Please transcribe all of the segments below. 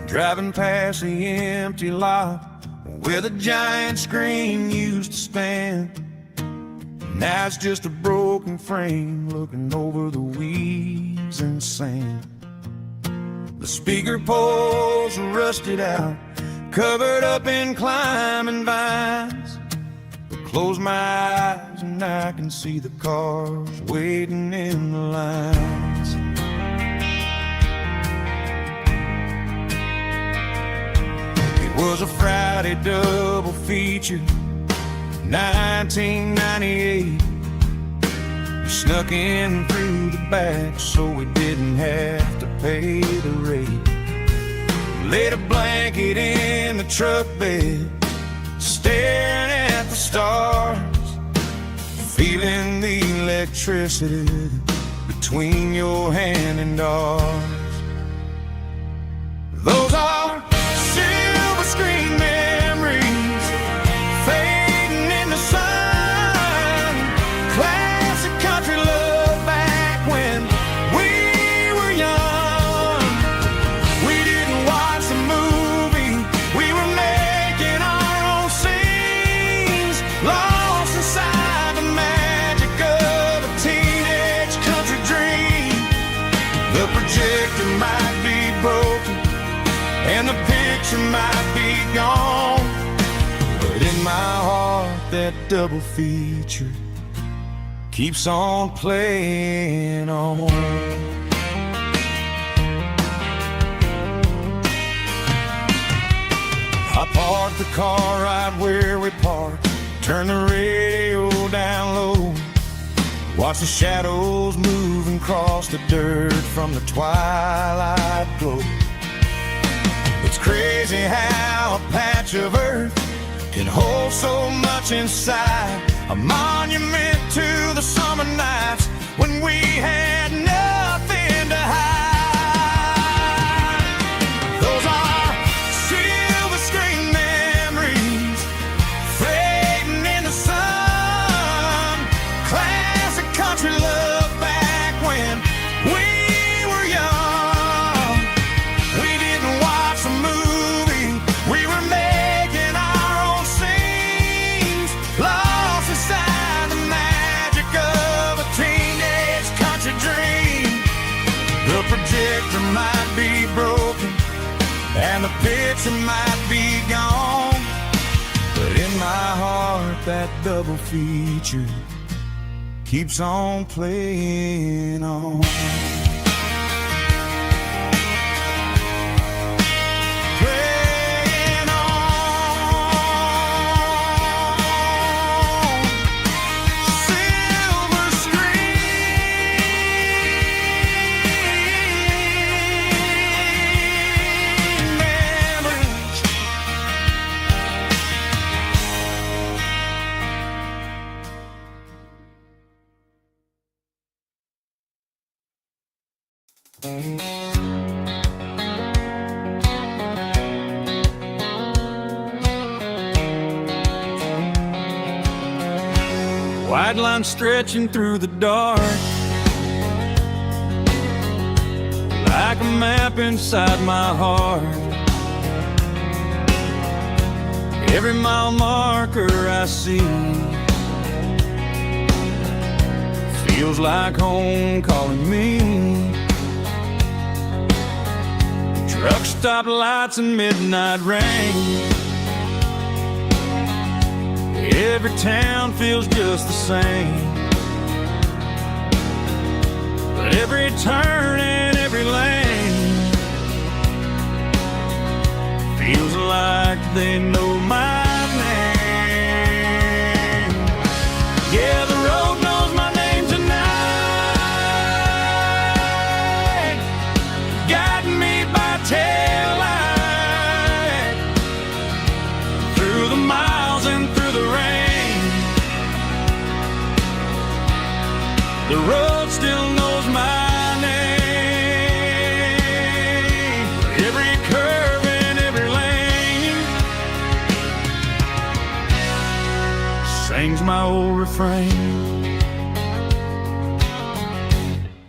Driving past the empty lot where the giant screen used to stand. Now it's just a broken frame looking over the weeds and sand. The speaker poles are rusted out, covered up in climbing vines. Close my eyes and I can see the cars waiting in the lines. It was a Friday double feature, 1998. We snuck in through the back so we didn't have to pay the rate. Laid a blanket in the truck bed, staring at the stars, feeling the electricity between your hand and ours. Those are silver screen memories fading in the sun. Classic country love back when we were young. We didn't watch the movie, we were making our own scenes, lost inside the magic of a teenage country dream. The projector might be broken and the picture might be gone, but in my heart that double feature keeps on playing on. I parked the car right where we parked, turned the radio down low, watch the shadows move and cross the dirt from the twilight glow. It's crazy how a patch of earth can hold so much inside, a monument to the summer nights when we had nothing to hide. Those are silver screen memories fading in the sun. Classic country love back when we were young. We didn't watch the movie, we were making our own scenes, lost inside the magic of a teenage country dream. The projector might be broken and the picture might be gone, but in my heart that double feature keeps on playing on. Playing on. Silver screen memories. White line stretching through the dark, like a map inside my heart. Every mile marker I see feels like home calling me. Truck stop lights and midnight rain, every town feels just the same. But every turn and every lane feels like they know my name. Yeah, the road knows my name tonight, guiding me by taillight through the miles and through the rain. The road still knows my name. Every curve and every lane sings my old refrain.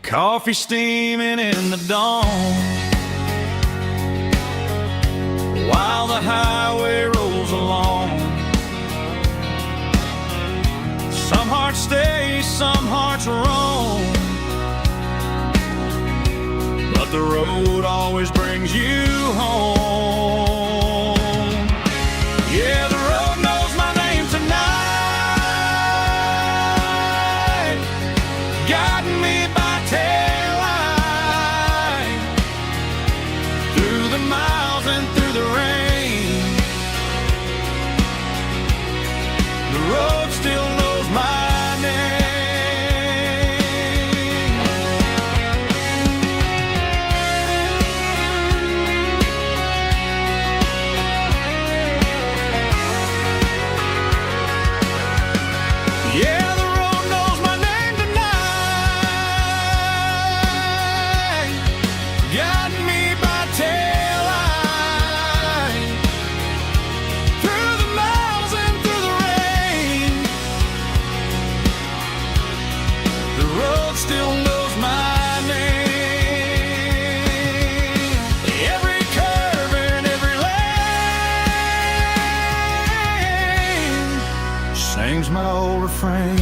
Coffee steaming in the dawn, the highway rolls along. Some hearts stay, some hearts roam, but the road always brings you home. Yeah, the road knows my name tonight, guiding me by taillight, through the miles and through the rain. The road still knows my name. Yeah, the road knows my name tonight, guiding me by taillight, through the miles and through the rain. The road still knows my name. Every curve and every lane sings my old refrain.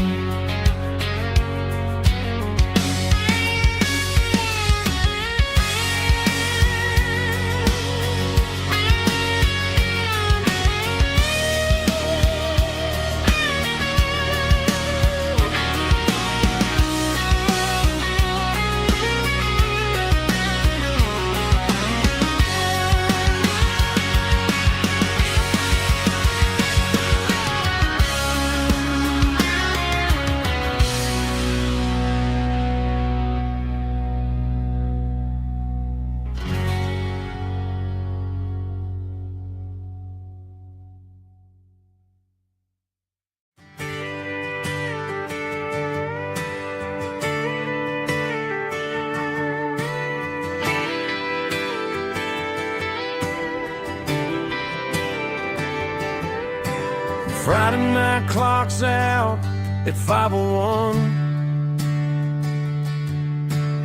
Friday night clock's out at 5:01.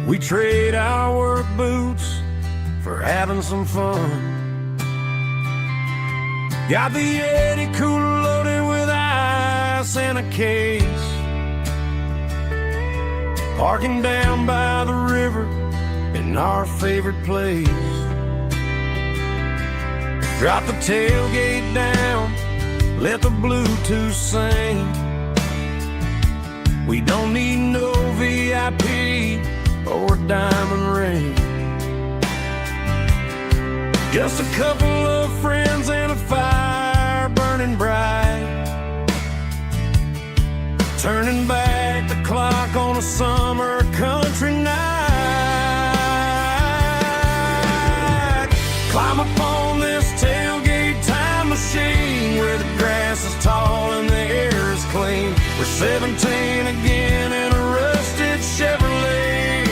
We trade our work boots for having some fun. Got the Yeti cooler loaded with ice and a case, parking down by the river in our favorite place. Drop the tailgate down, let the Bluetooth sing. We don't need no VIP or diamond ring. Just a couple of friends and a fire burning bright, turning back the clock on a summer country night. Climb upon this tailgate time machine where the grass is tall and the air is clean. We're 17 again in a rusted Chevrolet,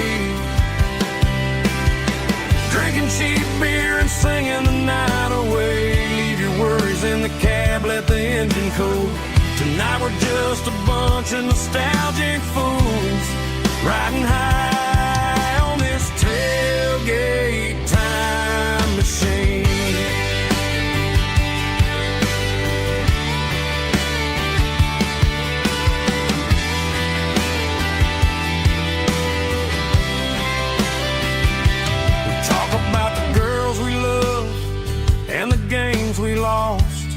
drinking cheap beer and singing the night away. Leave your worries in the cab, let the engine cool. Tonight we're just a bunch of nostalgic fools, riding high on this tailgate time machine. And the games we lost,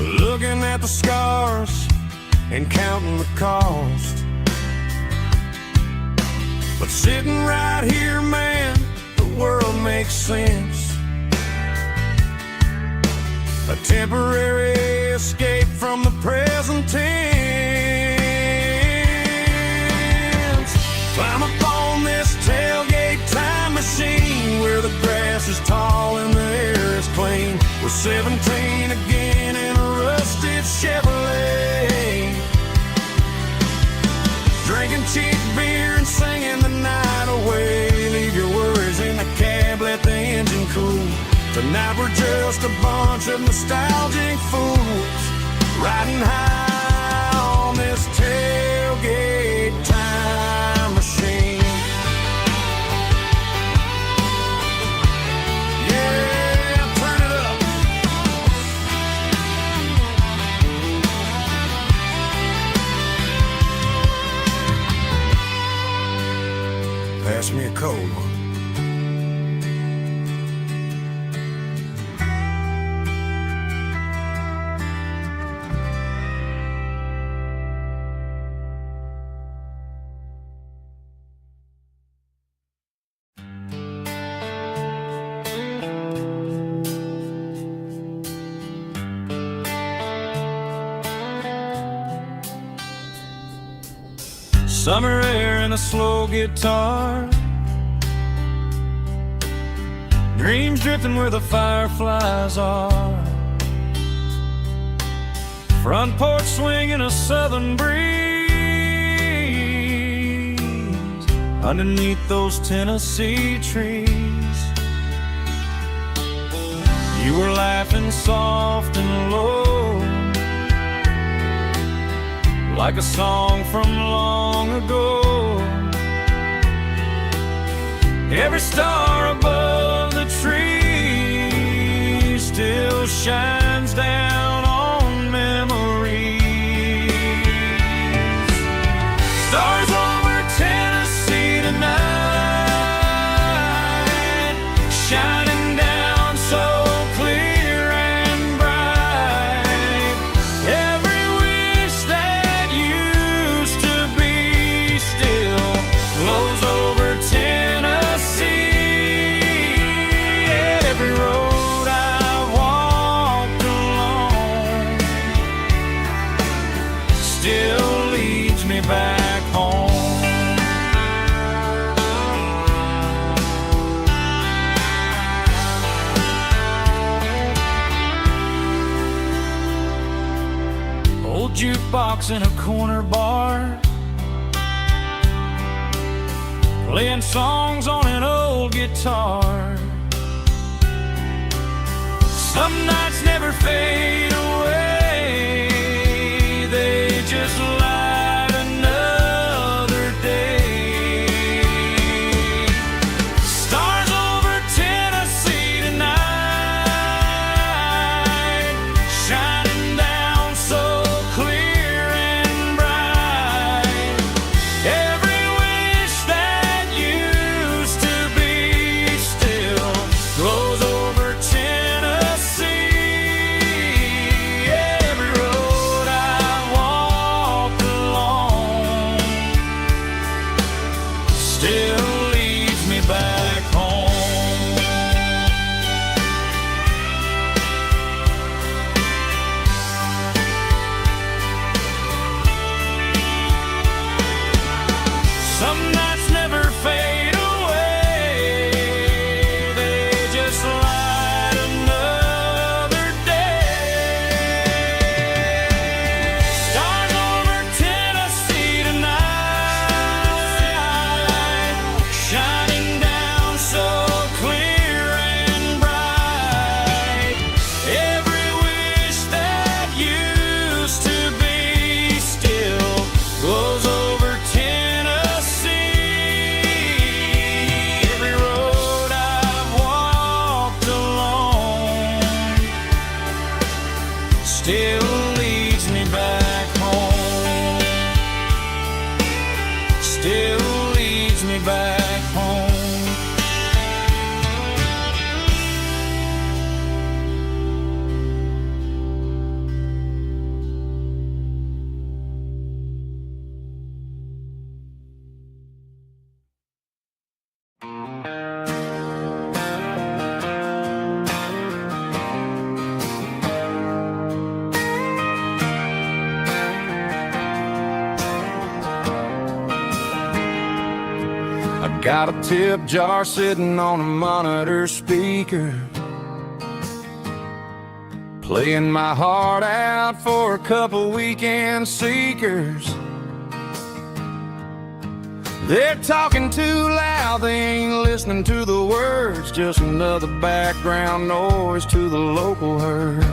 looking at the scars and counting the cost. But sitting right here, man, the world makes sense. A temporary escape from the present tense. Climb upon this tailgate time machine where the grass is tall and the air is clean. We're 17 again in a rusted Chevrolet, drinking cheap beer and singing the night away. Leave your worries in the cab, let the engine cool. Tonight we're just a bunch of nostalgic fools, riding high on this tailgate time machine. Yeah. Geralkyo. Summer air and a slow guitar, dreams drifting where the fireflies are, front porch swinging a southern breeze, underneath those Tennessee trees. You were laughing soft and low, like a song from long ago. Every star above the tree still shines down on memories. Stars over Tennessee tonight, shining down so clear and bright. Every wish that used to be still glows over Tennessee. Every road I've walked along still leads me back home. Old jukebox in a corner bar, playing songs on an old guitar. Some nights never fade away, they just light another day. Stars over Tennessee tonight, shining down so clear and bright. Every wish that used to be still glows over Tennessee. Every road I walked along still leads me back home. Some nights never fade away, they just light another day. Stars over Tennessee tonight, shining down so clear and bright. Every wish that used to be still glows over Tennessee. Every road I've walked along still leads me back home. Still leads me back home. I got a tip jar sitting on a monitor speaker, playing my heart out for a couple weekend seekers. They're talking too loud, they ain't listening to the words, just another background noise to the local herd.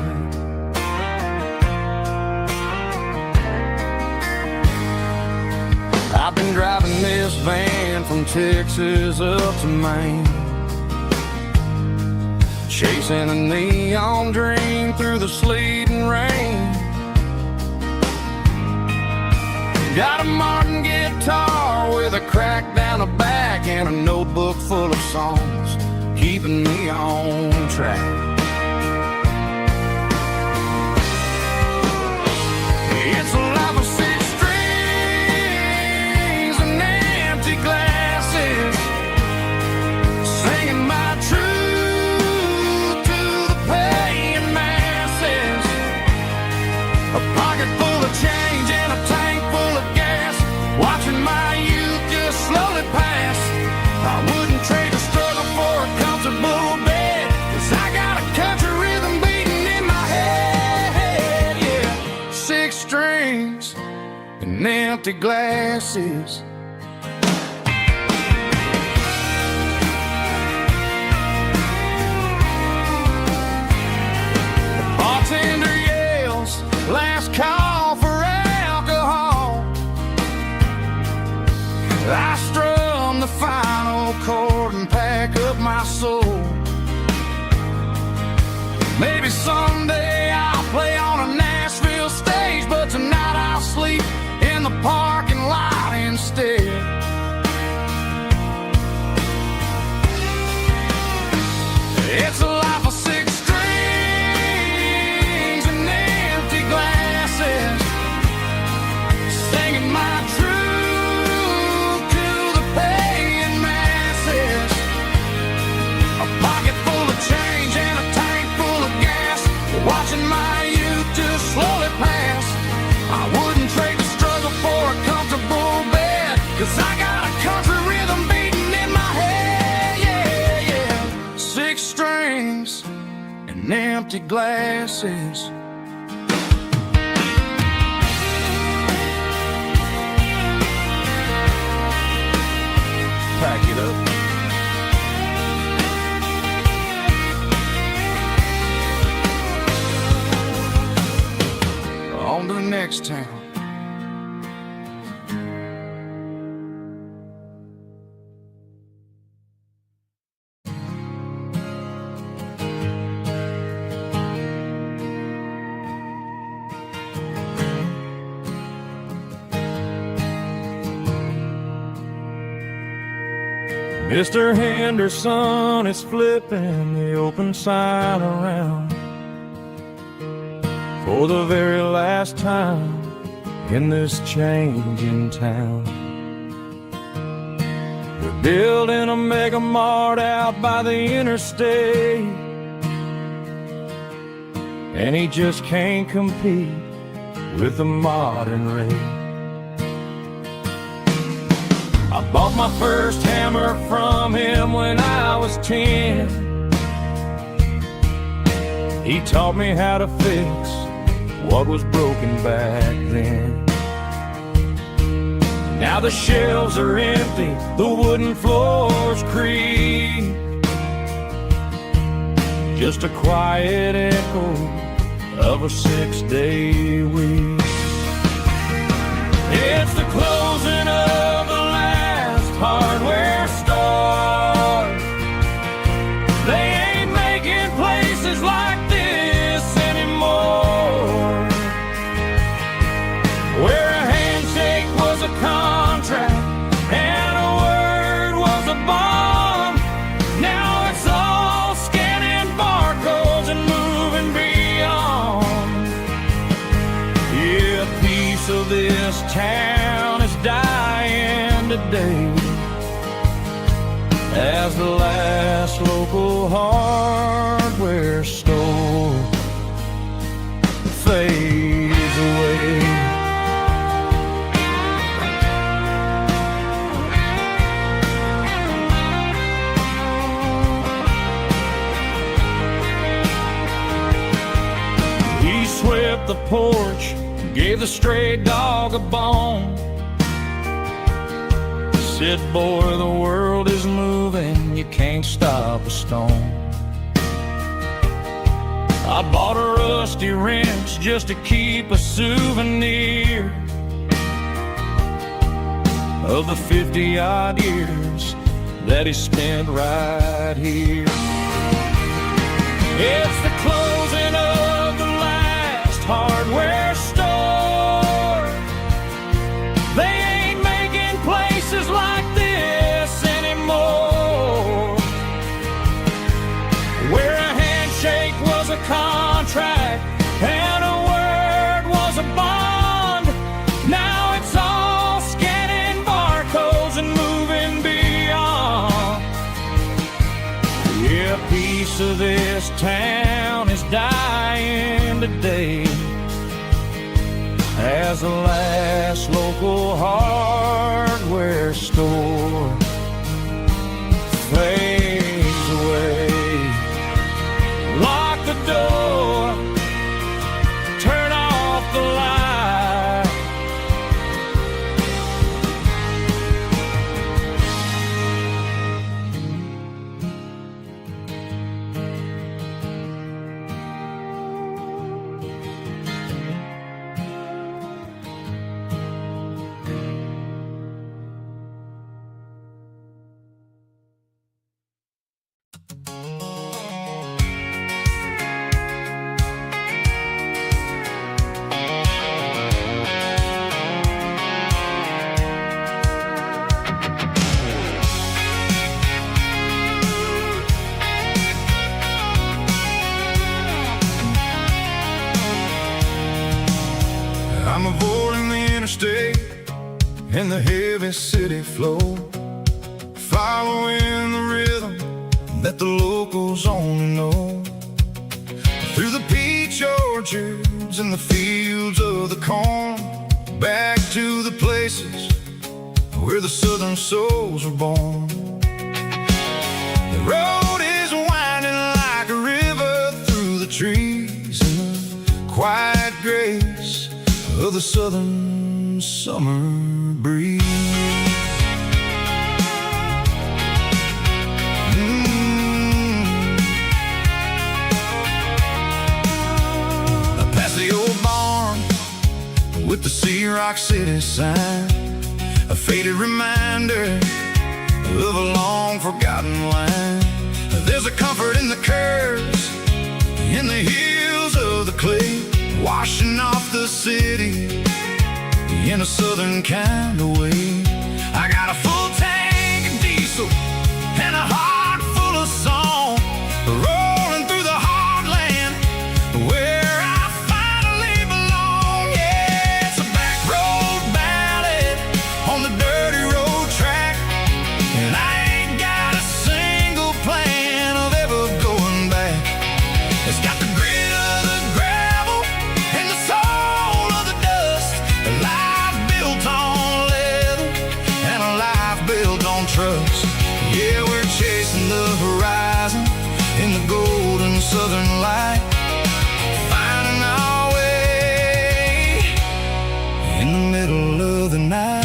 I've been driving this van from Texas up to Maine, chasing a neon dream through the sleet and rain. Got a Martin guitar with a crack down the back, back and a notebook full of songs, keeping me on track. It's a life of six strings and empty glasses, singing my truth to the paying masses. A pocket full of change and a tank full of gas, watching my youth just slowly pass. I wouldn't trade the struggle for a comfortable bed, 'cause I got a country rhythm beating in my head. Yeah, six strings and empty glasses. The bartender yells, last call for alcohol. I strum the final chord and pack up my soul. Maybe someday I'll play on a Nashville stage, but tonight I'll sleep in the parking lot instead. It's a life of six strings and empty glasses, singing my truth to the paying masses. A pocket full of change and a tank full of gas, watching my youth just slowly pass. I wouldn't trade the struggle for a comfortable bed, 'cause I got a country rhythm beating in my head. Yeah, yeah. Six strings and empty glasses. Pack it up. On to the next town. Mr. Henderson is flipping the open sign around for the very last time in this changing town. We're building a mega mart out by the interstate, and he just can't compete with the modern rate. I bought my first hammer from him when I was 10. He taught me how to fix what was broken back then. Now the shelves are empty, the wooden floors creak, just a quiet echo of a 6-day week. It's the closing of the last hardware store. They ain't making places like this anymore, where a handshake was a contract and a word was a bond. Now it's all scanning barcodes and moving beyond. Yeah, a piece of this town is dying today as the last local hardware store fades away. He swept the porch, gave the stray dog a bone, said, boy, the world is moving, you can't stop a stone. I bought a rusty wrench just to keep a souvenir of the 50-odd years that he spent right here. It's the closing of the last hardware store. They ain't making places like this anymore. piece of this town is dying today, as the last local hardware store fades away. Lock the door, turn off the light. I'm avoiding the interstate and the heavy city flow, following the rhythm that the locals only know. Through the peach orchards and the fields of the corn, back to the places where the southern souls were born. The road is winding like a river through the trees in the quiet grace of the southern summer breeze. Past the old barn with the Sea Rock City sign, a faded reminder of a long forgotten line. There's a comfort in the curves, in the hills of the clay, washing off the city in a southern kind of way. I got a full tank of diesel and a heart full of song, rolling through the heartland where I finally belong. Yeah, it's a back road ballad on the dirty road track, and I ain't got a single plan of ever going back. It's got the grit of the gravel and the soul of the dust, a life built on leather and a life built on trust. Yeah, we're chasing the horizon in the golden southern light, finding our way in the middle of the night.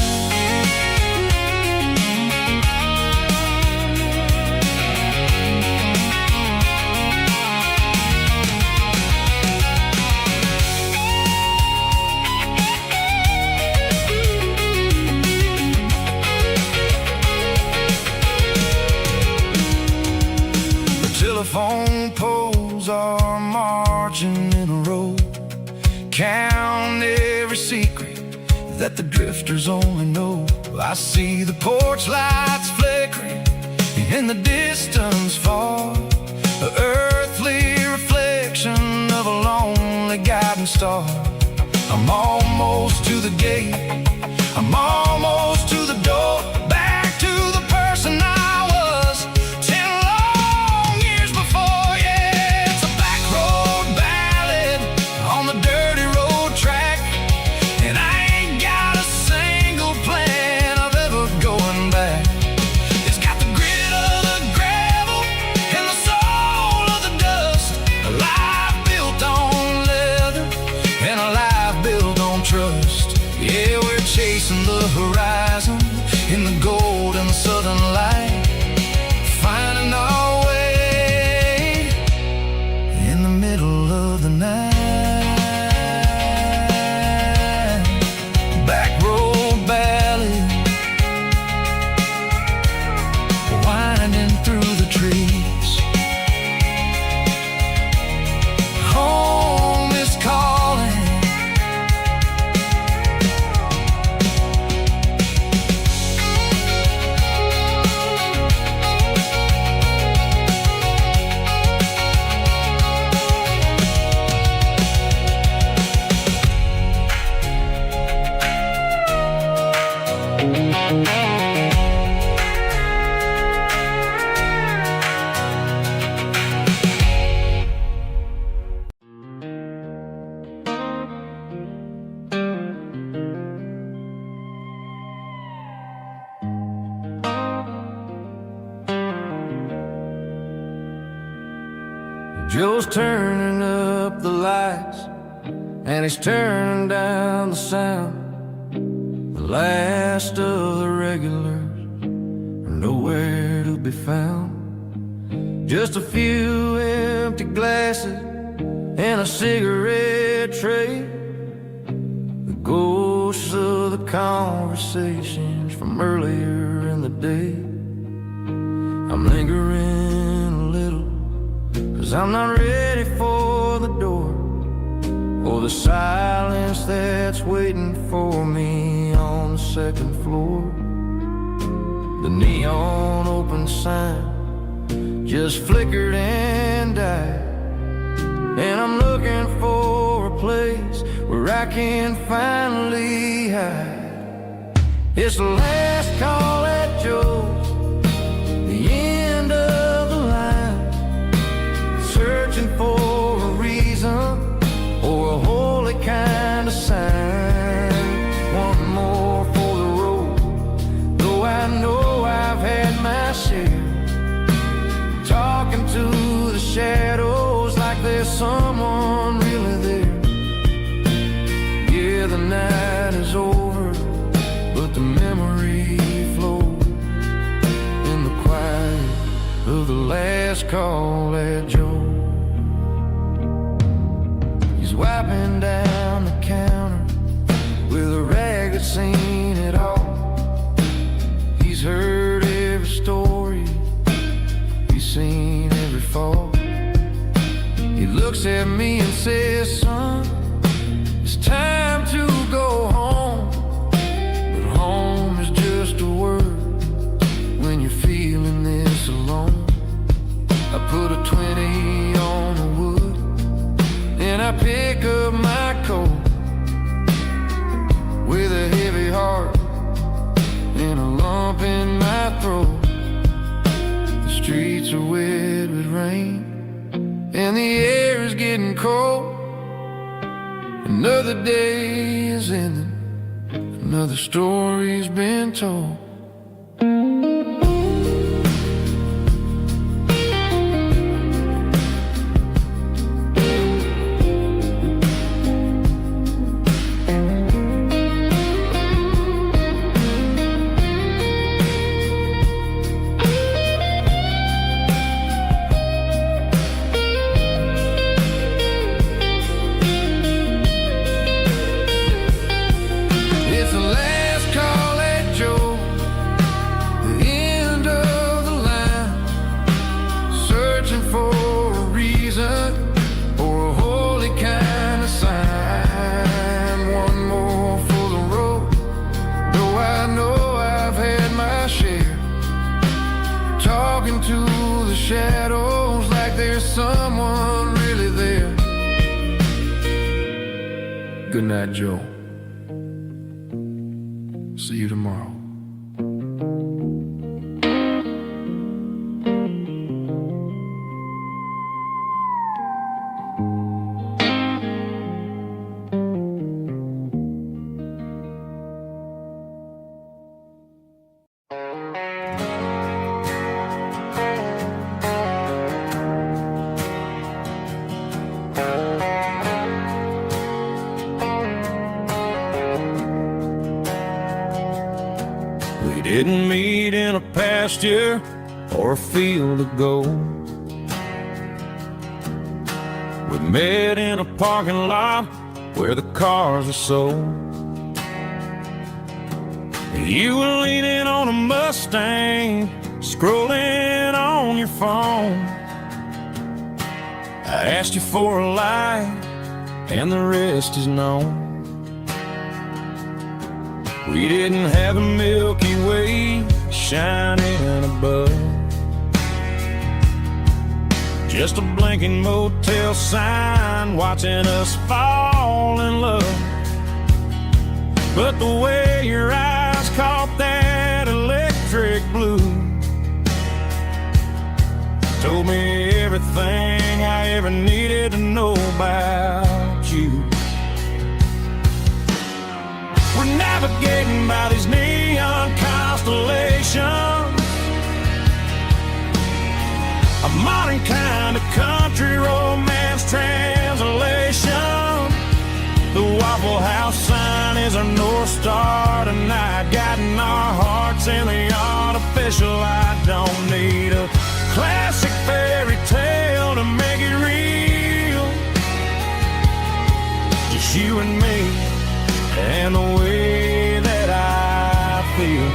Telephone poles are marching in a row, count every secret that the drifters only know. I see the porch lights flickering in the distance far, an earthly reflection of a lonely guiding star. I'm almost to the gate, I'm almost to the door, back to the person I was 10 long years before. Yeah, it's a back road ballad on the dirty road track, and I ain't got a single plan of ever going back. It's got the grit of the gravel and the soul of the dust, a life built on leather and a life built on trust. Yeah, we're Joe's turning up the lights, and he's turning down the sound. The last of the regulars are nowhere to be found. Just a few empty glasses and a cigarette tray, the ghosts of the conversations from earlier in the day. I'm lingering a little, 'cause I'm not ready for the door, or the silence that's waiting for me on the second floor. The neon open sign just flickered and died, and I'm looking for a place where I can finally hide. It's the last call at Joe's, the end of the line, searching for a reason or a holy kind of sign. One more for the road, though I know I've had my share, talking to the shadows like there's someone really there. Yeah, the night is over, but the memory flows in the quiet of the last call at Joe. He's wiping down the counter with a rag that's seen it all. He's heard every story, he's seen every fall. He looks at me and says, son, it's time to go home. But home is just a word when you're feeling this alone. I put a 20 on the wood, and I pick up my coat with a heavy heart and a lump in my throat. The streets are wet with rain, and the air is getting cold. Another day is ending, another story's been told. To the shadows like there's someone really there. Good night, Joe. See you tomorrow. Didn't meet in a pasture or a field of gold. We met in a parking lot where the cars are sold. You were leaning on a Mustang, scrolling on your phone. I asked you for a light, and the rest is known. We didn't have a Milky Way shining above, just a blinking motel sign watching us fall in love. But the way your eyes caught that electric blue told me everything I ever needed to know about you. We're navigating by these neon constellations, a modern kind of country road Waffle House sign is our North Star tonight, guiding our hearts in the artificial. I don't need a classic fairy tale to make it real. Just you and me and the way that I feel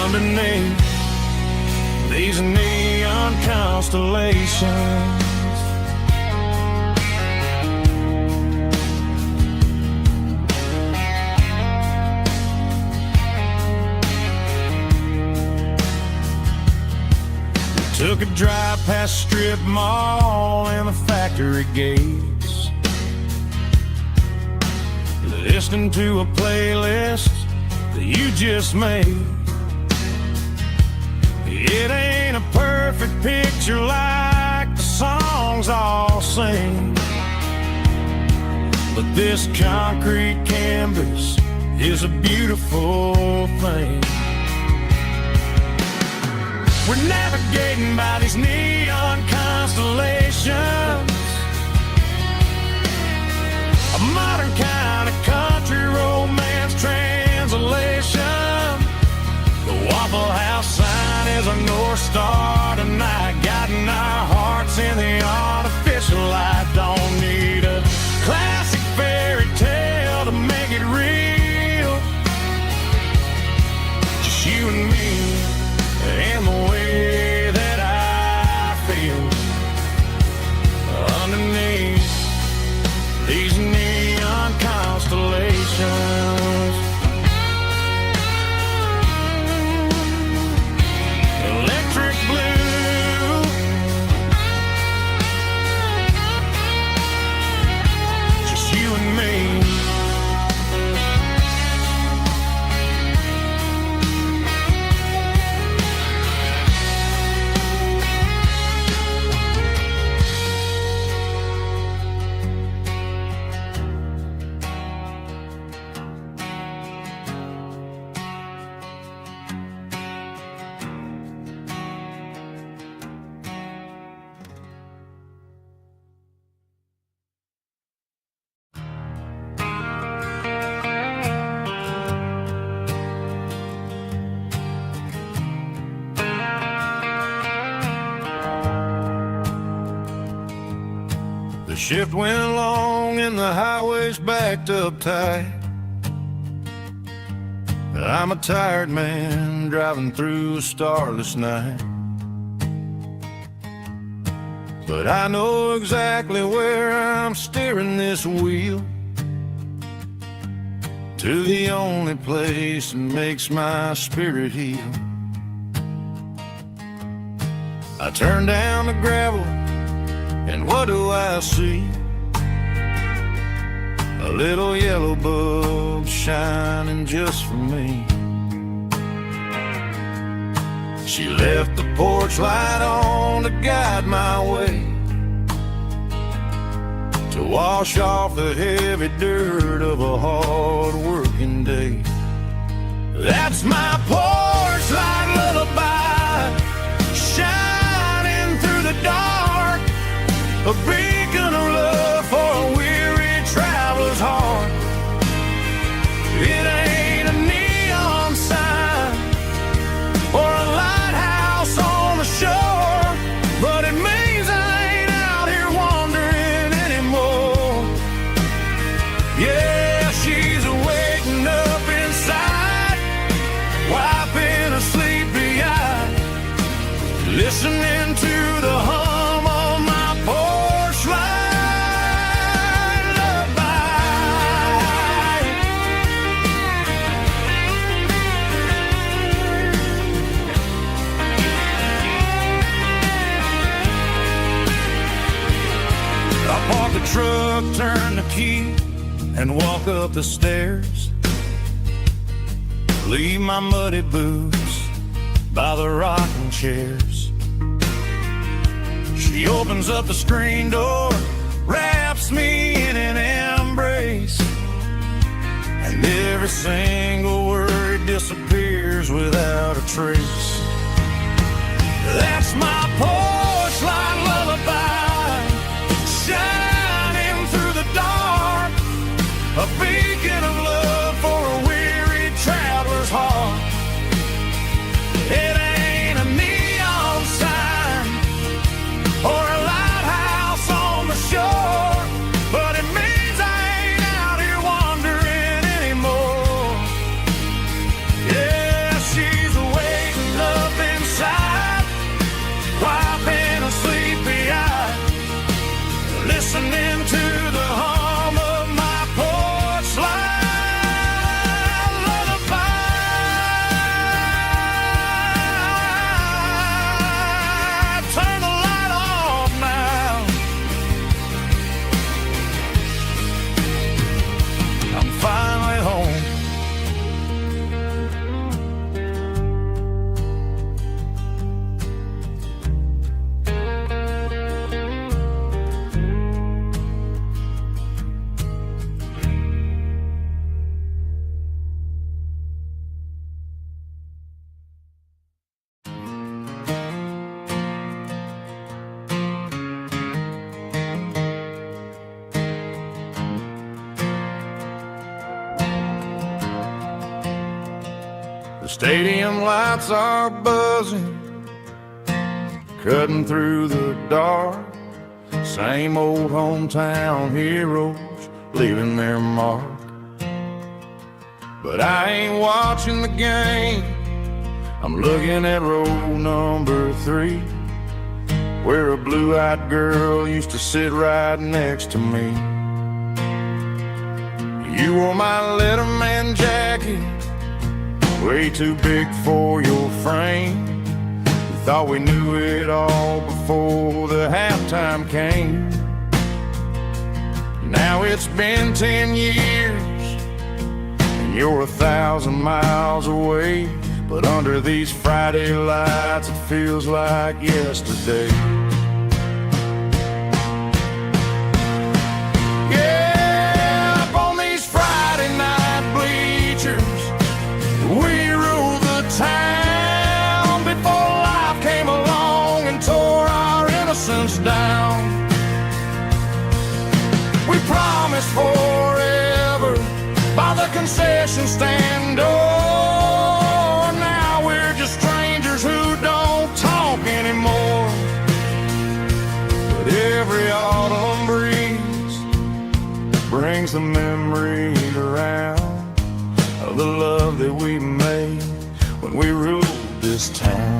underneath these neon constellations. Took a drive past Strip Mall and the factory gates, listening to a playlist that you just made. It ain't a perfect picture like the songs all sing, but this concrete canvas is a beautiful thing. We're navigating by these neon constellations, a modern kind of country romance translation. The Waffle House sign is a North Star tonight, guiding our hearts in the artificial. I don't need a classic fairy tale to make it real. Just you and me and the way that I feel underneath these neon constellations. Electric blue, just you and me. The shift went long and the highway's backed up tight. I'm a tired man driving through a starless night, but I know exactly where I'm steering this wheel, to the only place that makes my spirit heal. I turn down the gravel and what do I see? A little yellow bulb shining just for me. She left the porch light on to guide my way, to wash off the heavy dirt of a hard working day. That's my porch light lullaby, shining through the dark, a beacon of love for a weary traveler's heart. It ain't a neon sign or a lighthouse on the shore, but it means I ain't out here wandering anymore. Yeah, she's waking up inside, wiping a sleepy eye, listening to the hum of my porch light lullaby. I park the truck, turn the key, and walk up the stairs. Leave my muddy boots by the rocking chairs. She opens up the screen door, wraps me in an embrace, and every single word disappears without a trace. That's my porch light lullaby, shining through the dark, Stadium lights are buzzing, cutting through the dark. Same old hometown heroes leaving their mark. But I ain't watching the game, I'm looking at row number 3, where a blue-eyed girl used to sit right next to me. You wore my Letterman jacket, way too big for your frame. We thought we knew it all before the halftime came. Now it's been 10 years, and you're 1,000 miles away. But under these Friday lights, it feels like yesterday. Yeah, up on these Friday night bleachers, we rule the town before life came along and tore our innocence down. We promised forever by the concession stand door. Now we're just strangers who don't talk anymore. But every autumn breeze brings the memories around of the love that we made when we ruled this town.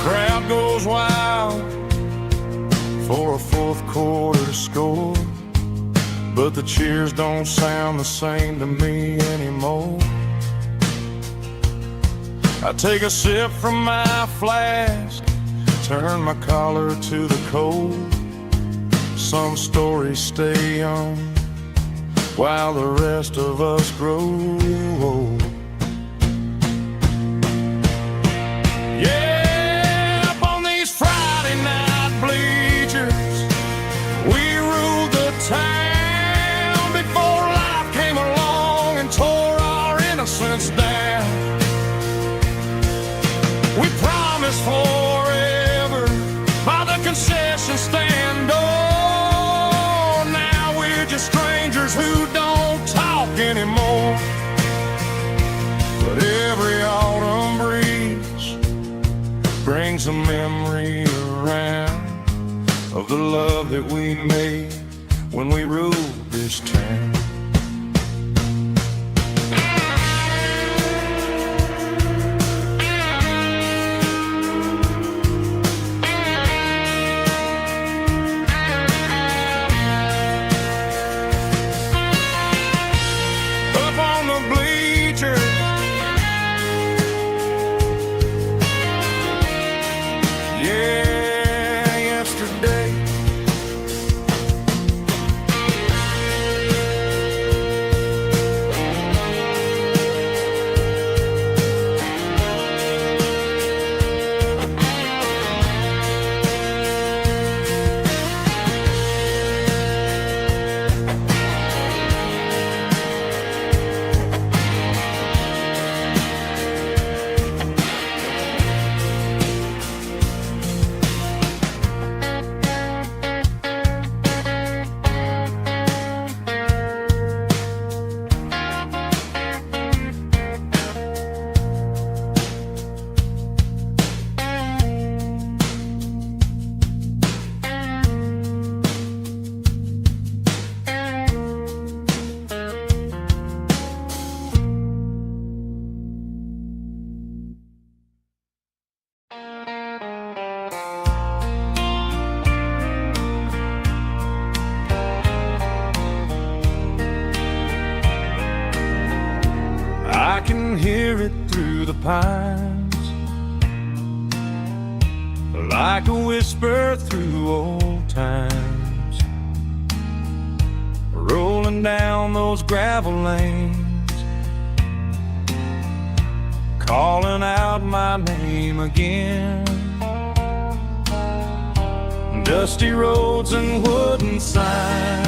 Crowd goes wild for a fourth quarter score, but the cheers don't sound the same to me anymore. I take a sip from my flask, turn my collar to the cold. Some stories stay young while the rest of us grow old. Yeah, town before life came along and tore our innocence down. We promised forever by the concession stand door. Now we're just strangers who don't talk anymore. But every autumn breeze brings a memory around of the love that we made when we ruled this town. Up on the bleachers, yeah, yesterday. I can hear it through the pines, like a whisper through old times, rolling down those gravel lanes, calling out my name again. Dusty roads and wooden signs,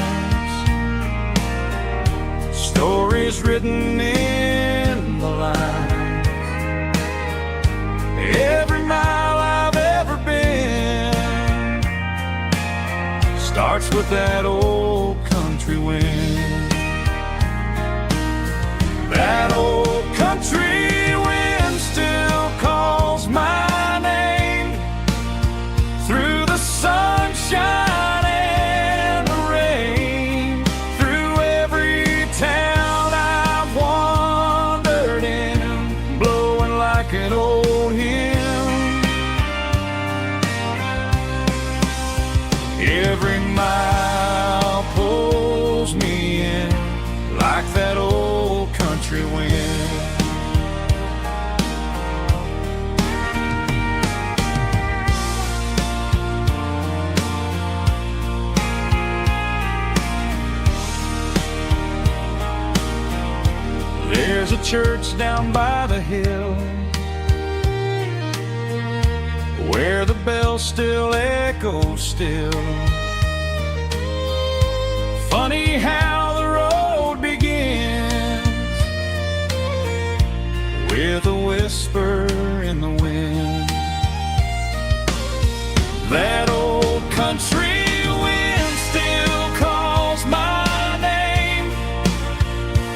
stories written in the lines with that old country wind. That old country wind still calls my name through the sunshine and the rain, through every town I've wandered in, blowing like an old hymn. Every mile pulls me in like that old country wind. There's a church down by the hill where the bell still echoes still. Funny how the road begins with a whisper in the wind. That old country wind still calls my name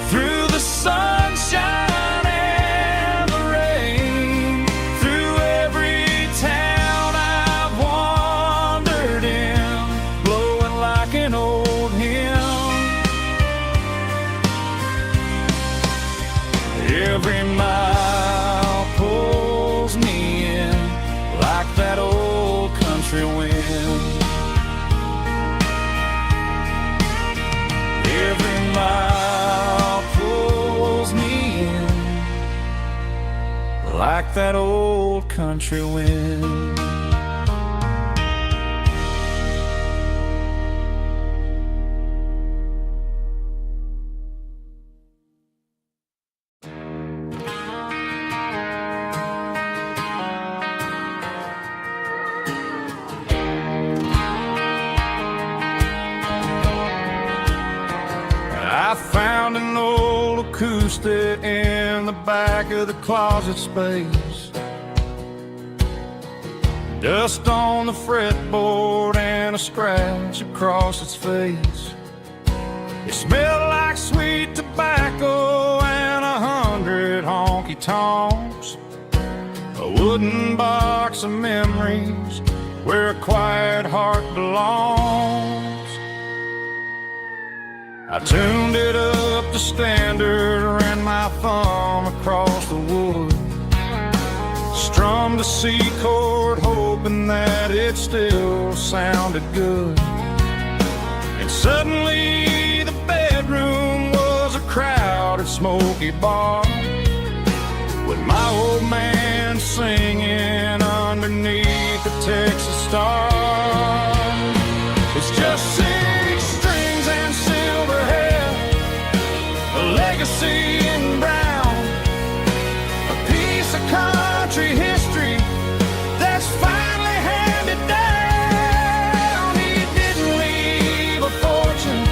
through the sunshine and the rain, through every town I've wandered in, blowing like an old hymn. Every mile pulls me in like that old country wind. Every mile pulls me in like that old country wind. I found an old acoustic in the back of the closet space. Dust on the fretboard and a scratch across its face. It smelled like sweet tobacco and 100 honky-tonks. A wooden box of memories where a quiet heart belongs. I tuned it up to standard, ran my thumb across the wood, strummed a C chord hoping that it still sounded good. And suddenly the bedroom was a crowded smoky bar, with my old man singing underneath the Texas star. It's just 6 strings and silver hair, a legacy in brown, a piece of country history that's finally handed down. He didn't leave a fortune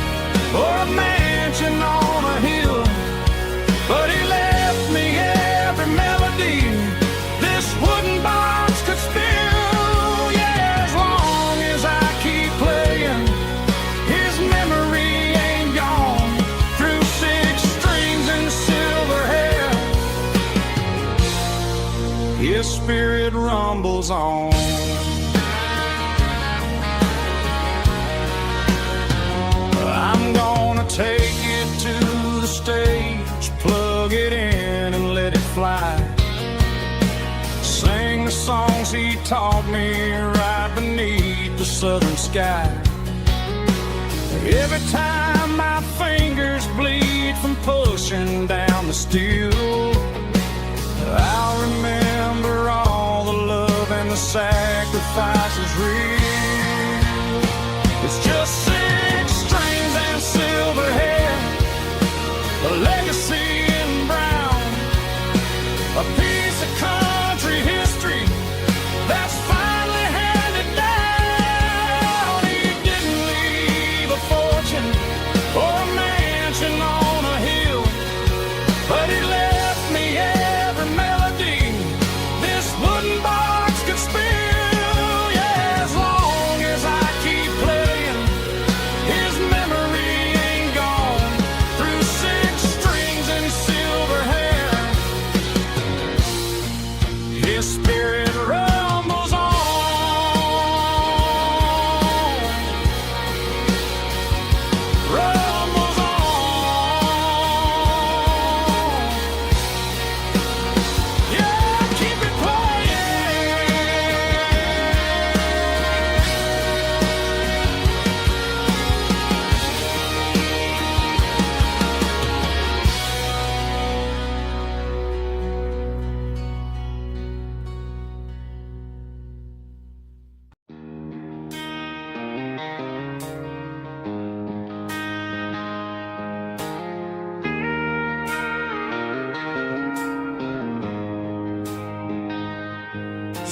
or a mansion on a hill, but he left me every melody this wooden box could spill. Yeah, as long as I keep playing, his memory ain't gone. Through 6 strings and silver hair, his spirit rumbles on. I'm gonna take it to the stage, plug it in and let it fly. Sing the songs he taught me right beneath the southern sky. Every time my fingers bleed from pushing down the steel, I'll remember all the love and the sacrifices real. It's just 6 strings and silver hair, a legacy in brown, a piece of country history that's finally handed down. He didn't leave a fortune or a mansion on a hill, but he left me every melody this wooden box could spill. Yeah, as long as I keep playing,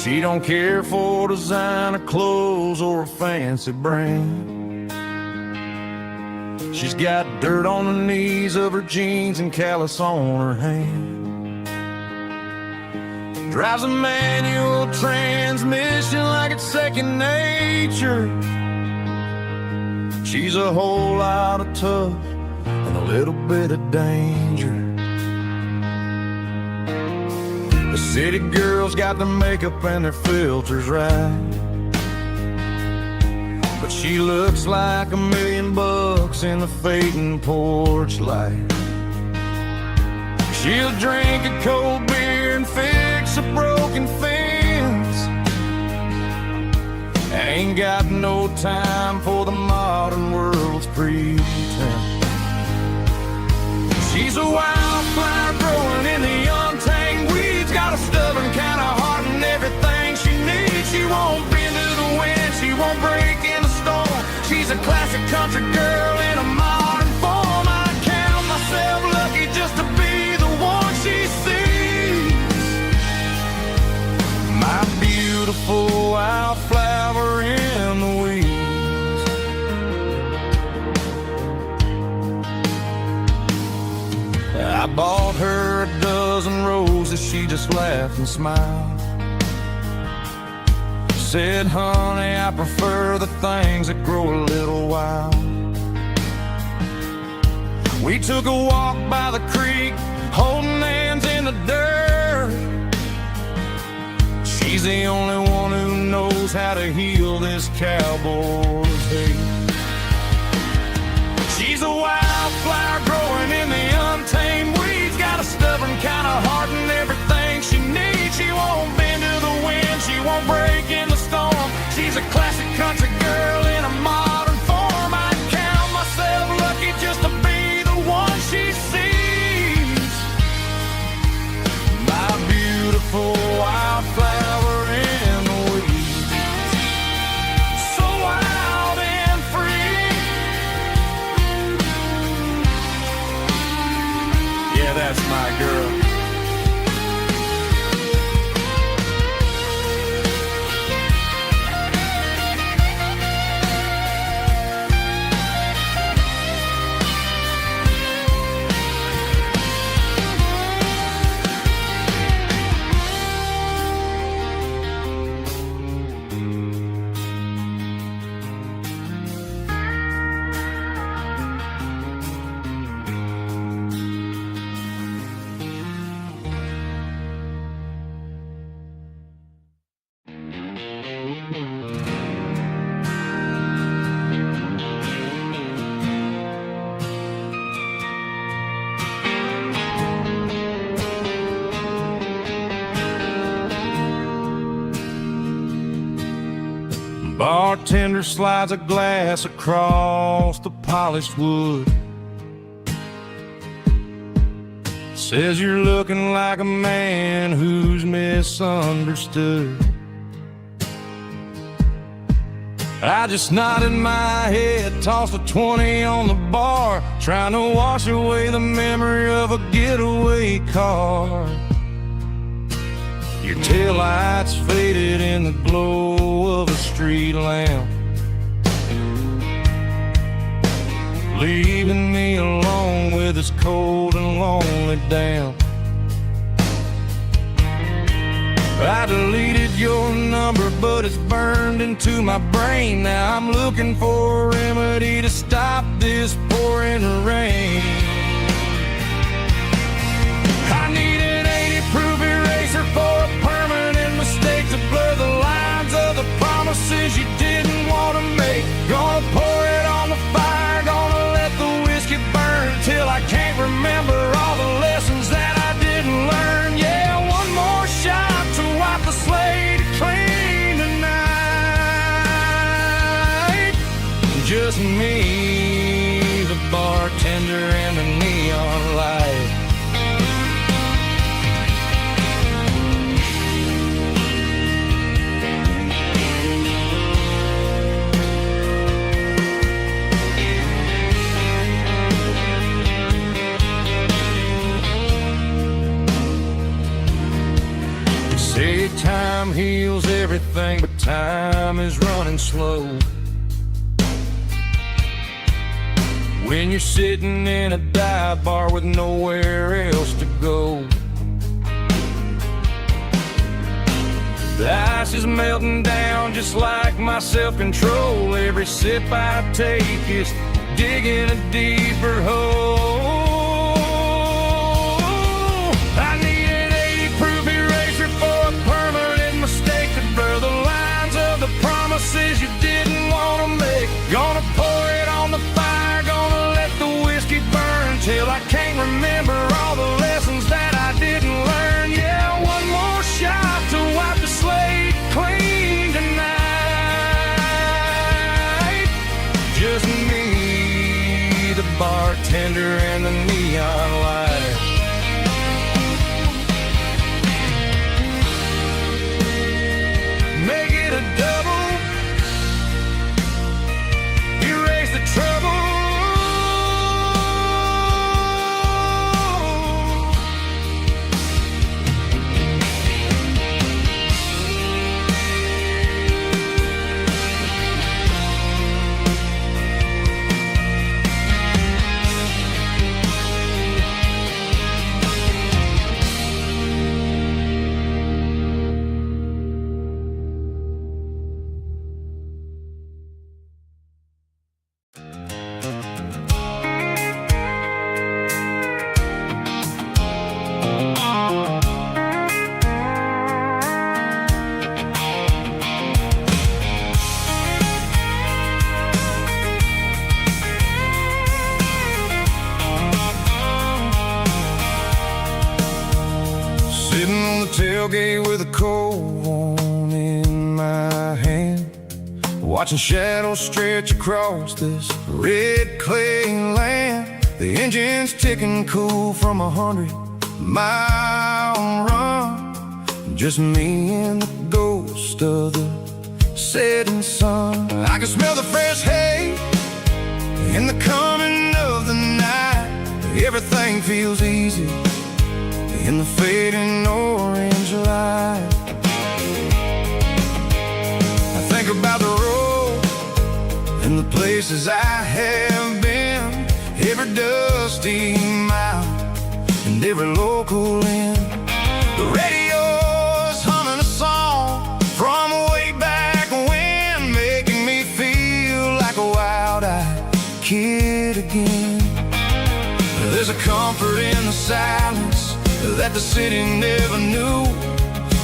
She don't care for designer clothes or a fancy brand. She's got dirt on the knees of her jeans and callus on her hand. Drives a manual transmission like it's second nature. She's a whole lot of tough and a little bit of danger. The city girls got their makeup and their filters right, but she looks like $1,000,000 in the fading porch light. She'll drink a cold beer and fix a broken fence. Ain't got no time for the modern world's pretense. She's a wildflower growing in the untamed weeds. Got a stubborn kind of heart and everything she needs. She won't bend to the wind, she won't break in the storm. She's a classic country girl in a modern form. I count myself lucky just to be the one she sees. My beautiful wildflower in the weeds. I bought her a dozen roses, she just laughed and smiled. Said, honey, I prefer the things that grow a little wild. We took a walk by the creek, holding hands in the dirt. She's the only one who knows how to heal this cowboy's hate. She's a wildflower growing in the untamed weeds. Got a stubborn kind of heart and everything she needs. She won't bend to the wind, she won't break in the storm. She's a classic country girl in a modern form. I count myself lucky just to be the one she sees. My beautiful wildflower in the weeds. So wild and free. Yeah, that's my girl. Bartender slides a glass across the polished wood. Says you're looking like a man who's misunderstood. I just nodded my head, tossed a 20 on the bar, trying to wash away the memory of a getaway car. Your taillights faded in the glow of a street lamp, leaving me alone with this cold and lonely damp. I deleted your number, but it's burned into my brain. Now I'm looking for a remedy to stop this pouring rain. I need an 80-proof eraser for a permanent mistake, to blur the lines of the promises you didn't want to make. Gonna pour it on the fire, gonna let the whiskey burn till I can't remember all the lessons that I didn't learn. Yeah, one more shot to wipe the slate clean tonight. Just me, the bartender, and the neon light. Say time time heals everything, but time is running slow. When you're sitting in a dive bar with nowhere else to go, the ice is melting down just like my self-control. Every sip I take is digging a deeper hole. I need an 80-proof eraser for a permanent mistake to blur the lines of the promises you didn't want to make. Gonna pour it on the fire, gonna let the whiskey burn till I can't remember all the lessons that I didn't learn. Yeah, one more shot to wipe the slate clean tonight. Just me, the bartender, and the neon light. Make it a double, erase the trouble. Tailgate with a cold one in my hand, watching shadows stretch across this red clay land. The engine's ticking cool from 100-mile run. Just me and the ghost of the setting sun. I can smell the fresh hay and the coming of the night. Everything feels easy in the fading orange light. I think about the road and the places I have been, every dusty mile and every local inn. The radio's humming a song from way back when, making me feel like a wild-eyed kid again. There's a comfort in the silence that the city never knew,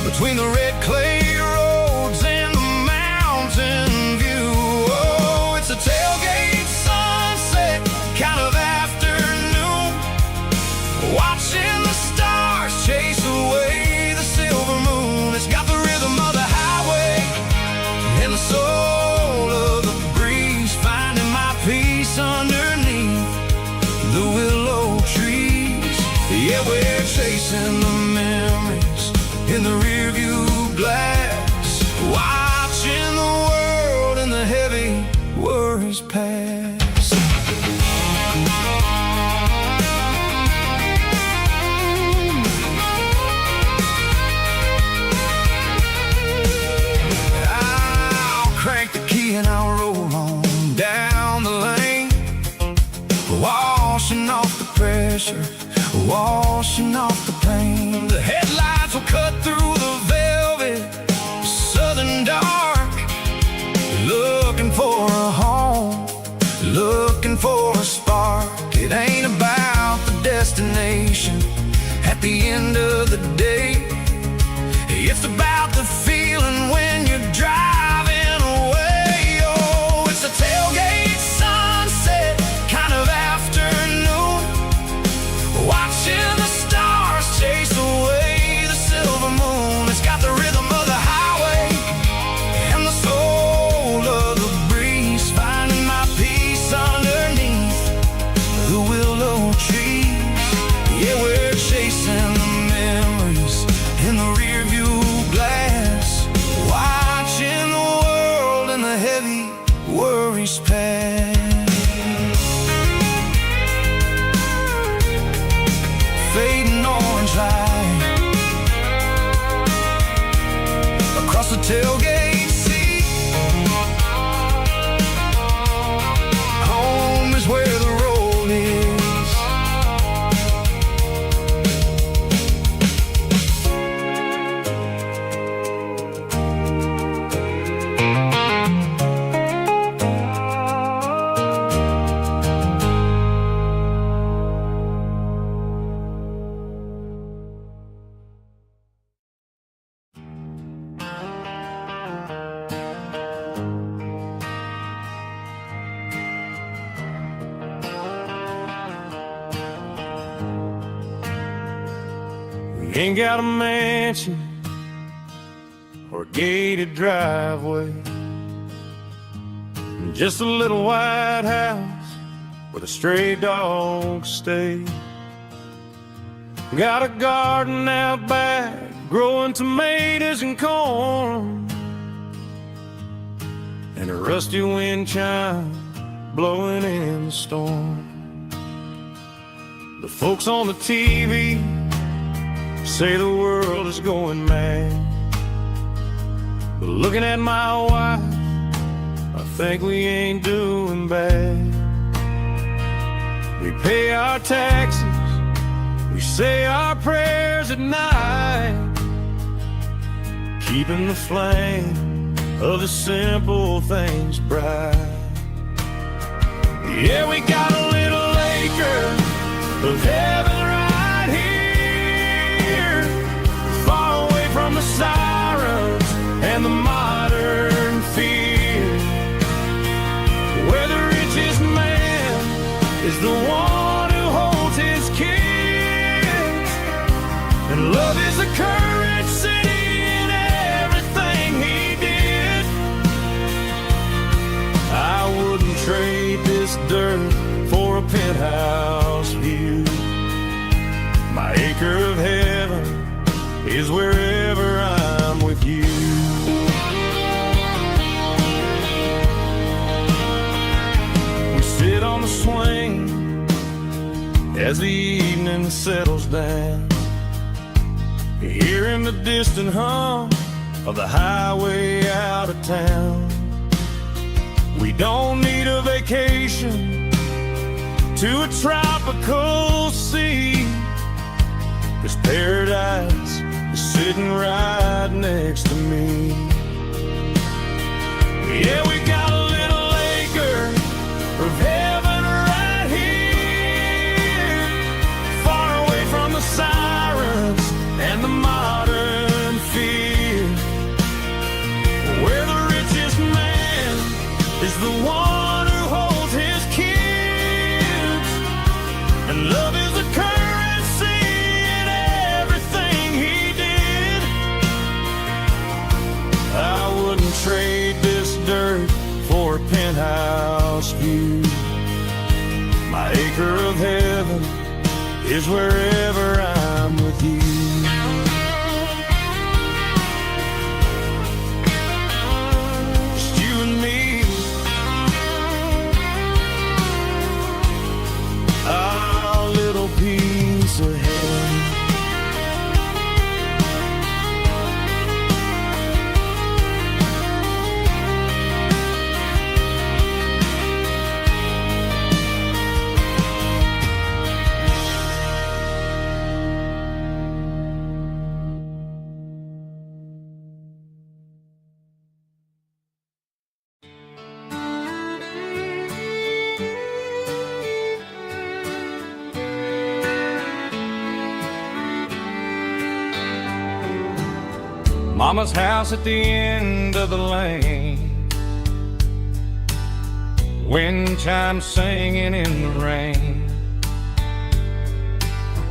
between the red clay roads and the mountain view. Oh, it's a tailgate sunset kind of afternoon, watching the stars chase away the silver moon. It's got the rhythm of the highway and the soul of the breeze, finding my peace underneath the willow trees. Yeah, we're chasing the memories in the rearview glass, watching the world and the heavy worries pass. I'll crank the key and I'll roll on down the lane, washing off the pressure, washing off the pain. The headlights will cut through the velvet southern dark, looking for a home, looking for a spark. It ain't about the destination at the end of the day, it's about the feeling when you're driving away. Oh, it's a tailgate sunset kind of afternoon, watching the stars chase away the silver moon. It's got the rhythm of the highway and the soul of the breeze, finding my peace underneath the willow trees. Yeah, we're chasing the memories in the rearview glass, watching the world and the heavy worries pass. Fading orange light the tailgate seat. Home is where the road is. We ain't got a mansion or a gated driveway, just a little white house where the stray dogs stay. Got a garden out back, growing tomatoes and corn, and a rusty wind chime blowing in the storm. The folks on the TV say the world is going mad, but looking at my wife, I think we ain't doing bad. We pay our taxes, we say our prayers at night, keeping the flame of the simple things bright. Yeah, we got a little acre of heaven right here, far away from the sirens and the modern fear, where the richest man is the one who holds his kids, and love is the currency in everything he did. I wouldn't trade this dirt for a penthouse view. My acre of heaven is wherever I'm with you. We sit on the swing as the evening settles down, hearing the distant hum of the highway out of town. We don't need a vacation to a tropical sea, 'cause paradise is sitting right next to me. Yeah, we got a little acre of heaven right here, far away from the sirens and the modern fear, where the richest man is the one who holds his kids, and love is the currency in everything he did. I wouldn't trade this dirt for a penthouse view. My acre of heaven is wherever I'm with you. Just you and me, our little piece of heaven. Mama's house at the end of the lane, wind chimes singing in the rain,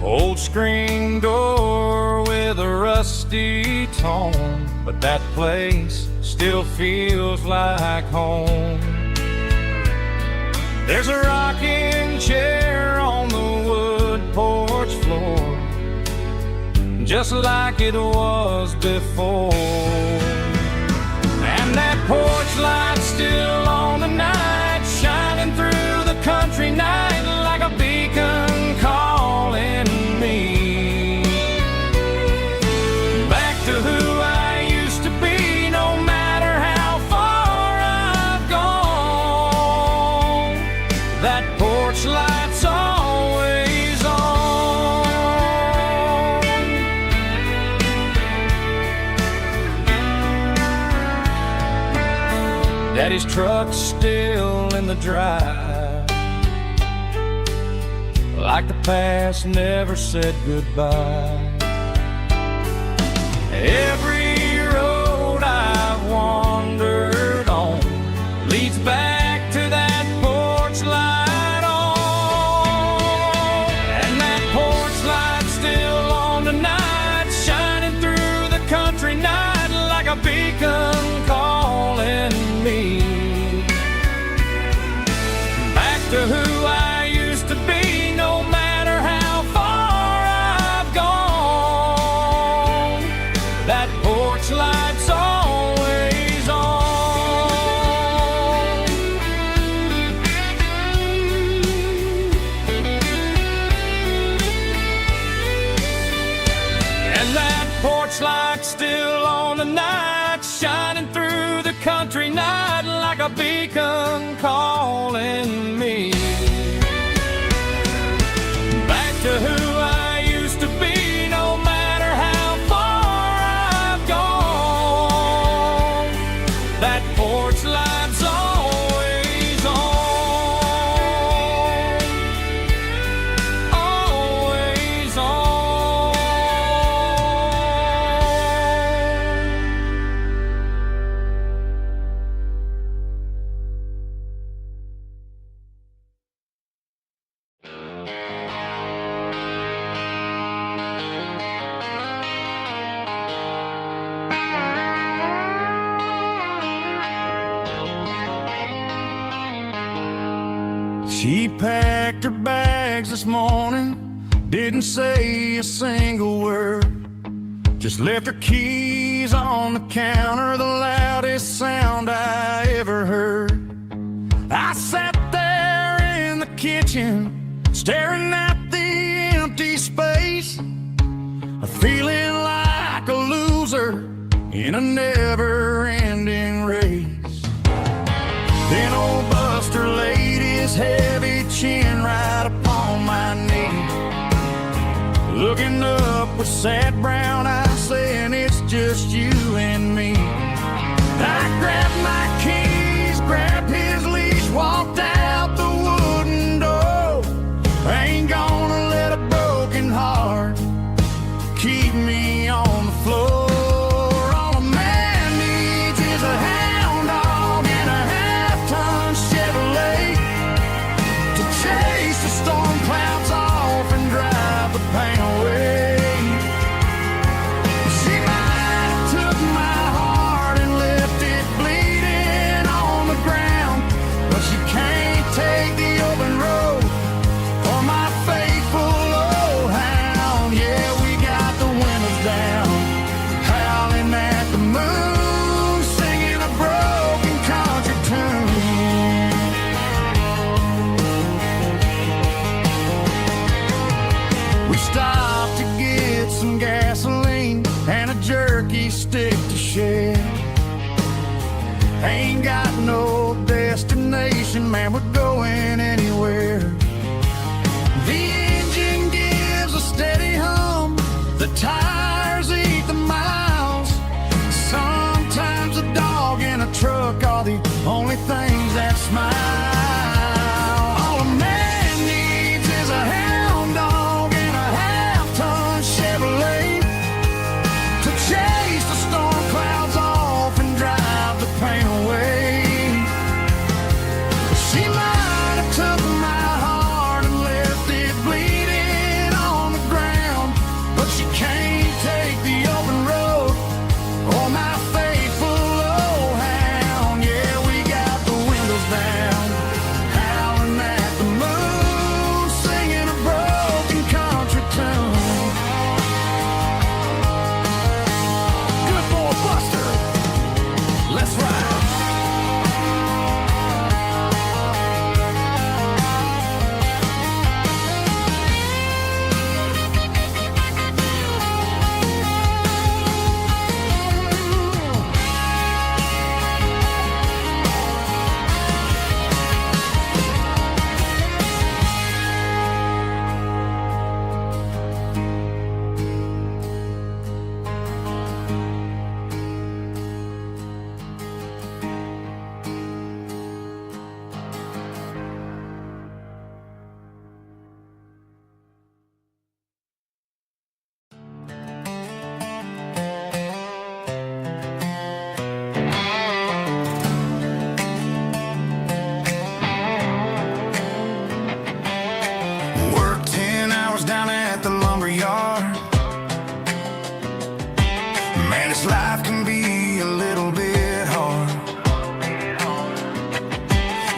old screen door with a rusty tone, but that place still feels like home. There's a rocking chair on the wood porch floor, just like it was before, and that porch light's still on tonight, shining through the country night like a beacon calling me back to who I used to be. Daddy's truck's still in the drive, like the past never said goodbye. Every road I've wandered on leads back to that porch light on. And that porch light's still on tonight, shining through the country night like a beacon calling me back to who I used to be, no matter how far I've gone. That porch light's always on. And that porch light's still on tonight, shining through the country night like a beacon calling me back to who I used to be, no matter how far I've gone. That porch light's always on, always on. She packed her bags this morning, didn't say a single word, just left her keys on the counter, the loudest sound I ever heard. I sat there in the kitchen, staring at the empty space, feeling like a loser in a never-ending race. Then old Buster laid his heavy chin right upon my knee, looking up with sad brown eyes, saying it's just you and me. I grabbed my keys, grabbed his leash, walked out the wooden door. I ain't gonna let a broken heart keep me on the floor. All a man needs is a hound dog and a half-ton Chevrolet to chase the storm clouds off and drive the pain away. She might have took my heart and left it bleeding on the ground, but she can't take the open road or my faithful old hound. Yeah, we got the windows down, howling at the moon, singing a broken country tune. We stopped to get some gasoline and a jerky stick to share. Ain't got no destination, man, we're going anywhere. The engine gives a steady hum, the tires eat the miles. Sometimes a dog and a truck are the only things that smile. All a man needs is a hound dog and a half-ton Chevrolet to chase the storm clouds off and drive the pain away. She might have took my heart and left it bleeding on the ground, but she can't take the open road or my faithful old hound. Yeah, we got the windows down,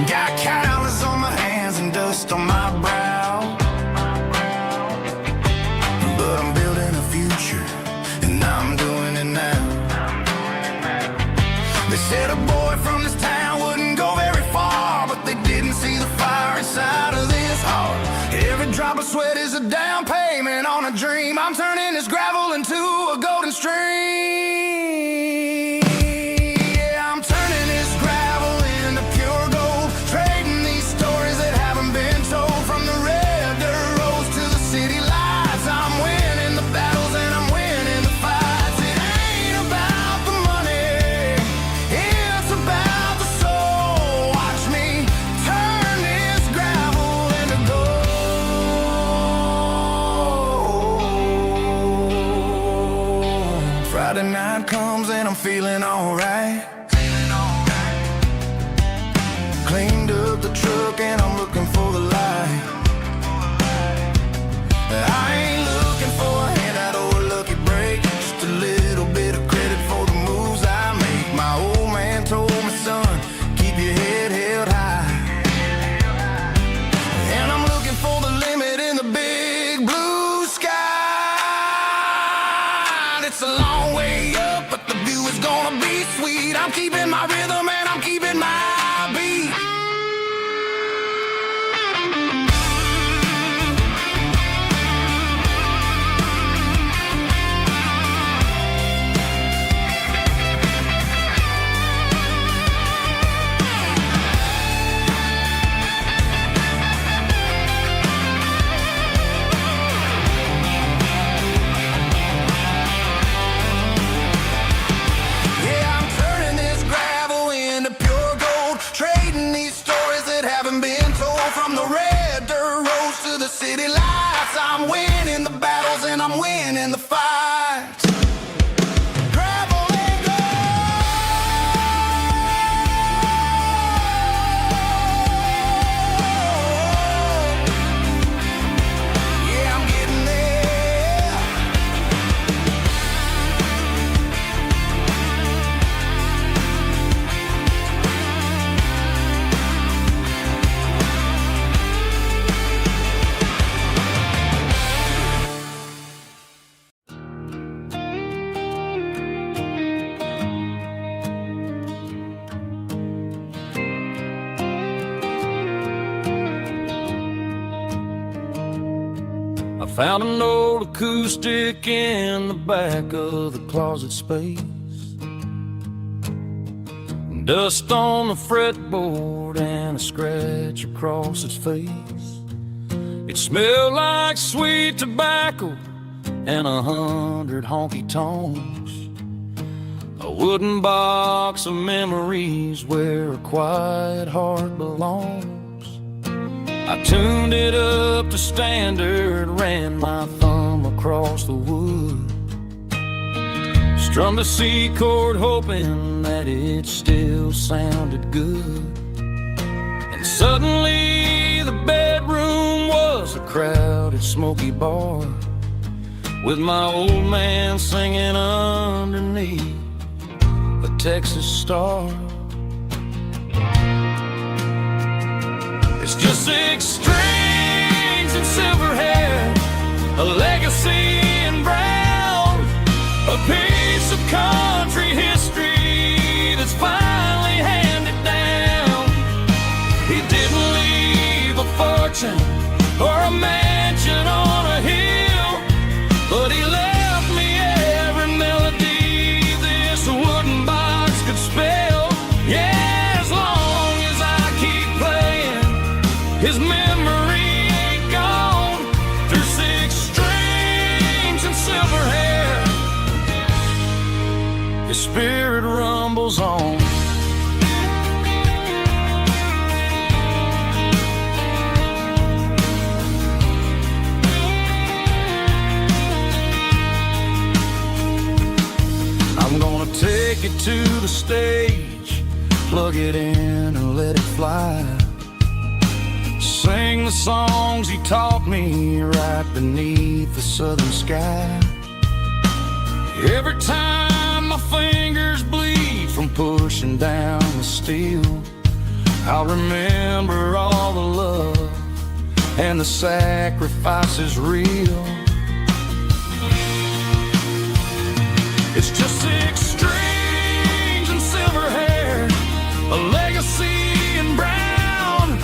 Got calluses on my hands and dust on my brow, but I'm building a future, and I'm doing it now. They said a boy from this town wouldn't go very far, but they didn't see the fire inside of this heart. Every drop of sweat is a down payment on a dream. I'm turning this gravel into a golden stream. Friday night comes and I'm feeling alright. Cleaned up the truck and I'm looking for the light. I ain't looking for a handout or a lucky break, just a little bit of credit for the moves I make. My old man told me, son, keep your head held high. And I'm looking for the limit in the big blue sky. It's a long way up, but the view is gonna be sweet. I'm keeping my rhythm and I'm keeping my beat. City lights, I'm winning the battles and I'm winning the fights. Gravel and gold. Yeah, I'm getting there. I found an old acoustic in the back of the closet space. Dust on the fretboard and a scratch across its face. It smelled like sweet tobacco and 100 honky tonks. A wooden box of memories where a quiet heart belongs. I tuned it up to standard, ran my thumb across the wood, strummed a C chord hoping that it still sounded good. And suddenly the bedroom was a crowded smoky bar, with my old man singing underneath a Texas star. It's just 6 strings and silver hair, a legacy in brown, a piece of country history that's finally handed down. He didn't leave a fortune or a mansion on a hill, but he left me every melody this wooden box could spell. Yeah, as long as I keep playing, his memory ain't gone. Through 6 strings and silver hair, his spirit rumbles on. I'm gonna take it to the stage, plug it in and let it fly. Sing the songs he taught me right beneath the southern sky. Every time my fingers bleed from pushing down the steel, I'll remember all the love and the sacrifices real. It's just 6 strings and silver hair, a legacy in brown,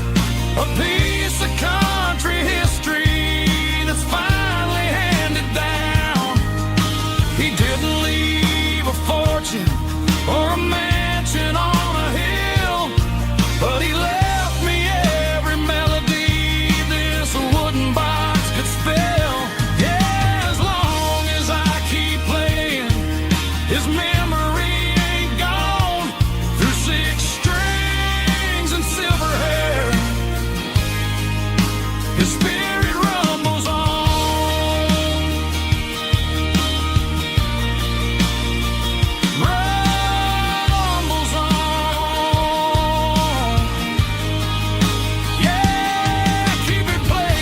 a piece of country history that's finally handed down. He didn't leave a fortune or a mansion on a hill, but he left me every melody this wooden box could spell. Yeah, as long as I keep playing, his memory ain't gone. Through 6 strings and silver hair, his spirit rumbles on. Rumbles on. Yeah, keep it playing.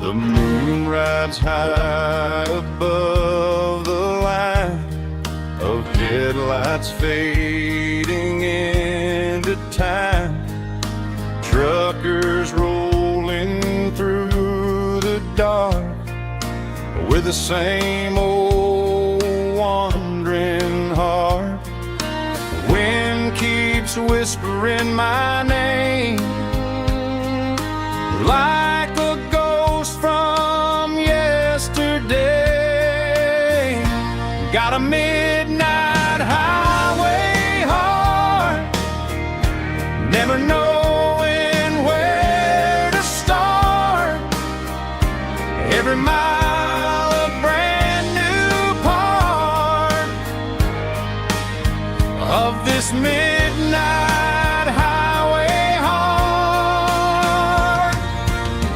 The moon rides high above the line of headlights fading into time. Truckers rolling through the dark with the same old wandering heart. The wind keeps whispering my name like a ghost from yesterday. Got a midnight highway heart, never knowing where to start. Every mile a brand new part of this midnight highway heart.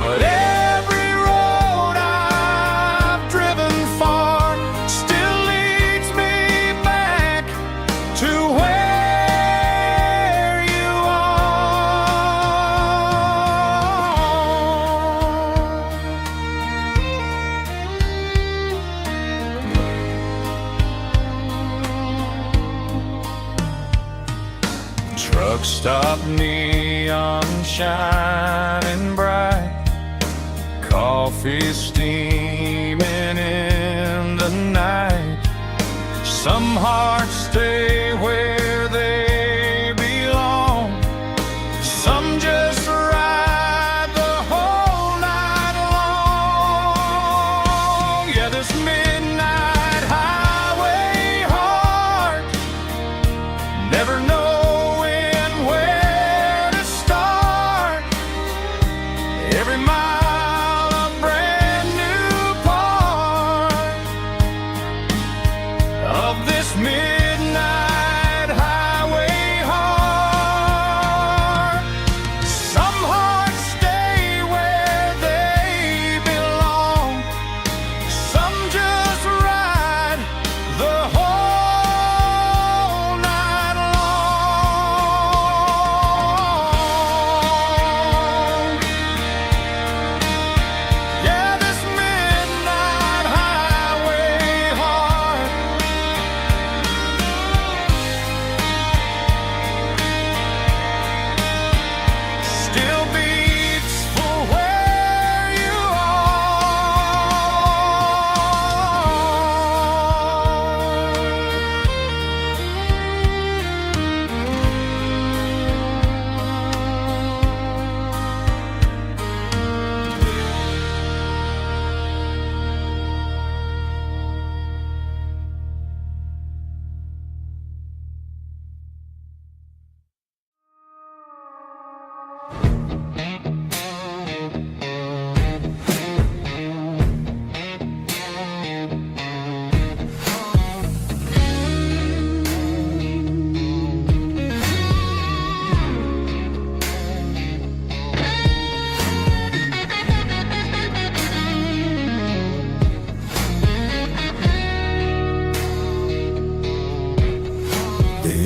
But every road I've driven far still leads me back to where you are. Truck stop, neon shining bright, coffee steaming in the night. Some hearts stay where they belong, some just ride the whole night long. Yeah, this midnight highway heart, never knowing where to start. Every mile a brand new part of this midnight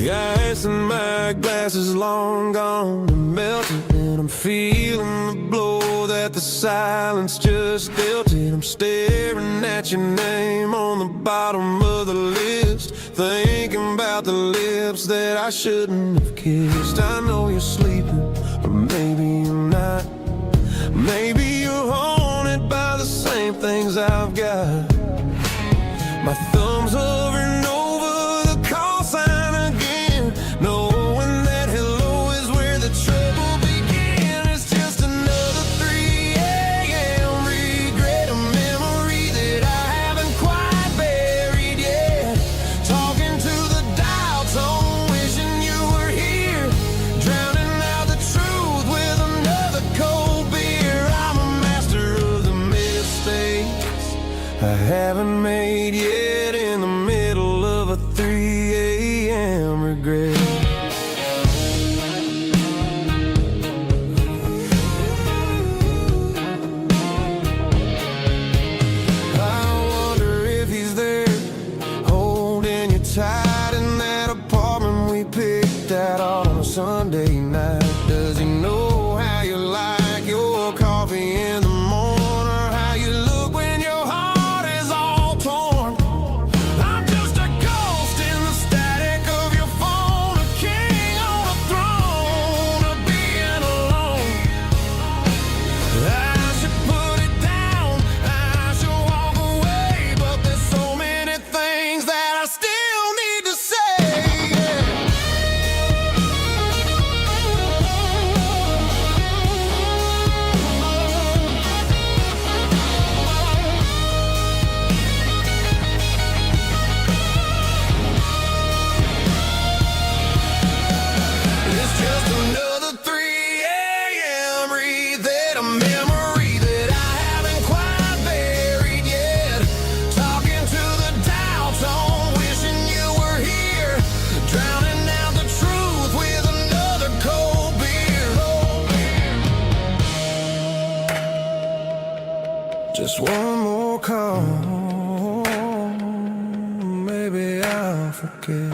The ice in my glass is long gone and melted, and I'm feeling the blow that the silence just dealt it. I'm staring at your name on the bottom of the list, thinking about the lips that I shouldn't have kissed. I know you're sleeping, or maybe you're not. Maybe you're haunted by the same things I've got. My thumb's hovering over the call sign again, knowing that hello is where the trouble began. It's just another 3 a.m. regret, a memory that I haven't quite buried yet. Talking to the dial tone, wishing you were here, drowning out the truth with another cold beer. I'm a master of the mistakes I haven't made yet, in the middle of a 3 a.m. regret. I wonder if he's there, holding you tight in that apartment we picked out on a Sunday night. Does he know how you like your coffee in the morning, or how you look when your heart is all torn? I'm just a ghost in the static of your phone, a king on a throne of being alone. I should put it down, I should walk away, but there's so many things that I still need to say. It's just another 3 a.m. read, a memory that I haven't quite buried yet. Talking to the dial tone, wishing you were here, drowning out the truth with another cold beer. Just one more call, maybe I'll forget.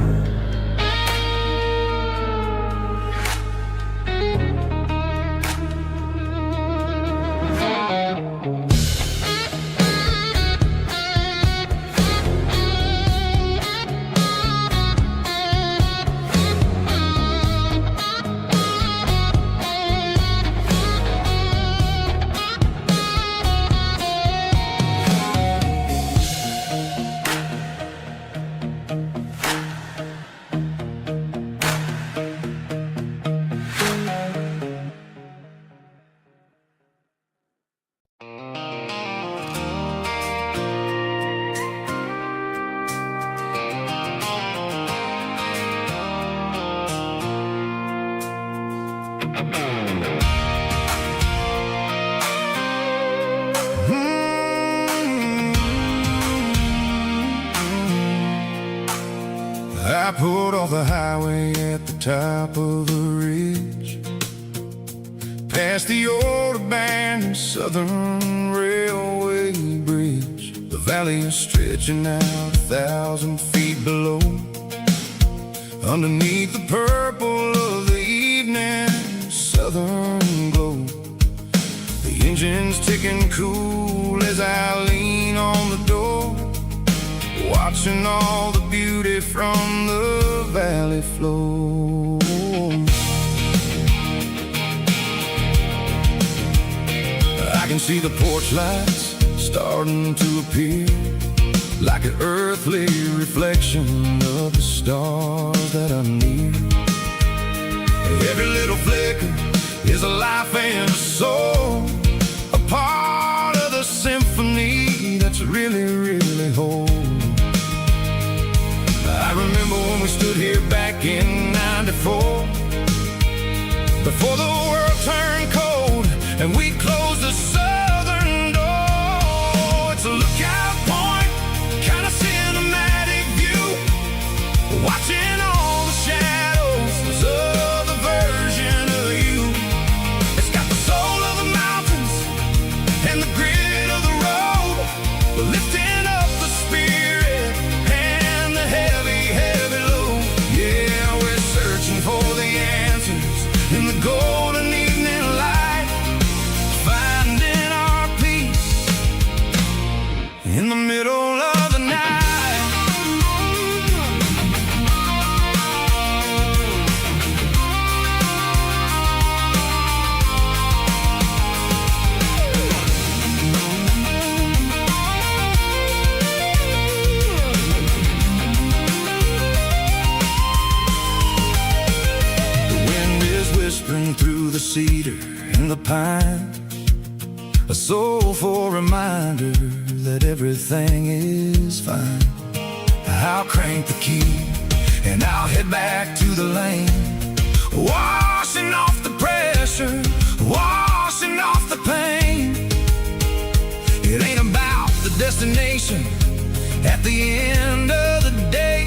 I pulled off the highway at the top of the ridge, past the old abandoned Southern Railway bridge. The valley is stretching out 1,000 feet below, underneath the purple of the evening southern glow. The engine's ticking cool as I lean on the door, watching all the beauty from the valley flow. I can see the porch lights starting to appear, like an earthly reflection of the stars that are near. Every little flicker is a life and a soul, a part of the symphony that's really, really whole. I remember when we stood here back in '94, before the world turned cold and we closed the southern door. It's a lookout point, kind of cinematic view, watching all the shadows of the version of you. It's got the soul of the mountains and the grit of the road, lifting up the spirit and the heavy, heavy load. Yeah, pine, a soulful reminder that everything is fine. I'll crank the key and I'll head back to the lane, washing off the pressure, washing off the pain. It ain't about the destination at the end of the day.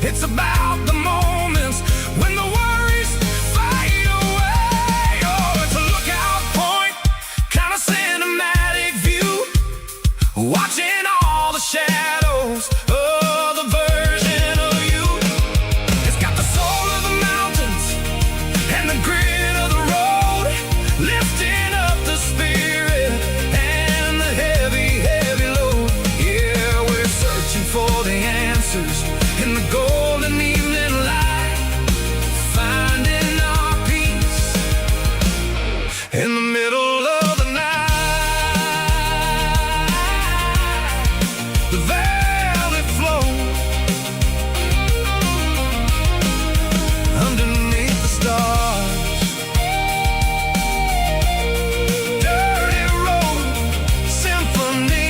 It's about the moments when the worries fade away. Oh, it's a lookout point, kind of cinematic view, watching all the shadows of the version of you. It's got the soul of the mountains and the grit of the road, lifting up the spirit and the heavy, heavy load. Yeah, we're searching for the answers in the golden evening light, finding our peace in the middle of the night. The valley flows underneath the stars. Dirty road symphony.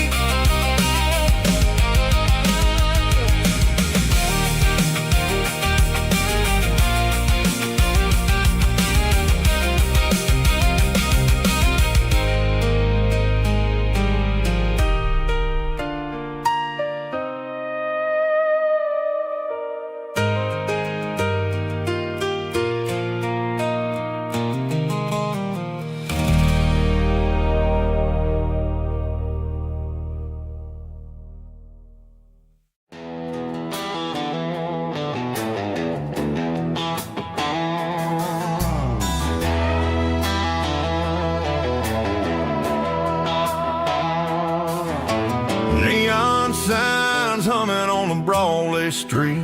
Neon signs humming on the Broadway street,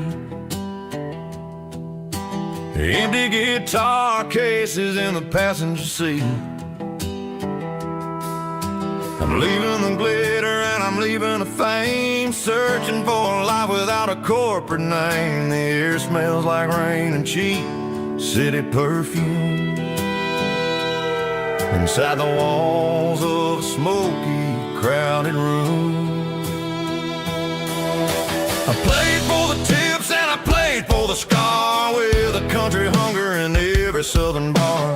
empty guitar cases in the passenger seat. I'm leaving the glitter and I'm leaving the fame, searching for a life without a corporate name. The air smells like rain and cheap city perfume inside the walls of a smoky, crowded room. I played for the tips and I played for the scar, with a country hunger in every southern bar.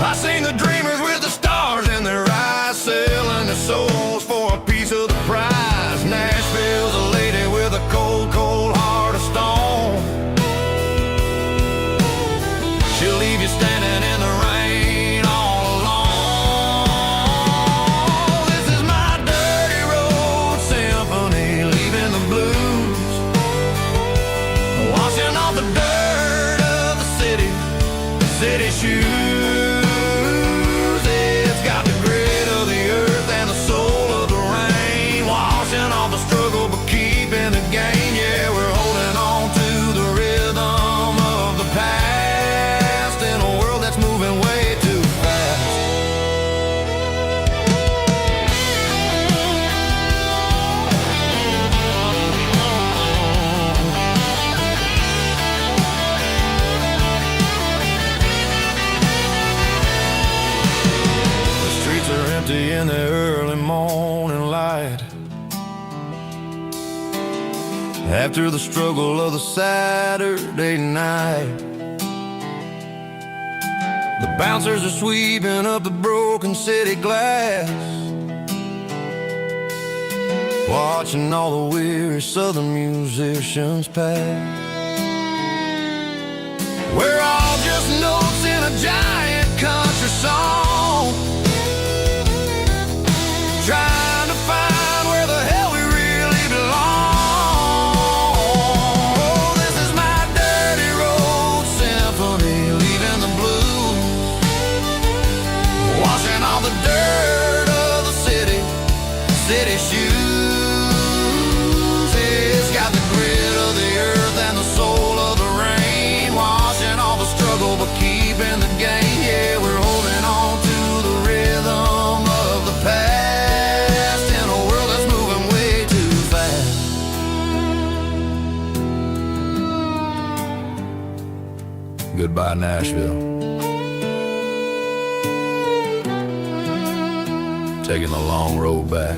I seen the dreamers with the stars in their eyes, selling their souls for a piece of the prize. Nashville's a lady with a cold, cold heart of stone. She'll leave you standing in the rain all alone. This is my dirty road symphony, leaving the blues, washing off the dirt of the city shoes. It's got the grit of the earth and the soul of the rain, washing off the struggle but keeping the gain. Yeah, we're holding on to the rhythm of the past in a world that's moving way too fast. Empty in the early morning light, after the struggle of the Saturday night. The bouncers are sweeping up the broken city glass, watching all the weary southern musicians pass. We're all just notes in a giant country song, trying to find where the hell we really belong. Oh, this is my dirty road symphony, leaving the blues, washing all the dirt of the city shoes. It's got the grit of the earth and the soul of the rain, washing all the struggle but keeping the gain. Yeah, we're holding on to the rhythm of the past. Goodbye, Nashville. taking the long road back.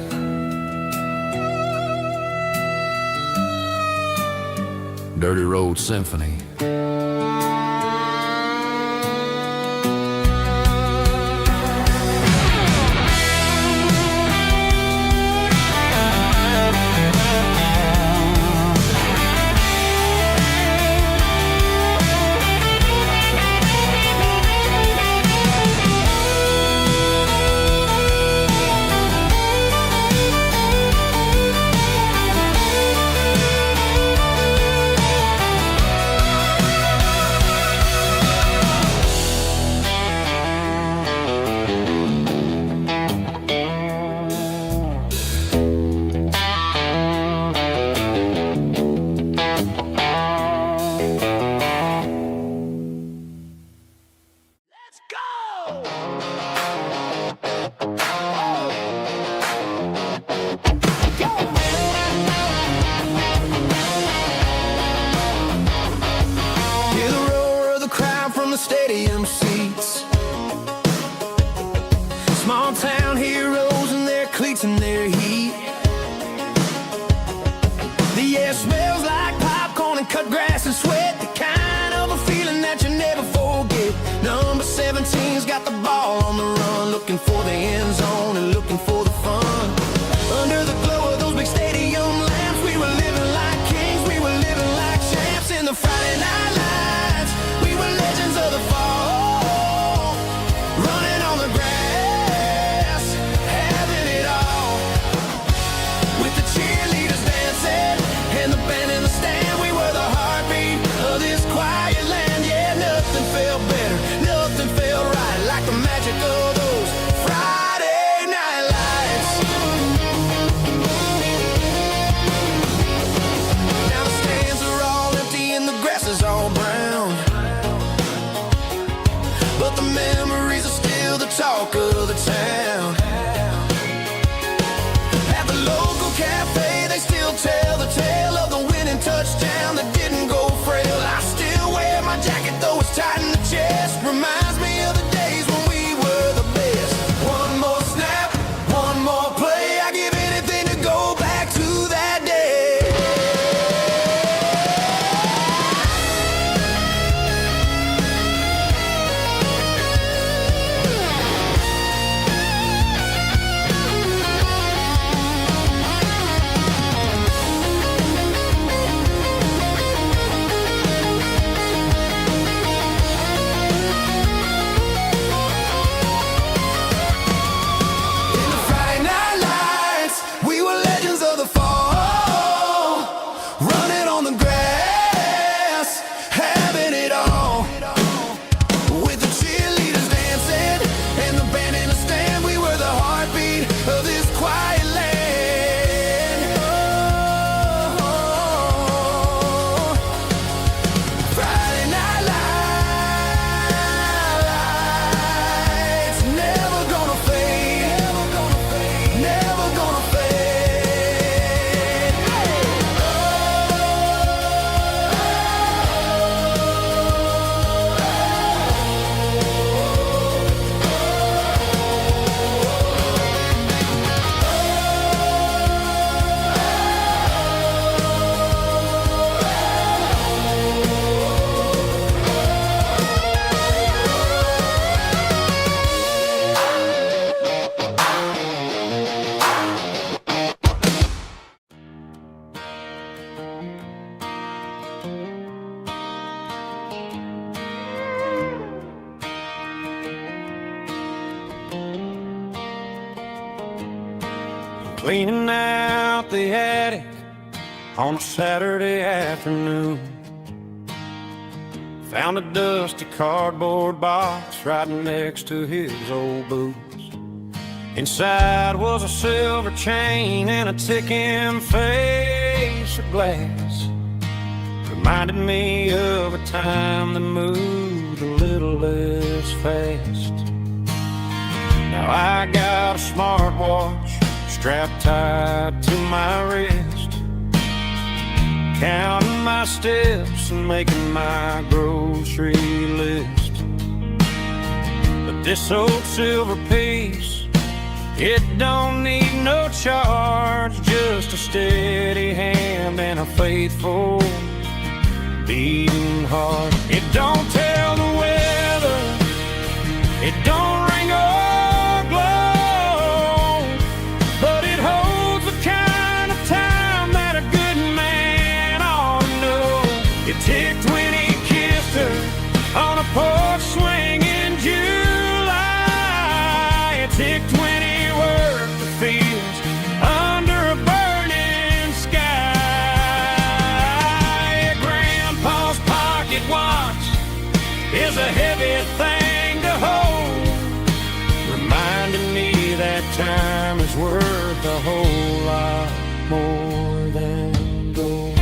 Dirty Road Symphony. Stadium seats, small town heroes in their cleats and their heat. The air smells like popcorn and cut grass and sweat, the kind of a feeling that you never forget. Number 17's got the ball on the run, looking for the end zone and looking for the fun. Under the glow of those big stadium lamps, we were living like kings, we were living like champs in the Friday night lights. We were legends of the fall, running on the grass, having it all. With the cheerleaders dancing and the band in the stand, we were the heartbeat of this quiet land. Yeah, nothing felt better, nothing felt right like the magic of those Friday night lights. Now the stands are all empty and the grass is all brown, but the memories are still the talk of the town. At the local cafe, they still tell the tale of the winning touchdown that didn't go frail. I still wear my jacket though it's tight in the chest. Reminds me of the days when we were the best. One more snap, one more play, I give anything to go back to that day. In the Friday night lights, we were legends of the fall, running on the grass, having it all. With the cheerleaders dancing and the band in the stand, we were the heartbeat of this quiet land. Oh, Friday night lights, never gonna fade, never gonna fade. Cleaning out the attic on a Saturday afternoon, found a dusty cardboard box right next to his old boots. Inside was a silver chain and a ticking face of glass. Reminded me of a time that moved a little less fast. Now I got a smartwatch strapped tight to my wrist, counting my steps and making my grocery list. But this old silver piece It don't need no charge, just a steady hand and a faithful beating heart. It don't tell the weather, it don't ring or glow, but it holds the kind of time that a good man ought to know. It ticked when he kissed her on a porch swing in July. It ticked when he worked the fields under a burning sky. Grandpa's pocket watch is a heavy thing to hold, reminding me that time is worth a whole lot more than gold.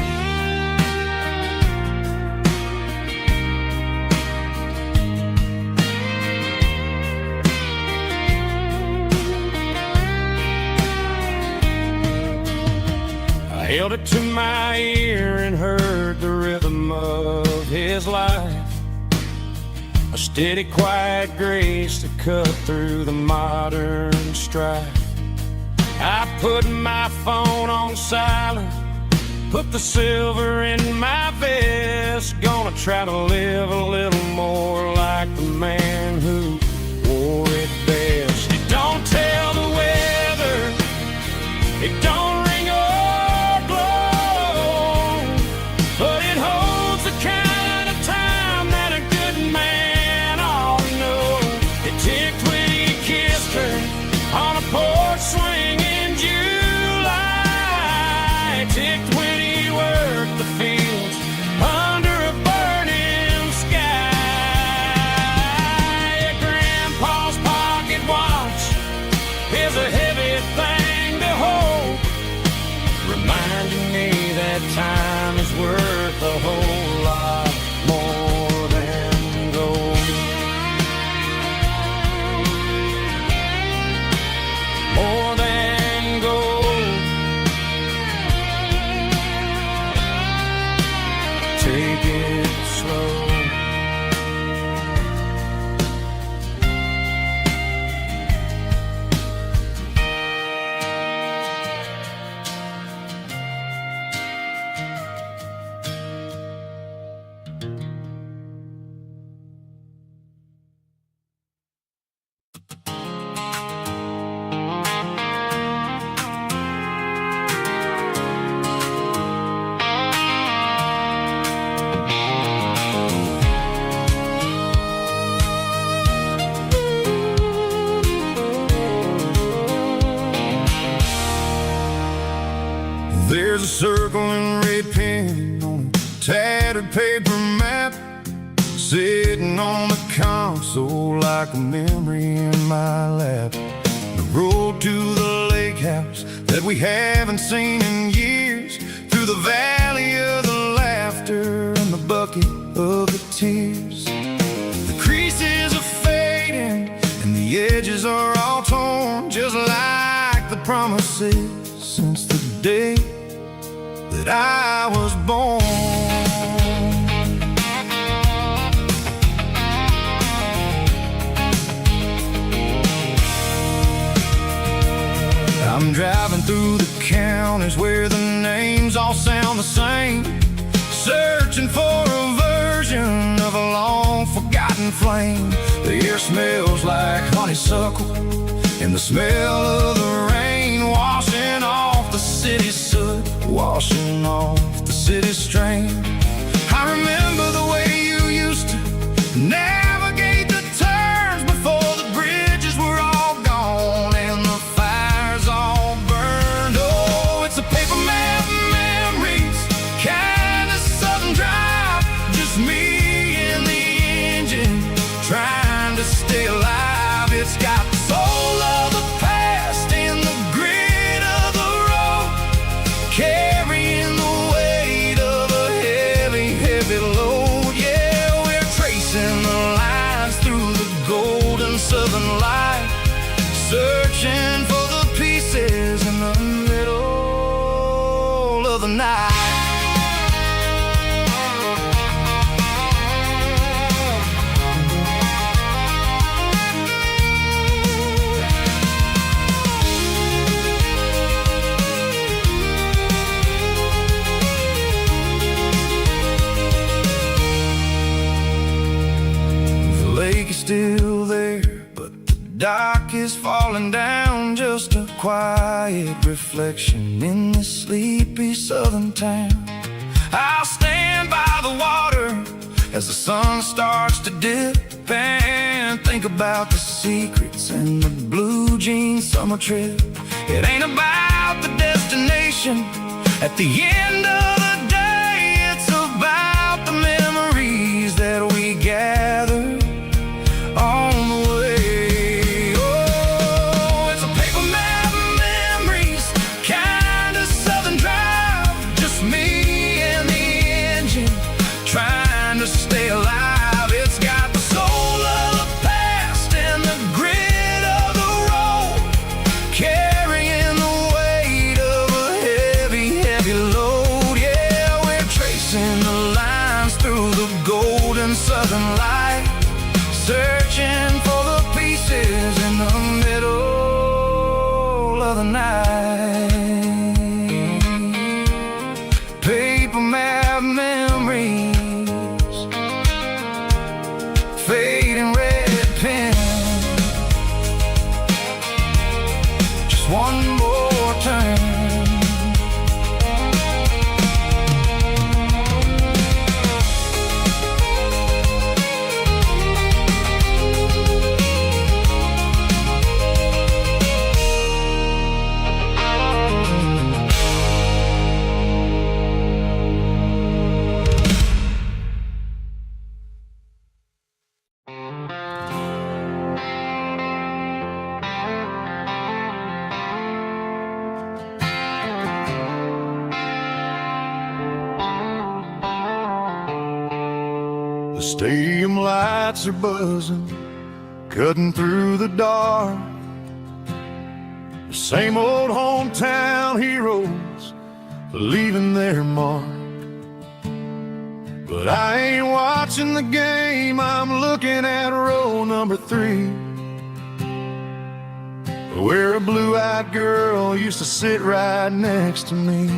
I held it to my ear and heard the rhythm of his life, a steady, quiet grace to cut through the modern strife. I put my phone on silent, put the silver in my vest. Gonna try to live a little more like the man who wore it best. It don't tell the weather, it don't ring or glow, but it holds the kind of time that a good man ought to know. It ticked when he kissed her on a porch swing in July. It ticked when he worked the fields under a burning sky. Grandpa's pocket watch is a heavy thing to hold, reminding me that time is worth a whole lot more than gold. More than gold. Take it slow. There's a circle and red pen on a tattered paper map, sitting on the console like a memory in my lap. The road to the lake house that we haven't seen in years, through the valley of the laughter and the bucket of the tears. The creases are fading and the edges are all torn, just like the promises since the day that I was born. I'm driving through the counties where the names all sound the same, searching for a version of a long forgotten flame. The air smells like honeysuckle and the smell of the rain washing off the city's soot, washing off the city's strain. I remember the way you used to navigate the turns before the bridges were all gone and the fires all burned. Oh, it's a paper map memories, kind of sudden drive, just me and the engine trying to stay alive. It's got the soul of the past and the grit of the road, carrying the weight of a dock is falling down, just a quiet reflection in this sleepy southern town. I'll stand by the water as the sun starts to dip and think about the secrets and the blue jean summer trip. It ain't about the destination at the end of the day, it's about the memories that we gather on the way. Oh, it's a paper map of memories, kind of southern drive, just me and the engine trying to stay alive. It's got the soul of the past and the grit of the road, carrying the weight of a heavy, heavy load. Yeah, we're tracing the lines through the golden southern light, searching for the pieces in the middle of the night. Paper map memories, fading red pen, just one more turn. The stadium lights are buzzing, cutting through the dark. The same old hometown heroes leaving their mark. But I ain't watching the game, I'm looking at row number 3, where a blue-eyed girl used to sit right next to me.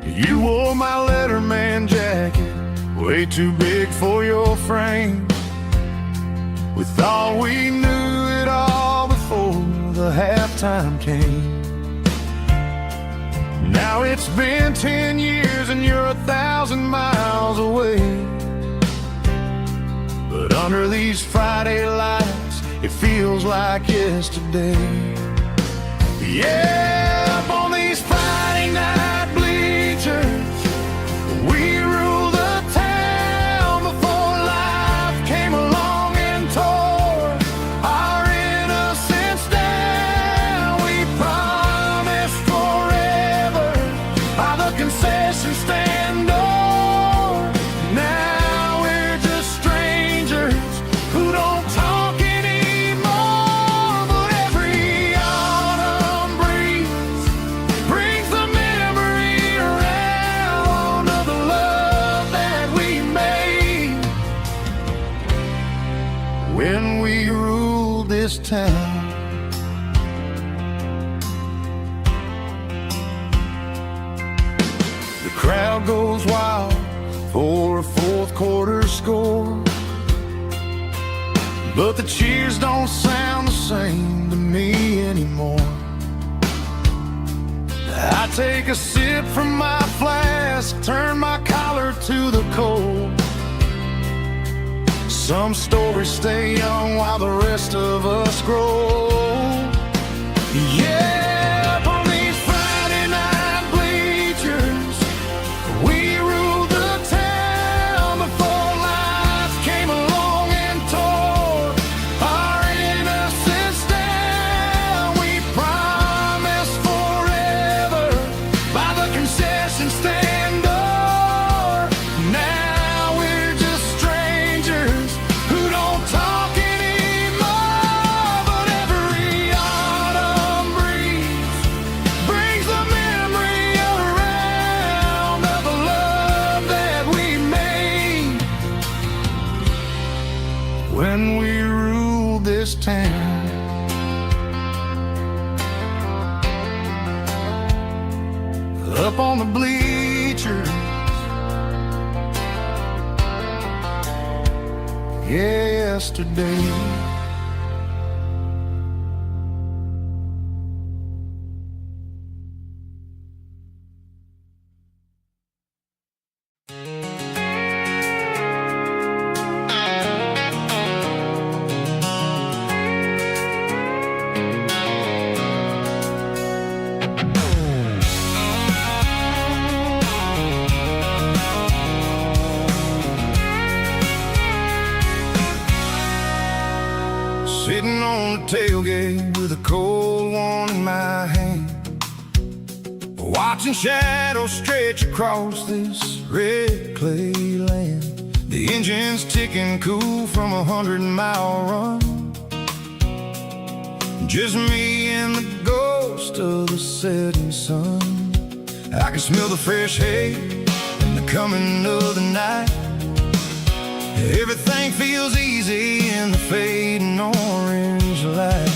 You wore my Letterman jacket, way too big for your frame. We thought we knew it all before the halftime came. Now it's been 10 years and you're 1,000 miles away. But under these Friday lights, it feels like yesterday. Yeah, up on these Friday night bleachers, we rule the town before life came along and tore our innocence down. We promised forever by the concession stand door. Now we're just strangers who don't talk anymore. But every autumn breeze brings the memory around of the love that we made when we ruled this town. The crowd goes wild for a fourth quarter score, but the cheers don't sound the same to me anymore. I take a sip from my flask, turn my collar to the cold. Some stories stay young while the rest of us grow. Yeah, up on these Friday night bleachers, we ruled the town before life came along and tore our innocence down. We promised forever by the concession stand door. Now we're just strangers who don't talk anymore. But every autumn breeze brings the memory around of the love that we made when we ruled this town. Up on the bleachers, yesterday. tailgate with a cold one in my hand, watching shadows stretch across this red clay land. The engine's ticking cool from a 100-mile run. Just me and the ghost of the setting sun. I can smell the fresh hay and the coming of the night. Everything feels easy in the fading orange light.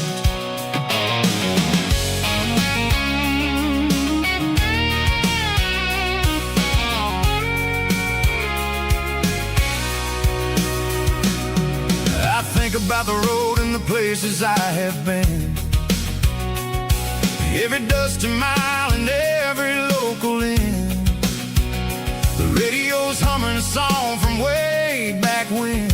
I think about the road and the places I have been, every dusty mile and every local inn. The radio's humming a song from way back when,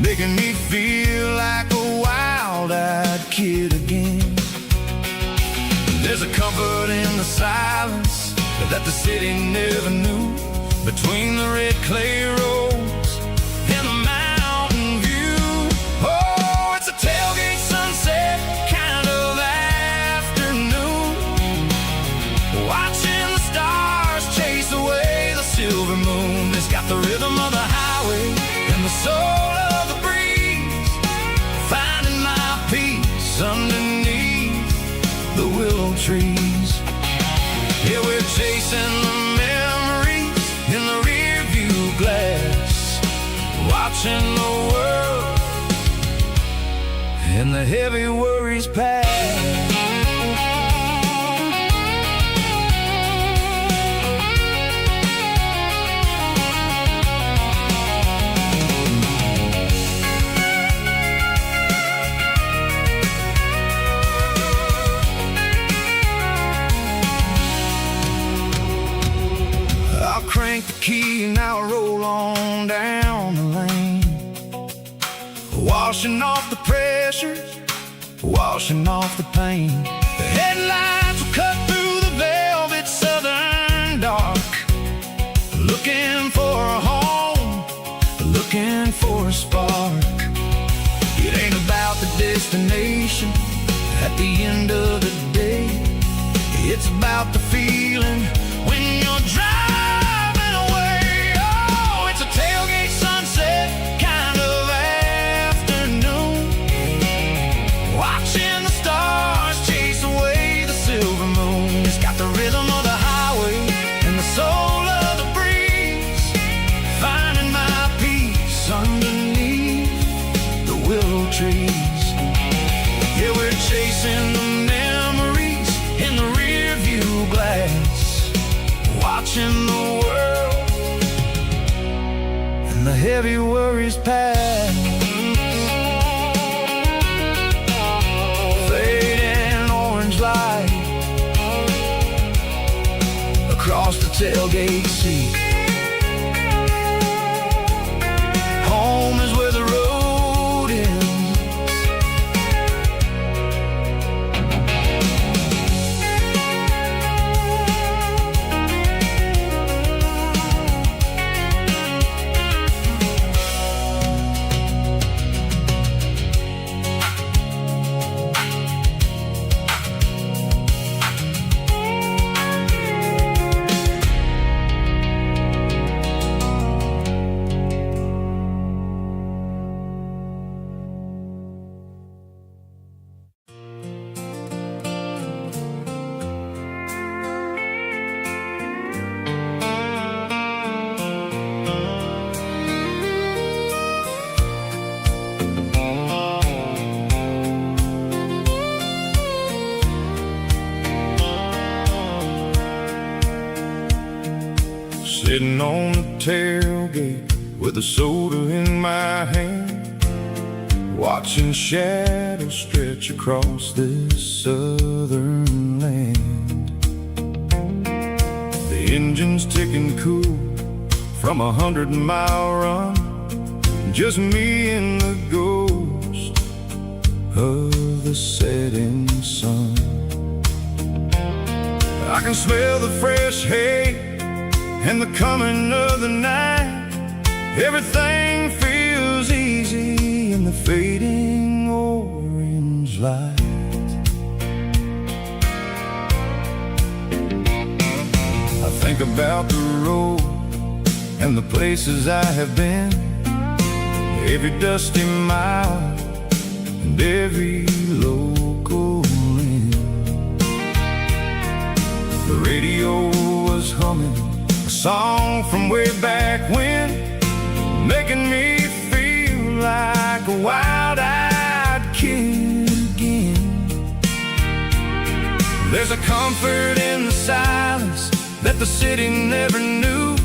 making me feel like a wild-eyed kid again. There's a comfort in the silence that the city never knew, between the red clay roads and the mountain view. Oh, it's a tailgate sunset kind of afternoon, watching the stars chase away the silver moon. It's got the rhythm of the highway and the soul of the breeze, finding my peace underneath the willow trees. Yeah, we're chasing the memories in the rear view glass, watching the world and the heavy worries pass. Crank the key and I'll roll on down the lane, washing off the pressure, washing off the pain. The headlights will cut through the velvet southern dark, looking for a home, looking for a spark. It ain't about the destination at the end of the day, it's about the feeling when you're driving. Tailgate sunset kind of afternoon, watching the stars chase away the silver moon. It's got the rhythm of the highway and the soul of the breeze, finding my peace underneath the willow trees. Yeah, we're chasing the memories in the rear view glass, watching the world the heavy worries pass. Fading orange light across the tailgate seat. Home is where the road ends. Sitting on the tailgate with a soda in my hand, watching shadows stretch across this southern land. The engine's ticking cool from a 100-mile run, just me and the ghost of the setting sun. I can smell the fresh hay and the coming of the night. Everything feels easy in the fading orange feels like. I think about the road and the places I have been, every dusty mile and every local inn. The radio was humming a song from way back when, making me feel like a wild-eyed kid again. There's a comfort in the silence that the city never knew,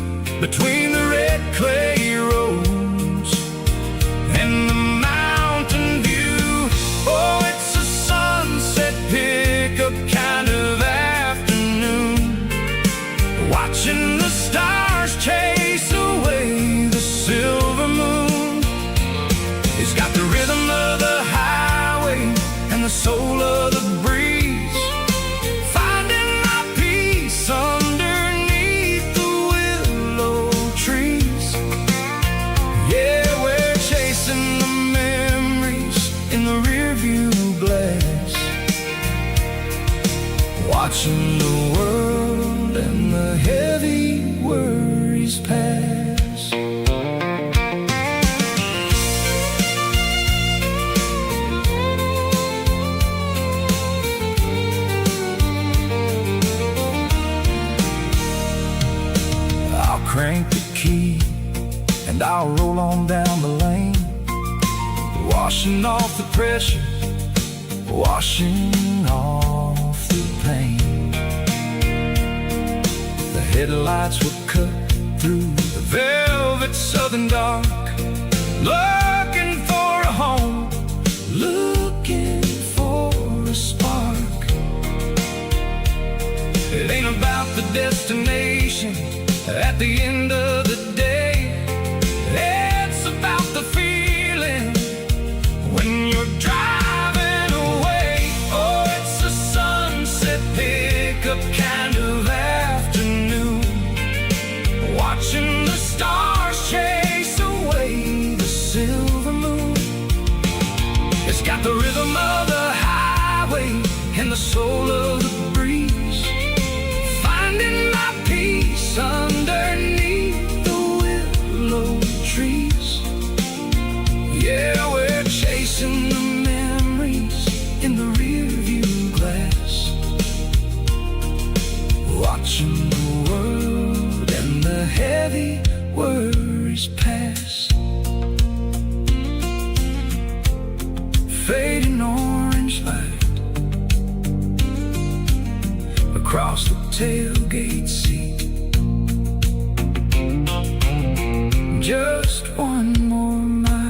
between the red clay roads and the mountain view. Oh, it's a sunset pickup kind of afternoon, watching the stars chase away the silver moon. It's got the rhythm of the highway and the soul of the breeze, finding my peace underneath the willow trees. Yeah, we're chasing the memories in the rearview glass, watching the world and the heavy worries pass. I'll crank the key and I'll roll on down the lane, washing off the pressure, washing off the pain. The headlights will cut through the velvet southern dark, looking for a home, looking for a spark. It ain't about the destination at the end of the day, it's about the feeling when you're driving away. Oh, it's a sunset pickup kind of afternoon, watching the stars chase away the silver moon. It's got the rhythm of the highway and the soul of the breeze, finding my peace underneath the willow trees. Yeah, we're chasing the memories in the rearview glass, watching the world and the heavy worries pass. Fading orange light across the tailgate seat, just one more mile.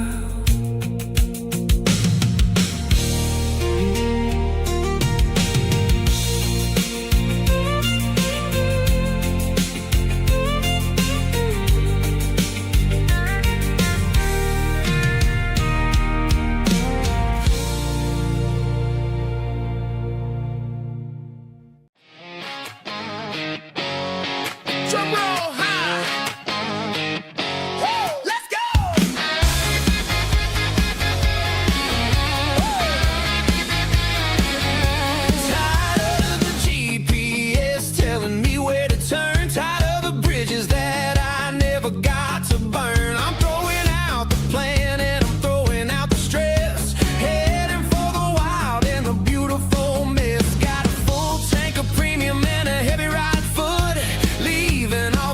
Drum roll high. Woo, let's go. Tired of the GPS telling me where to turn, tired of the bridges that I never got to burn. I'm throwing out the plan and I'm throwing out the stress, heading for the wild and the beautiful mess. Got a full tank of premium and a heavy ride foot, leaving all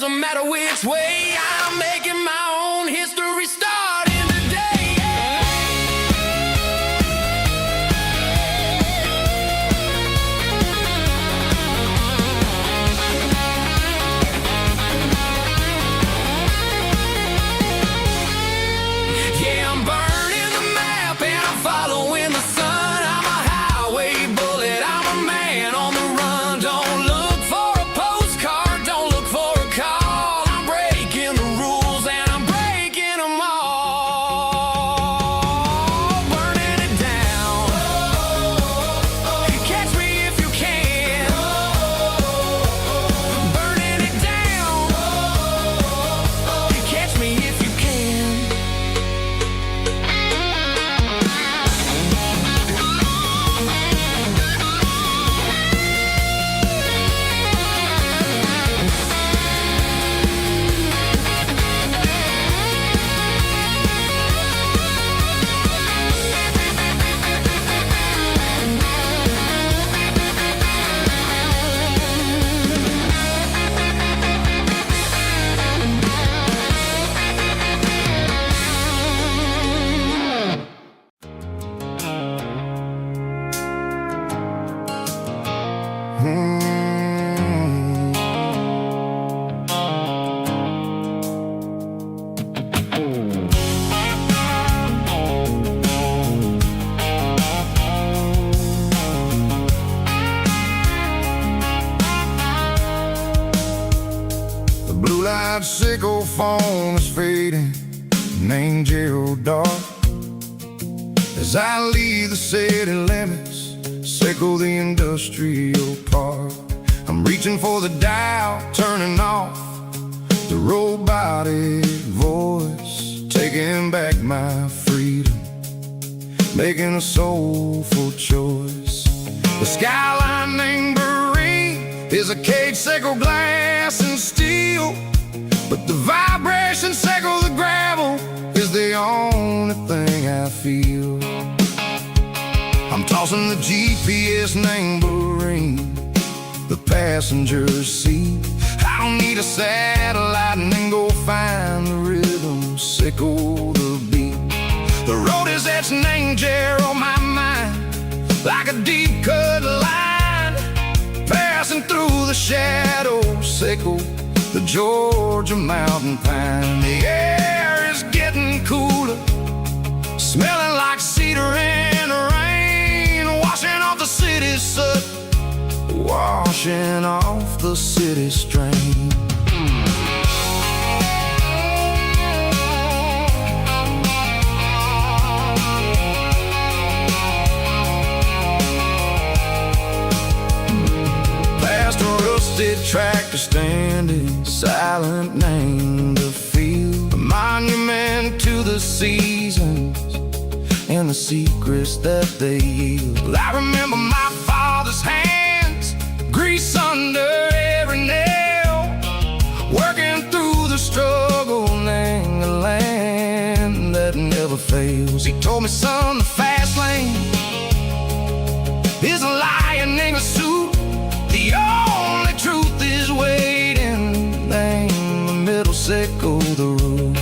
doesn't matter which way. I'm making my own history starting today. Yeah, I'm burning the map and I'm following the sun. I'm a highway bullet, I'm a man on the run. Don't look for a postcard, don't look for a call. I'm breaking the rules and I'm breaking them all. Burning it down. Catch me if you can. Burning it down. Catch me if you can. The blue light sickle phone is fading, an angel dark. As I leave the city limits, sickle the industrial park. I'm reaching for the dial, turning off the robotic voice, taking back my freedom, making a soulful choice. The skyline named Bryan is a cage, sickle glass and steel, but the vibration sickle the gravel is the only thing I feel. I'm tossing the GPS named Bryan, the passenger seat. I don't need a satellite and then go find the rhythm, sickle the beat. The road is etched named Geralkyo on my mind, like a deep cut line, passing through the shadows, sickle the Georgia mountain pine. The air is getting cooler, smelling like cedar in the rain, washing off the city soot, washing off the city strain. Past a rusted tractor standing silent, named the field, a monument to the seasons and the secrets that they yield. I remember my father's hands, grease under every nail, working through the struggle, name the land that never fails. He told me, son, the fast lane is a lion in a suit. The only truth is waiting. Name the middle, sickle the root.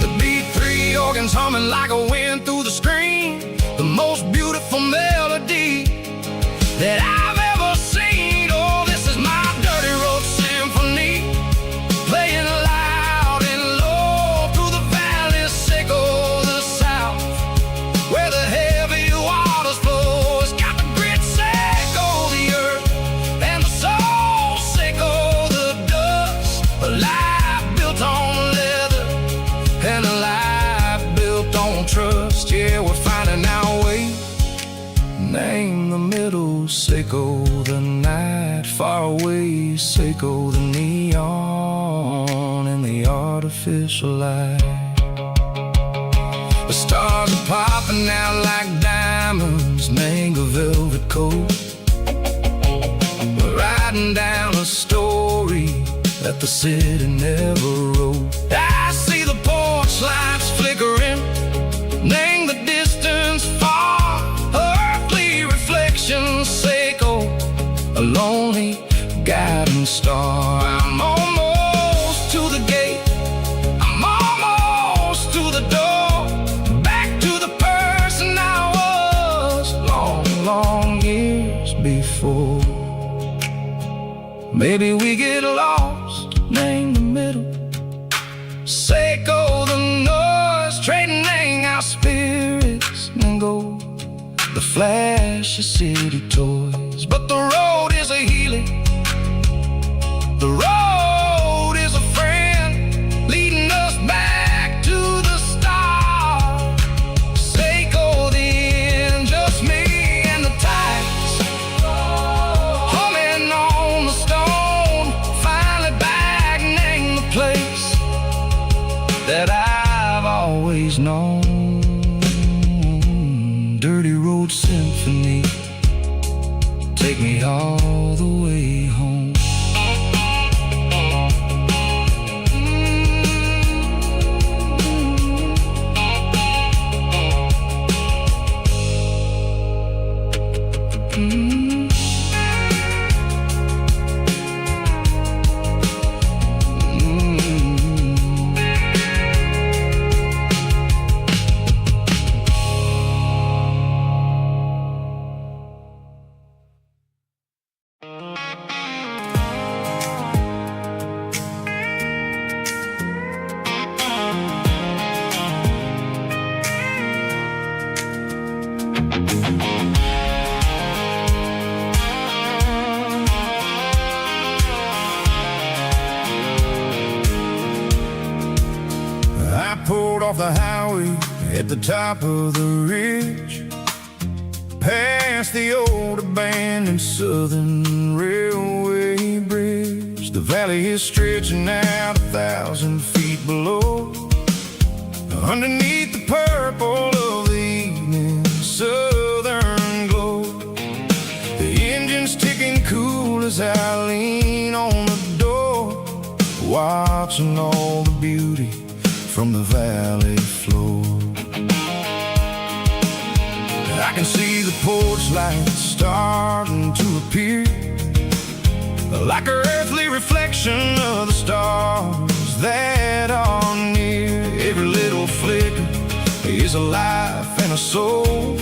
The beat, three organs humming like a wind through the screen, the most beautiful melody that I've ever seen. Oh, this is my dirty road symphony, playing loud and low through the valleys, sickle the south, where the heavy waters flow. It's got the grit, sickle the earth, and the soul, sickle the dust. A life built on leather and a life built on trust. Yeah, we're finding our way. Name the middle, sickle the night, far away, sickle the neon and the artificial light. The stars are popping out like diamonds, name the velvet coat. We're riding down a story that the city never wrote. I see the porch lights flickering, name the distance far, earthly reflections, sickle a lonely guiding star. I'm almost Maybe we get lost, name the middle. Seiko the noise, trading our spirits and gold. The flash of city toys, but the road is a healing. The road is a friend, leading us back to the start. Seiko the end, just me and the tides, humming on the stone. Finally back, name the place that I've always known. Dirty Road Symphony, take me all the way home. I pulled off the highway at the top of the ridge, past the old abandoned Southern Railway bridge. The valley is stretching out 1,000 feet below, underneath the purple of the evening southern glow. The engine's ticking cool as I lean on the door, watching all the beauty from the valley floor. I can see the porch lights starting to appear, like an earthly reflection of the stars that are near. Every little flicker is a life and a soul,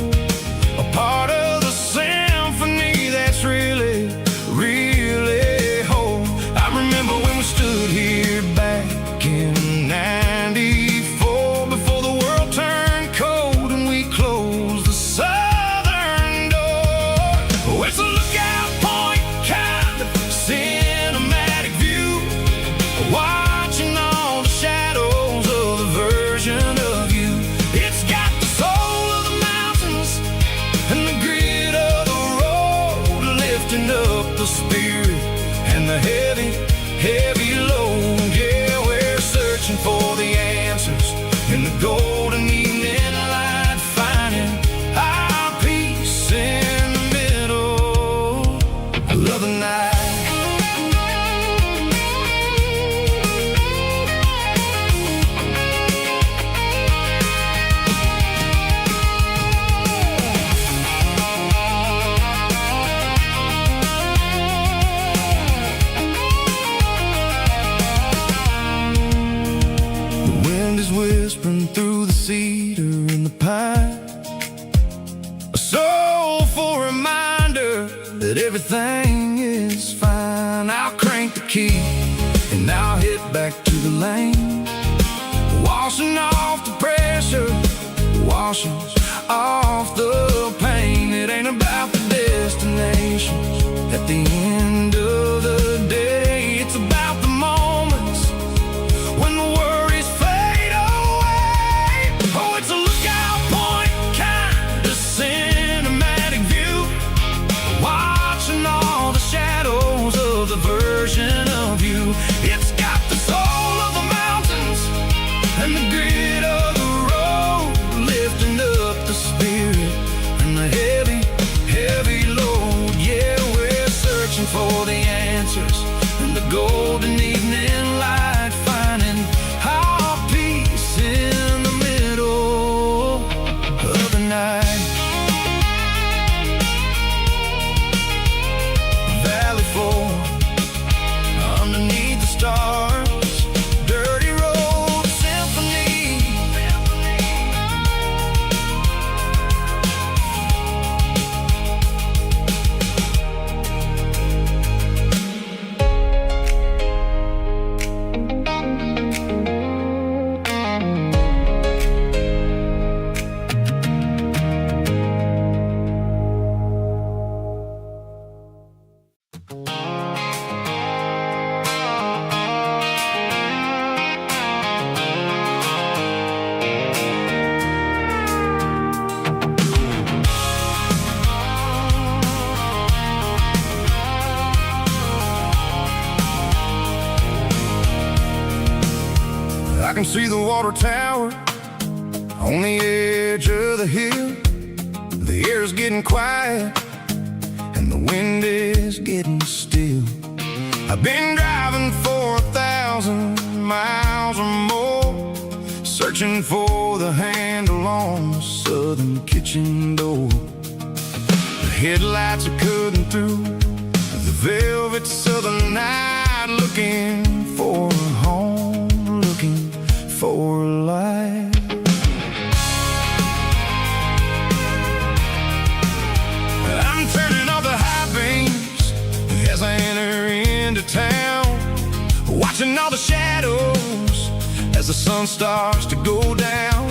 a part of the symphony that's really, really whole. I remember when we stood here back in '94, before the world turned cold and we closed the southern door. Oh, it's a lookout point, kind of cinematic view, watching all the shadows of the version of you. It's got the soul of the mountains and the grit of the road, lifting up the spirit and the heavy, heavy load. Yeah, we're searching for the answers in the golden evening light, finding our peace in the middle of the night. The wind is whispering through the cedar and the pine, a soulful reminder that everything is fine. I'll crank the key and I'll hit back to the lane, washing off the pressure, washing off the pain. It ain't about the destinations at the end of the day, it's about the moments when the worries fade away. Oh, it's a lookout point, kind of cinematic view, watching all the shadows of the version of you. It's got the soul of the mountains and the grit of the road, lifting up the spirit and the heavy, heavy load. Yeah, we're searching for the answers I can see the water tower on the edge of the hill. The air's getting quiet and the wind is getting still. I've been driving for 1,000 miles or more, searching for the handle on the southern kitchen door. The headlights are cutting through the velvet southern night, looking for a home, looking for a life. I'm turning off the high beams as I enter into town, watching all the shadows as the sun starts to go down.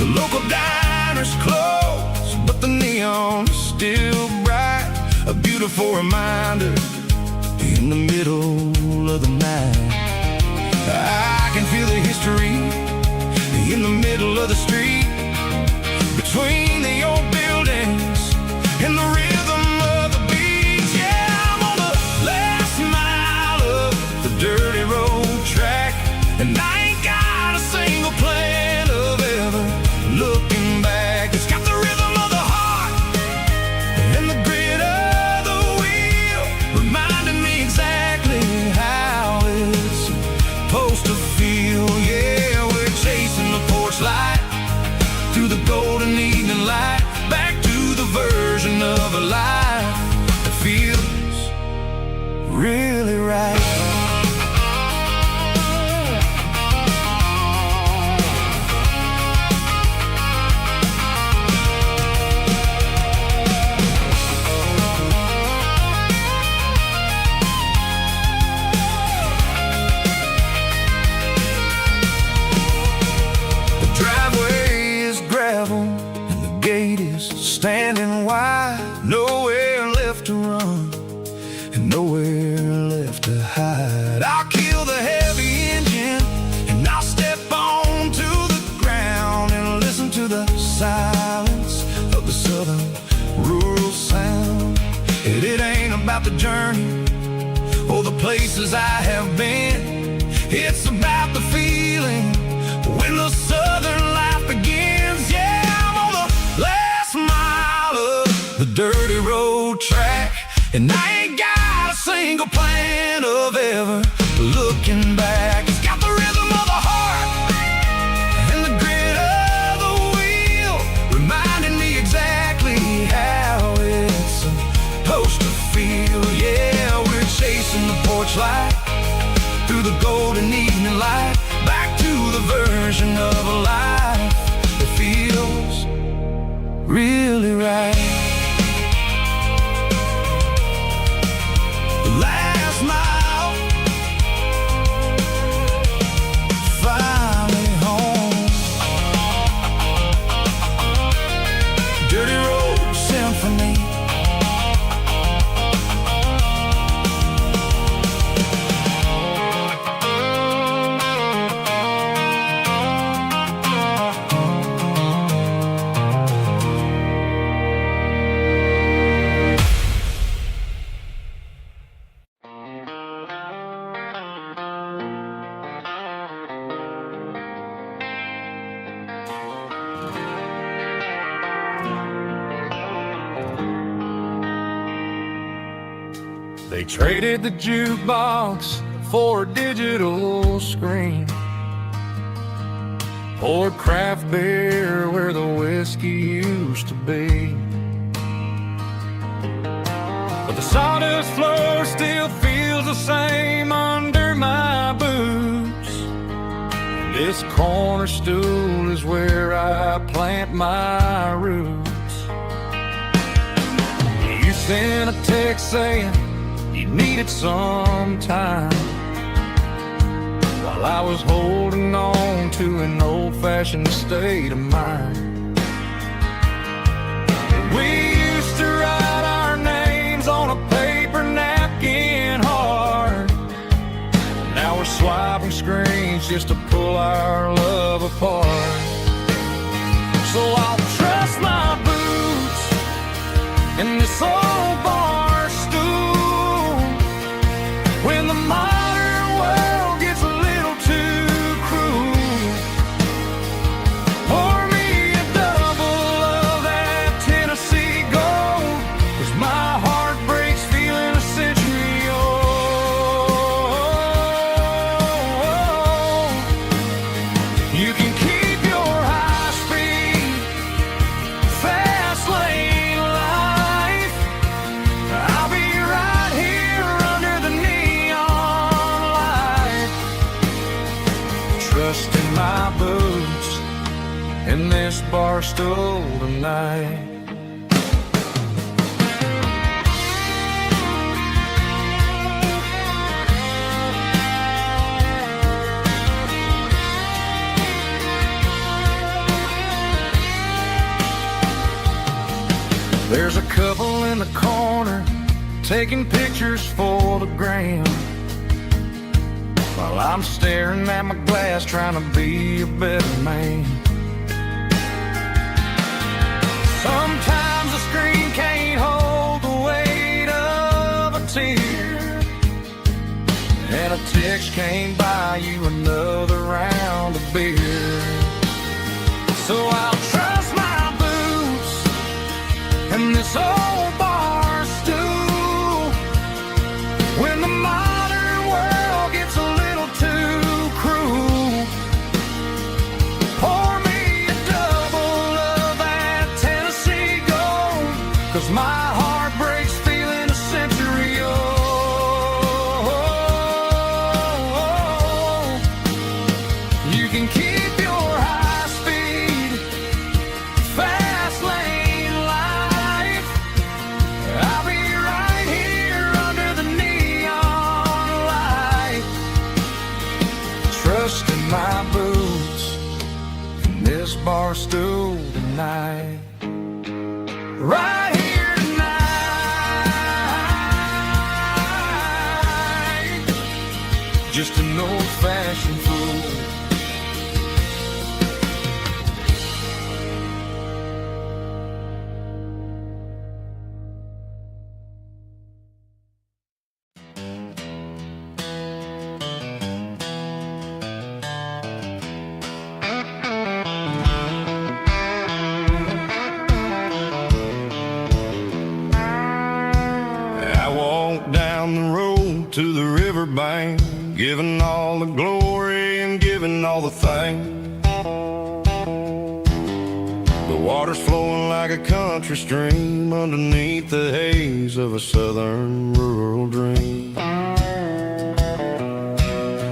The local diner's closed, but the neon is still bright, a beautiful reminder in the middle of the night. I can feel the history in the middle of the street, between the old buildings and the rhythm of the beats. Yeah, I'm on the last mile of the dirty road track, and I ain't got a single plan of ever looking back. It's got the rhythm of the heart and the grit of the wheel, reminding me exactly how it's supposed to feel. Yeah, we're chasing the porch light through the golden evening light, back to the version of a life that feels really right. The driveway is gravel and the gate is standing wide. Nowhere left to run and nowhere left to hide. I'll kill the heavy engine and I'll step onto the ground and listen to the silence of the southern rural sound. It ain't about the journey or the places I have been, it's about the feeling when the southern life begins. Yeah, I'm on the last mile of the dirty road track, and I ain't got a single plan of ever looking back. It's got the rhythm of the heart and the grit of the wheel, reminding me exactly how it's supposed to feel. Yeah, we're chasing the porch light through the golden evening light, back to the version of a life that feels really right. The last mile, finally home. Dirty Road Symphony. They traded the jukebox for a digital screen, poured craft beer where the whiskey used to be. But the sawdust floor still feels the same under my boots. This corner stool is where I plant my roots. You sent a text saying you needed some time, while I was holding on to an old-fashioned state of mind. We used to write our names on a paper napkin hard. Now we're swiping screens just to pull our love apart. So I'll trust my boots in this old bar stool when the modern world gets a little too cruel. Trust in my boots in this bar stool tonight. There's a couple in the corner taking pictures for the gram, while I'm staring at my glass trying to be a better man. Sometimes the screen can't hold the weight of a tear, and a text can't buy you another round of beer. So I'll trust my boots and this old bar stool when the modern world gets a little too cruel. Pour me a double of that Tennessee Gold, 'cause my heart breaks feeling a century old. You can keep your high speed fast lane life. I'll be right here under the neon light, trusting my boots in this bar stool tonight. Right here tonight, just an old-fashioned fool. I walked down the road to the riverbank, giving all the glory and giving all the thanks. The water's flowing like a country stream underneath the haze of a southern rural dream.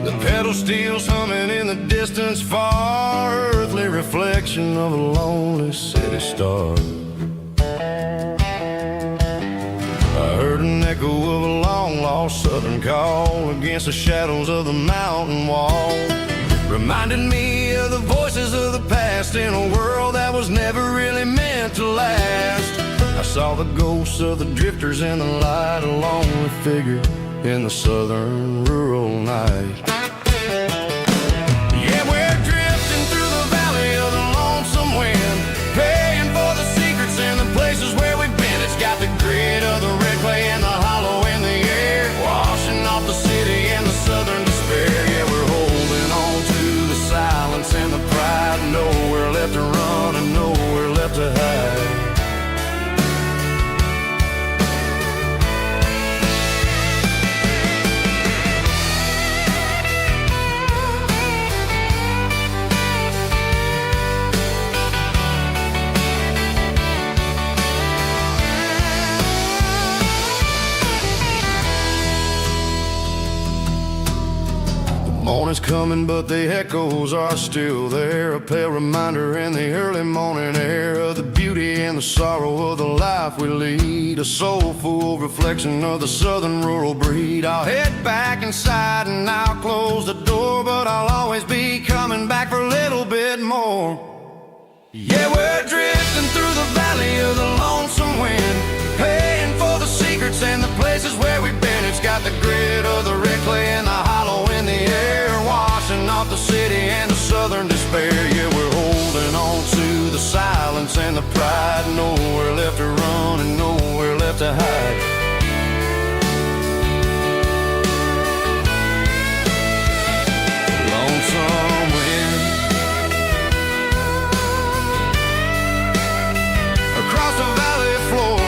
The pedal steel's humming in the distance far, earthly reflection of a lonely city star. I heard an echo of a long-lost southern call against the shadows of the mountain wall, reminded me of the voices of the past in a world that was never really meant to last. I saw the ghosts of the drifters in the light, a lonely figure in the southern rural night. Yeah, we're drifting through the valley of the lonesome wind, paying for the secrets and the places where we've been. It's got the grit of the red clay and the hollow in the air, washing off the city and the southern despair. Yeah, we're holding on to the silence and the pride, nowhere left to run and nowhere left to hide. Morning's coming, but the echoes are still there, a pale reminder in the early morning air of the beauty and the sorrow of the life we lead, a soulful reflection of the southern rural breed. I'll head back inside and I'll close the door, but I'll always be coming back for a little bit more. Yeah, we're drifting through the valley of the lonesome wind, paying for the secrets and the places where we've been. It's got the grit of the red clay and the hollow in the air, washing off the city and the southern despair. Yeah, we're holding on to the silence and the pride, nowhere left to run and nowhere left to hide. Lonesome wind across the valley floor,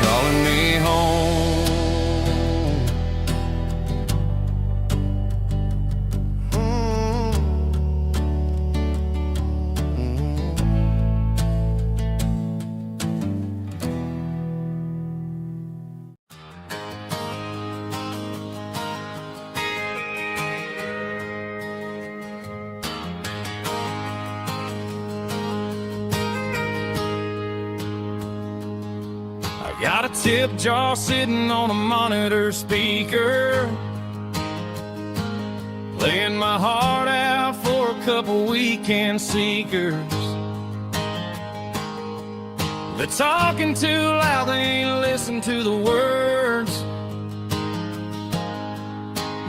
calling me home. Got a tip jar sitting on a monitor speaker, playing my heart out for a couple weekend seekers. They're talking too loud, they ain't listen to the words.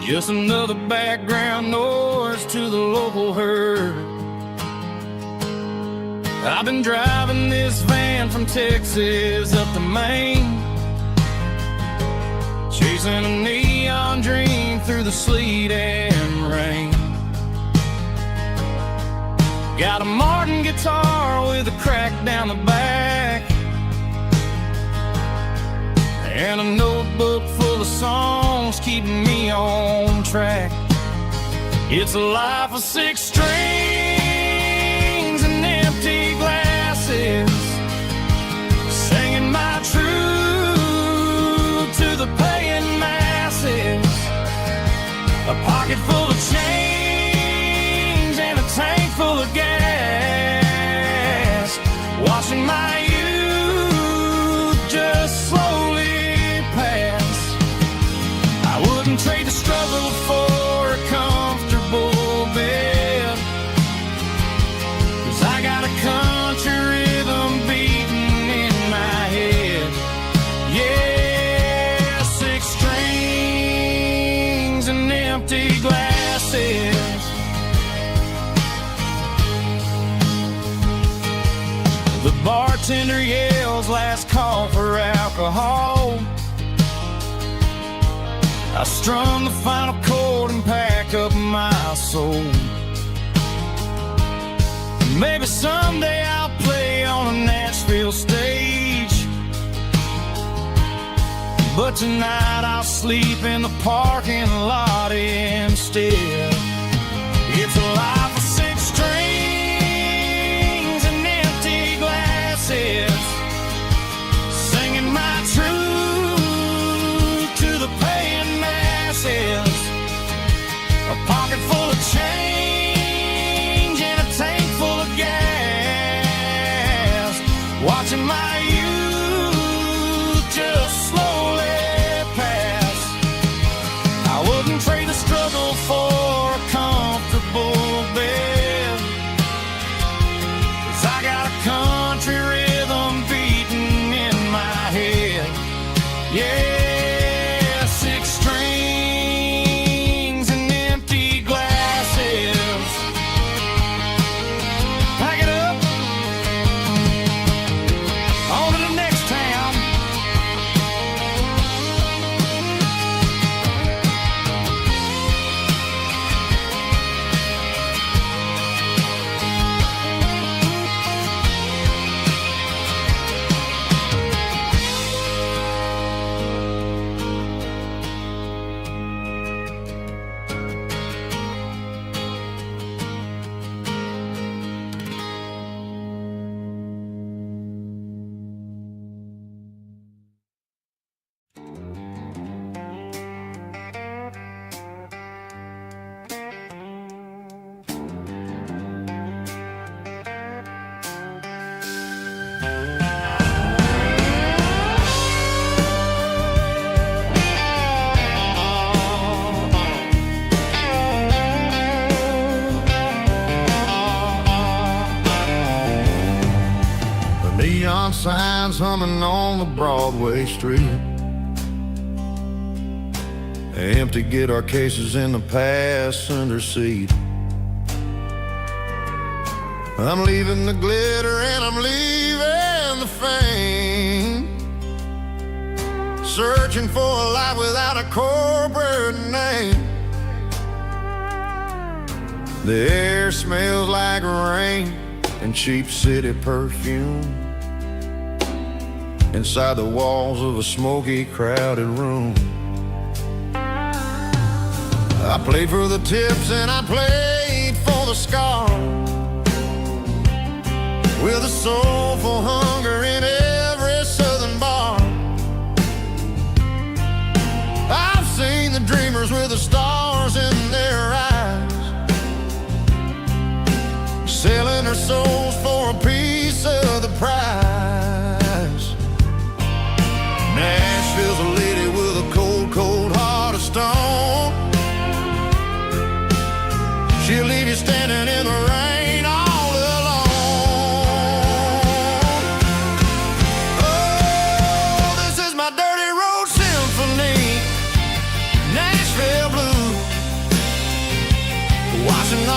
Just another background noise to the local herd. I've been driving this van from Texas up to Maine, chasing a neon dream through the sleet and rain. Got a Martin guitar with a crack down the back, and a notebook full of songs keeping me on track. It's a life of 6 strings and empty glasses, singing my truth to the paying masses. A pocket full of change and a tank full of gas, watching my youth just slowly pass. I wouldn't trade the struggle for a comfortable bed, 'cause I got a country rhythm beating in my head. Yeah, 6 strings and empty glasses. The bartender yells last call for alcohol. I strum the final chord and pack up my soul. Maybe someday I'll play on a Nashville stage, but tonight I'll sleep in the parking lot instead. It's a life of 6 strings and empty glasses, singing my truth to the paying masses. A pocket full of change and a tank full of gas, watching my youth just slowly pass. I wouldn't trade the struggle for a comfortable bed, 'cause I got a country rhythm beating in my head. Yeah, 6 strings and empty glasses. Pack it up, on to the next town. Neon signs humming on the Broadway street, empty guitar cases in the passenger seat. I'm leaving the glitter and I'm leaving the fame, searching for a life without a corporate name. The air smells like rain and cheap city perfume inside the walls of a smoky, crowded room. I played for the tips and I played for the scars, with a soulful hunger in every southern bar. I've seen the dreamers with the stars in their eyes, selling their souls for a piece of the prize.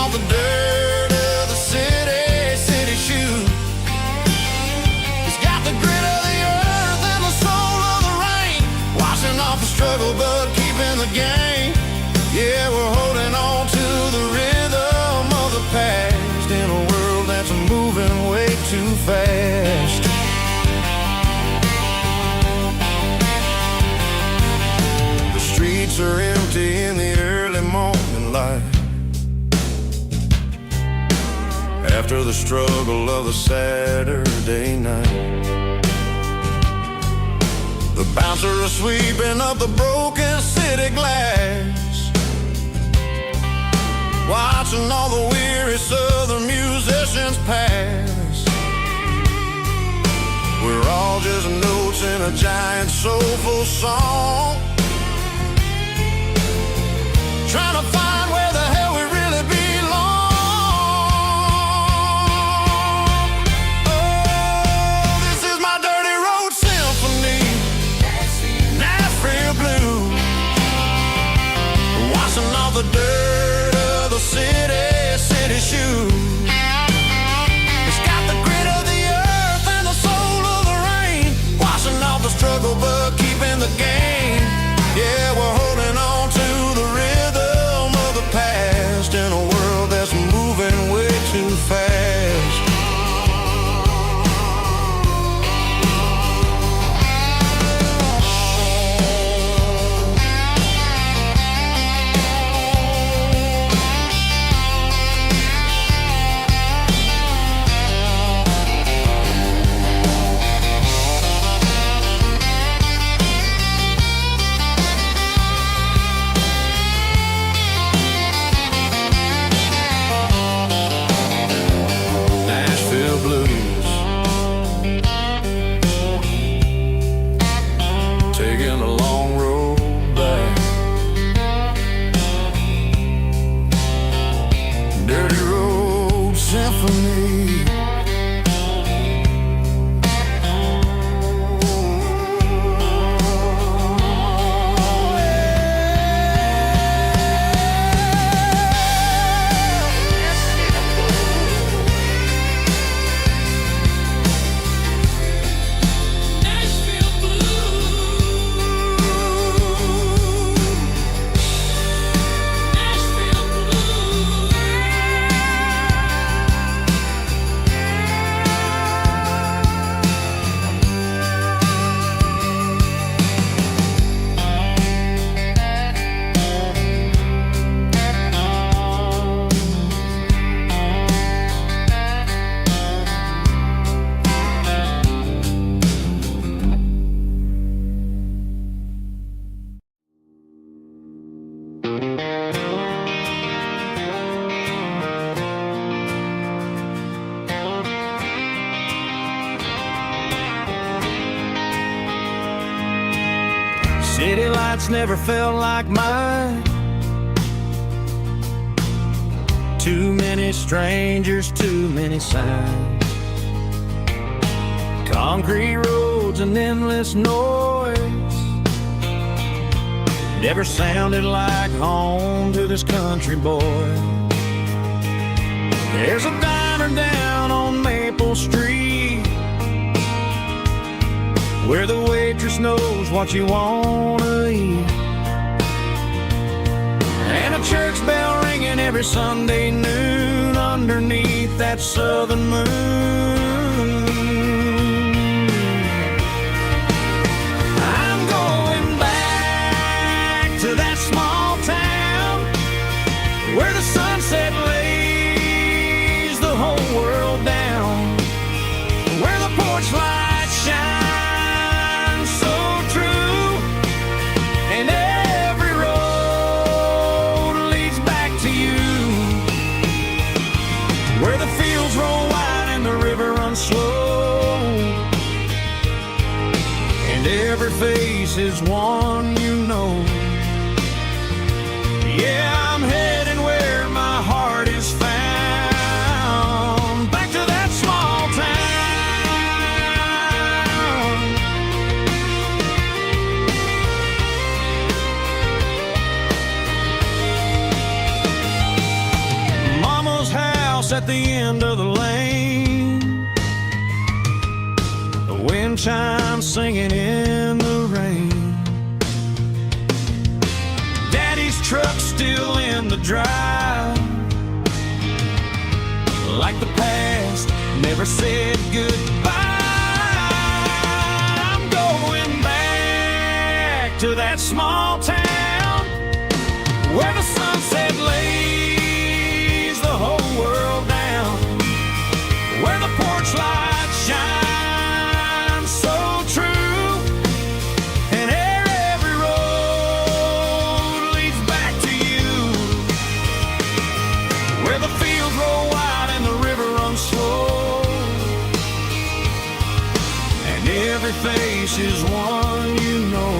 off the dirt of the city shoes. He's got the grit of the earth and the soul of the rain, washing off the struggle but keeping the game. Yeah, we're holding on to the rhythm of the past in a world that's moving way too fast. The streets are empty in the early morning light, after the struggle of the Saturday night. The bouncer is sweeping up the broken city glass, watching all the weary southern musicians pass. We're all just notes in a giant soulful song, trying to find where the hell we really belong. Oh, this is my dirty road symphony, Nashville blues, washing off the dirt of the city shoes. It's got the grit of the earth and the soul of the rain, washing off the struggle but keeping the game. Yeah, we're holding on to the rhythm of the past in a world that's moving way too fast. Nashville blues, taking a long road back. Dirty road symphony. City lights never felt like mine. Too many strangers, too many signs. Concrete roads and endless noise never sounded like home to this country boy. There's a diner down on Maple Street where the waitress knows what you wanna eat, and a church bell ringing every Sunday noon underneath that southern moon. I'm going back to that small town where the sunset lays the whole world down, where the porch lights shine slow, and every face is one you know. Yeah, I'm heading where my heart is found, back to that small town. house at the end of the lane. The wind chimes singing in the rain. Daddy's truck's still in the drive, like the past never said goodbye. I'm going back to that small town where the sunset lays the whole world down, where the porch light shines so true, and every road leads back to you, where the fields roll wide and the river runs slow, and every face is one you know.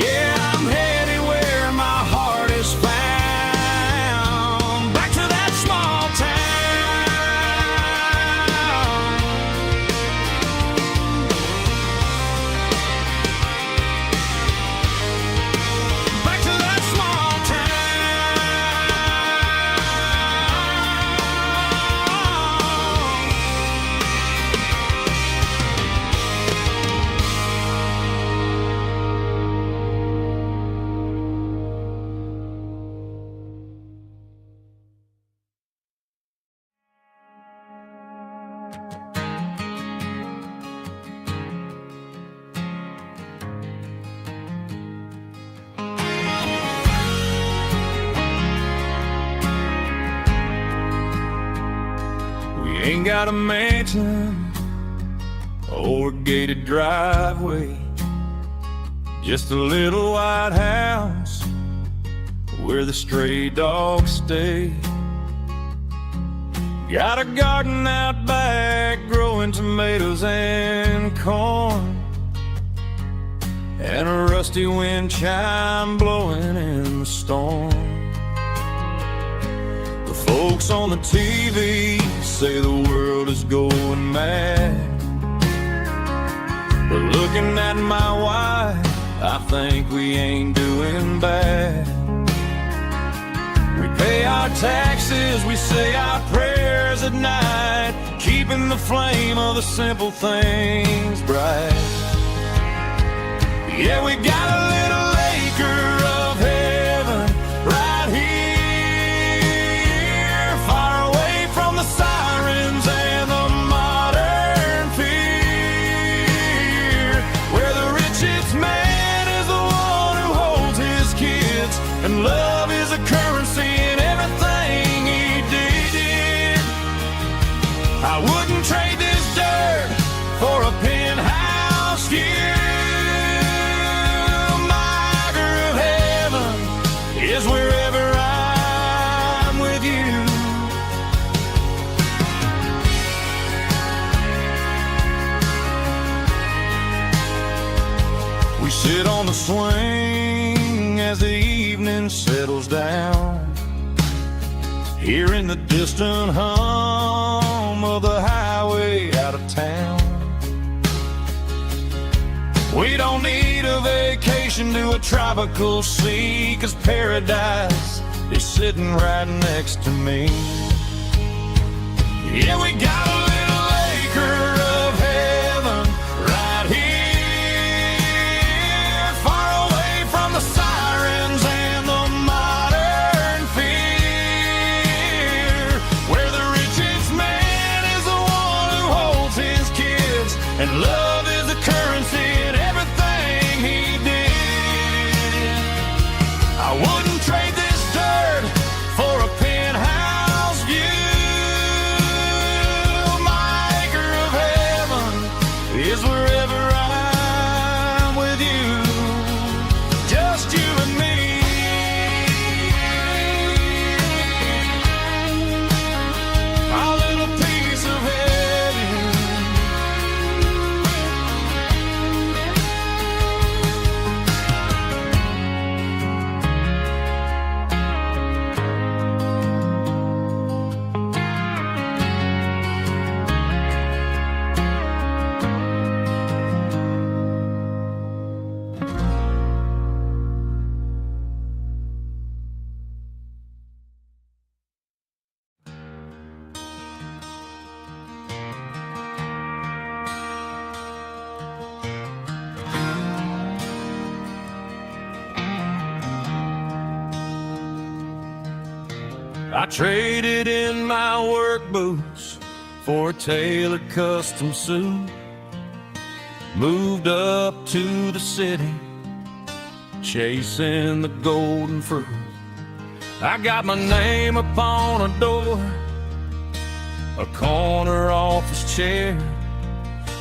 Yeah, I'm headed where my heart is found, back to that small town. Back to that small Ain't got a mansion or a gated driveway, just a little white house where the stray dogs stay. Got a garden out back growing tomatoes and corn, and a rusty wind chime blowing in the storm. Folks on the TV say the world is going mad, but looking at my wife, I think we ain't doing bad. We pay our taxes, we say our prayers at night, keeping the flame of the simple things bright. Yeah, we got a little acre of heaven right here, the sirens and the modern fear, where the richest man is the one who holds his kids, and love is a currency in everything he did. I wouldn't trade this dirt for a penthouse view. My acre of heaven is wherever I'm with you. We sit on the swing as the evening settles down, hearing the distant hum of the highway out of town. We don't need a vacation to a tropical sea, 'cause paradise is sitting right next to me. Yeah, we got a little acre of heaven right here, far away from the sirens and the modern fear, where the richest man is the one who holds his kids, and love is the currency in everything he did. I wouldn't trade this dirt for a penthouse view. I traded in my work boots for a tailored custom suit. Moved up to the city, chasing the golden fruit. I got my name upon a door, a corner office chair,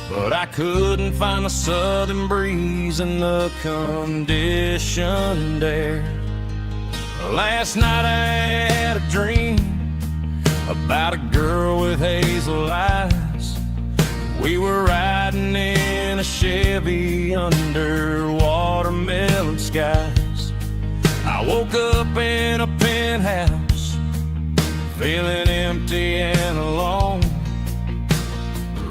but I couldn't find the southern breeze in the conditioned air. Last night I had a dream about a girl with hazel eyes. We were riding in a Chevy under watermelon skies. I woke up in a penthouse, feeling empty and alone.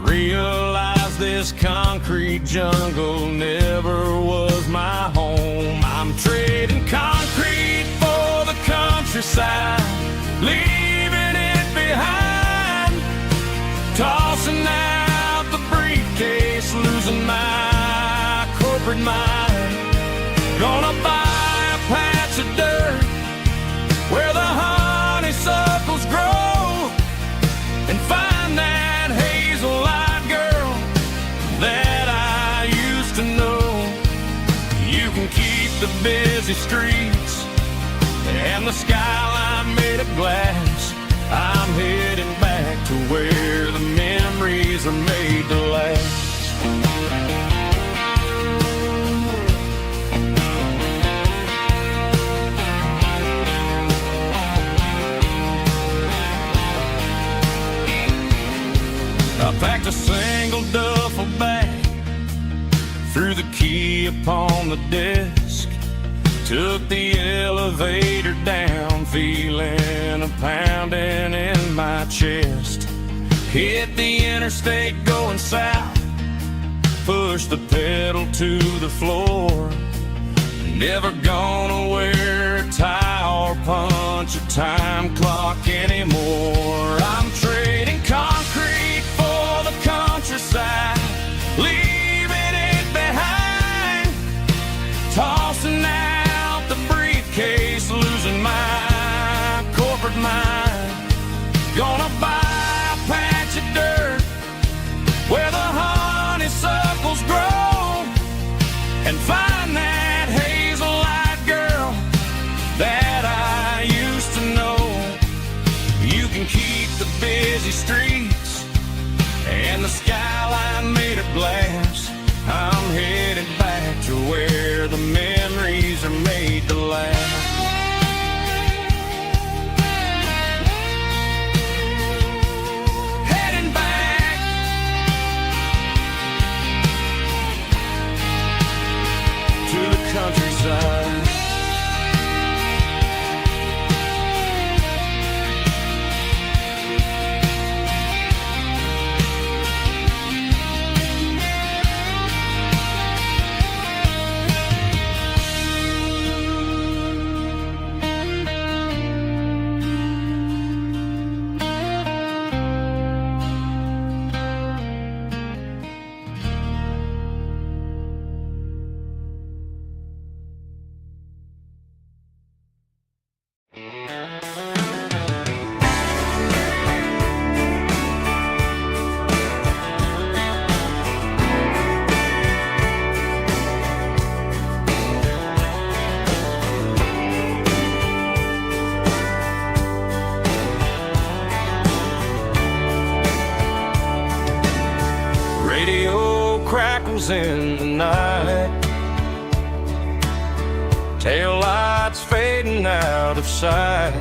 Realized this concrete jungle never was my home. I'm trading concrete for the countryside, leaving it behind, tossing out the briefcase, losing my corporate mind. Gonna buy a patch of dirt where the honeysuckles grow and find that hazel-eyed girl that I used to know. You can keep the busy streets and the skyline made of glass. I'm heading back to where the memories are made to last. I packed a single duffel bag, threw the key upon the desk, took the elevator down, feeling a pounding in my chest. Hit the interstate going south, pushed the pedal to the floor. Never gonna wear a tie or punch a time clock anymore. I'm trading concrete for the countryside, leaving it behind, tossing out the briefcase, losing my corporate mind. Gonna buy a patch of dirt where the honeysuckles grow and find that hazel-eyed girl that I used to know. You can keep the busy streets and the skyline made of glass. I'm headed back to where the memories are made to last. Heading back to the countryside. In the night, tail lights fading out of sight,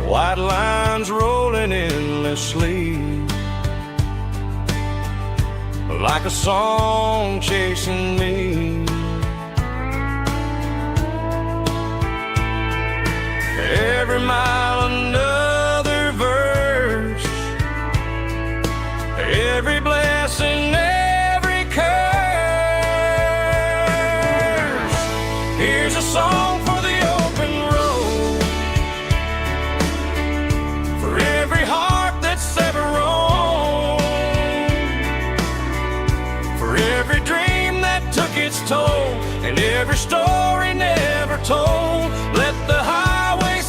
white lines rolling endlessly, like a song chasing me. Every mile another verse, every blessing, every curse. Here's a song for the open road, for every heart that's ever roamed, for every dream that took its toll, and every story never told. Let the highway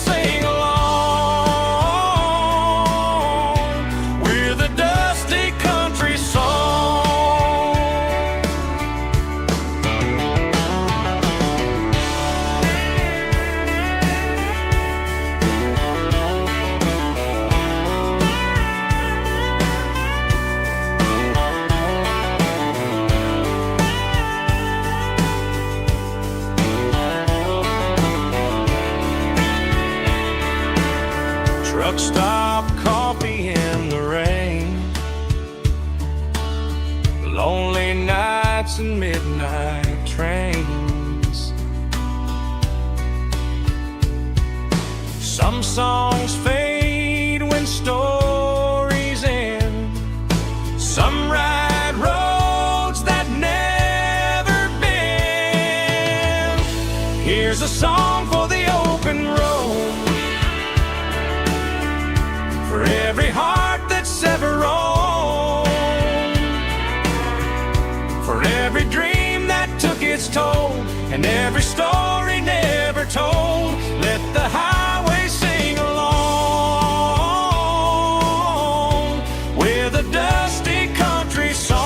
truck stop, coffee in the rain, lonely nights and midnight trains. Some songs fade when stories end. Some ride roads that never bend. Here's a song for the open road, for every heart that's ever roamed, for every dream that took its toll, and every story never told. Let the highway sing along with a dusty country song.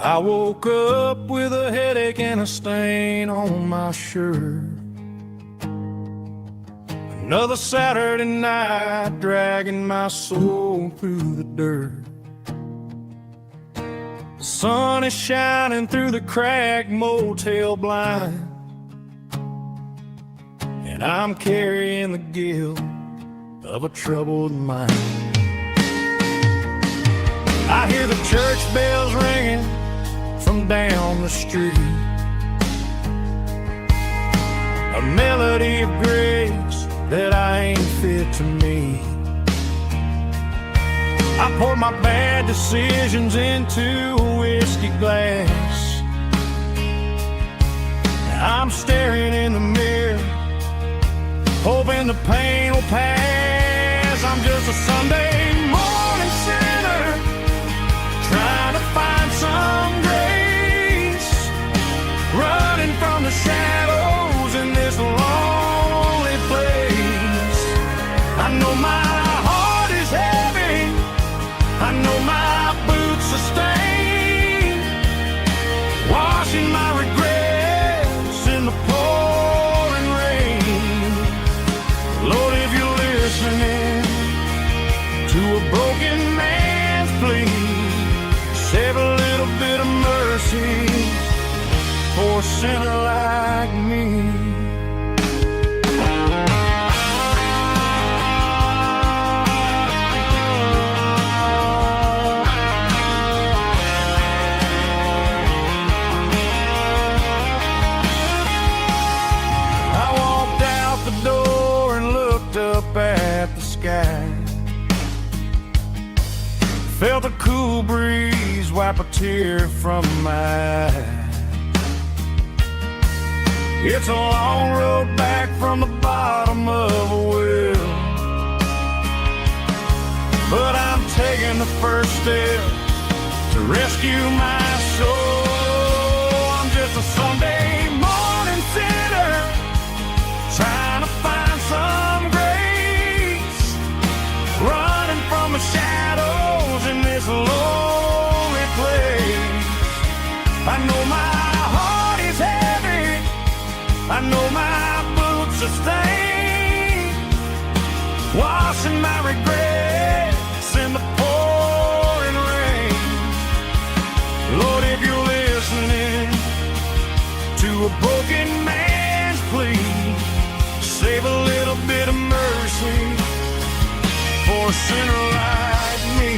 I woke up with a headache and a stain on my shirt. Another Saturday night dragging my soul through the dirt. The sun is shining through the cracked motel blind, and I'm carrying the guilt of a troubled mind. I hear the church bells ringing from down the street, a melody of grace that I ain't fit to meet. I pour my bad decisions into a whiskey glass. I'm staring in the mirror, hoping the pain will pass. I'm just a Sunday morning sinner, trying to find some grace, running from the shadows in this lonely place. I know my heart is heavy, I know my boots are stained, washing my regrets in the pouring rain. Lord, if you're listening to a broken man's plea, save a little bit of mercy for a sinner like me. I walked out the door and looked up at the sky, felt a cool breeze wipe a tear from my eye. It's a long road back from the bottom of a well, but I'm taking the first step to rescue my soul. I'm just a Sunday morning sinner, trying to find some grace, running from the shadows in this lonely place. I know my heart is heavy, I know my boots are stained, washing my regrets in the pouring rain. Lord, if you're listening to a broken man's plea, save a little bit of mercy for a sinner like me.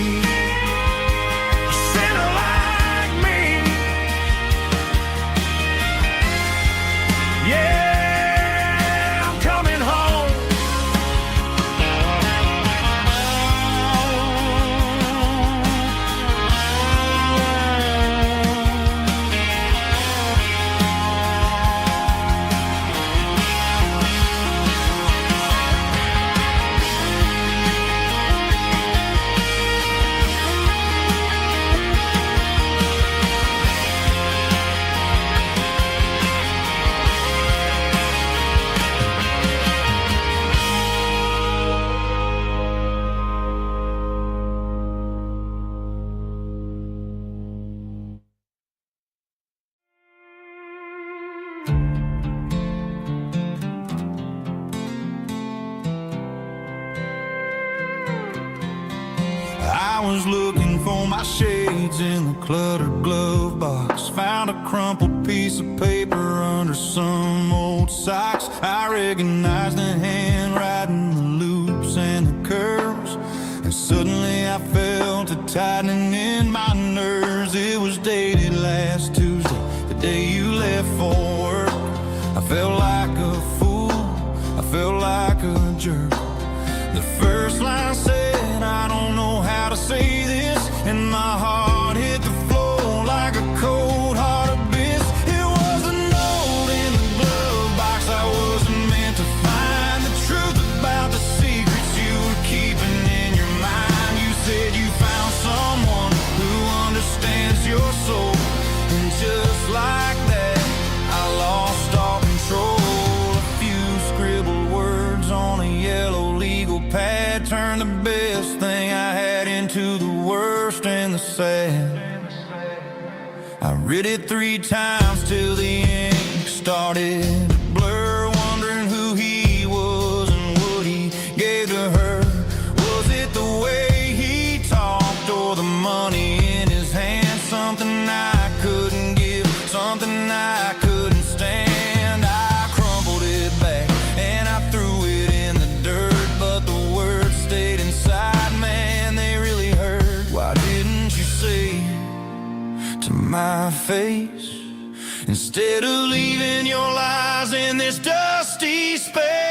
was looking for my shades in the cluttered glove box. Found a crumpled piece of paper under some old socks. I recognized the handwriting, the loops and the curves, and suddenly I felt a tightening in my nerves. It was dated last Tuesday, the day you left for work. I felt like a fool, I felt like a jerk. The first line said, I don't know how to say this, and my heart hit the floor like a cold heart abyss. It was a note in the glove box. I wasn't meant to find the truth about the secrets you were keeping in your mind. You said you found someone who understands your soul, and just like that, I lost all control. A few scribbled words on a yellow legal pad turned the best thing I had into the worst and the sad. I read it 3 times till the ink started to blur, wondering who he was and what he gave to her. Was it the way he talked or the money in his hand? Something I couldn't give, something I couldn't stand. I crumpled it back and I threw it in the dirt, but the words stayed inside, man, they really hurt. Why didn't you say to my face, instead of leaving your lies in this dusty space?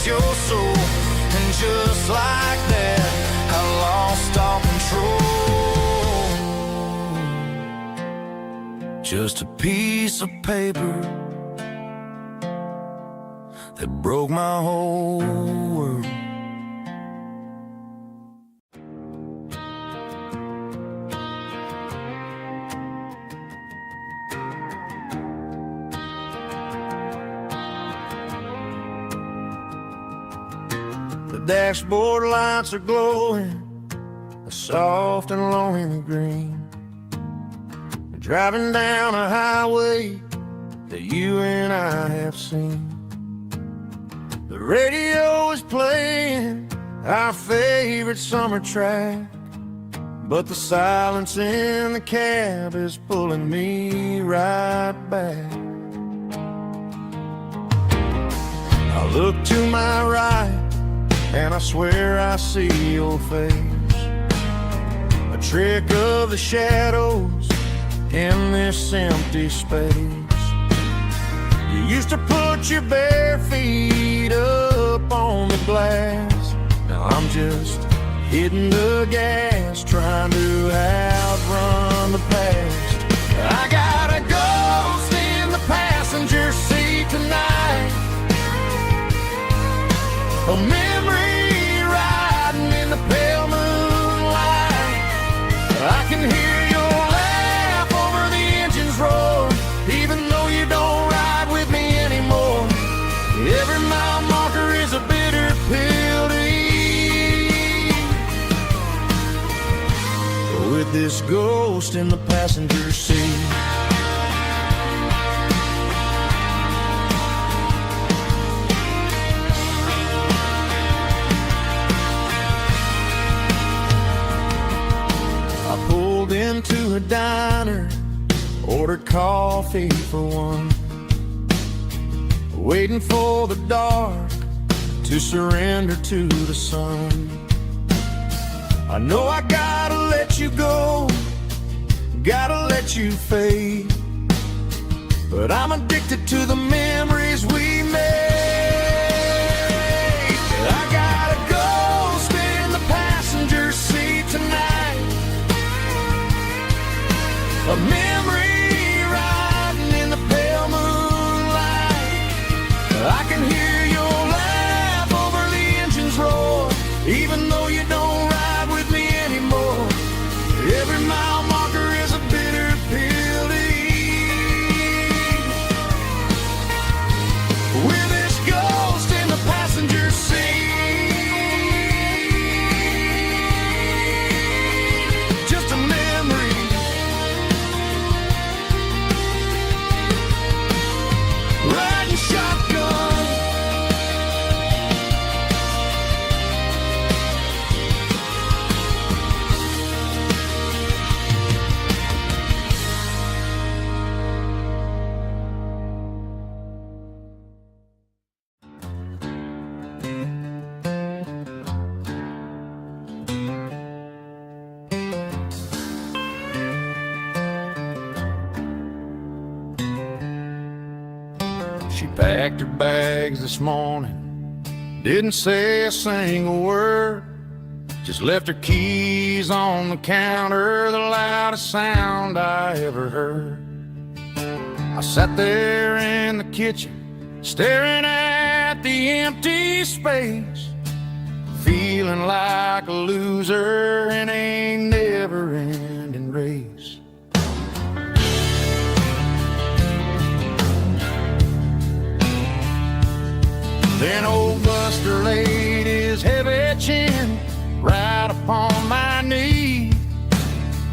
Your soul, and just like that, I lost all control. Just a piece of paper that broke my whole world. The dashboard lights are glowing, a soft and lonely green. Driving down a highway that you and I have seen. The radio is playing our favorite summer track, but the silence in the cab is pulling me right back. I look to my right and I swear I see your face, a trick of the shadows in this empty space. You used to put your bare feet up on the glass. Now I'm just hitting the gas, trying to outrun the past. I got a ghost in the passenger seat tonight, a memory riding in the pale moonlight. I can hear your laugh over the engine's roar, even though you don't ride with me anymore. Every mile marker is a bitter pill to eat. With this ghost in the passenger seat, into a diner, ordered coffee for one, waiting for the dark to surrender to the sun. I know I gotta let you go, gotta let you fade, but I'm addicted to the memories we made. I got a ghost in the passenger seat tonight, a memory riding in the pale moonlight. I can hear your laugh over the engine's roar, even though you don't packed her bags this morning, didn't say a single word, just left her keys on the counter, the loudest sound I ever heard. I sat there in the kitchen, staring at the empty space, feeling like a loser in a never-ending race. Then old Buster laid his heavy chin right upon my knee,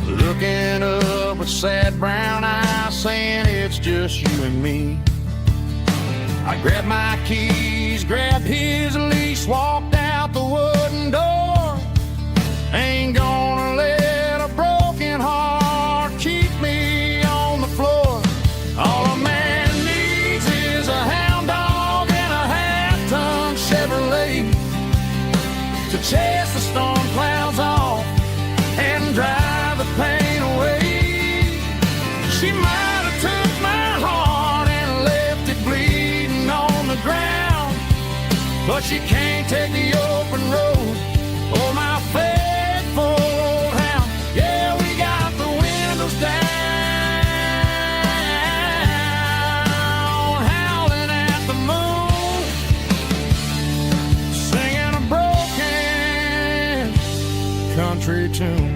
looking up with sad brown eyes, saying it's just you and me. I grabbed my keys, grabbed his leash, walked out the wooden door. Ain't gonna let a broken heart keep me on the floor. All a man needs is a hound dog and a half-ton Chevrolet to chase the storm clouds off and drive the pain away. She might have took my heart and left it bleeding on the ground, but she can't take the open road or my faithful old hound. Yeah, we got the windows down, howling at the moon, singing a broken country tune.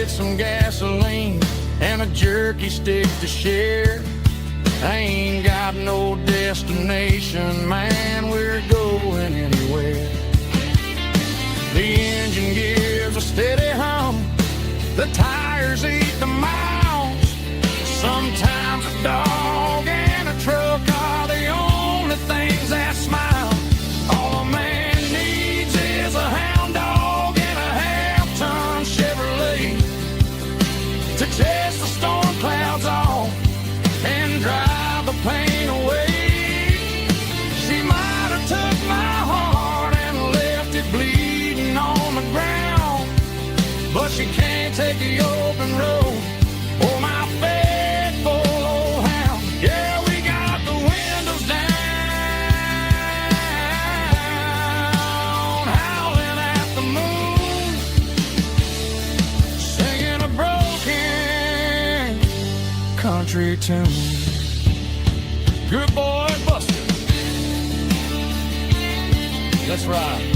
Some gasoline and a jerky stick to share. I ain't got no destination, man, we're going anywhere. The engine gives a steady hum, the tires eat the miles. Sometimes a dog and a truck are the only things that smile. All a man needs is a hound dog and a half-ton Chevrolet to chase the storm clouds off and drive the pain away. She might have took my heart and left it bleeding on the ground, but she can't take the open road or my faithful old hound. Yeah, we got the windows down, howling at the moon, singing a broken country tune. Good boy, Buster. Let's ride.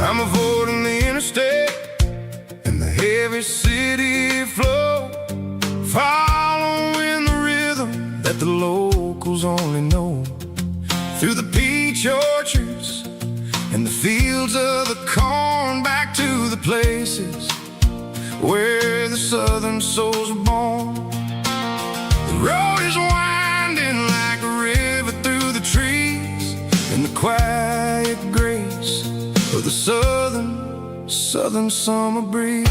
I'm avoiding the interstate and the heavy city flow, following the rhythm that the locals only know. Through the peach orchards and the fields of the corn, back to the places where the southern souls are born. The road is winding like a river through the trees, in the quiet grace of the southern summer breeze.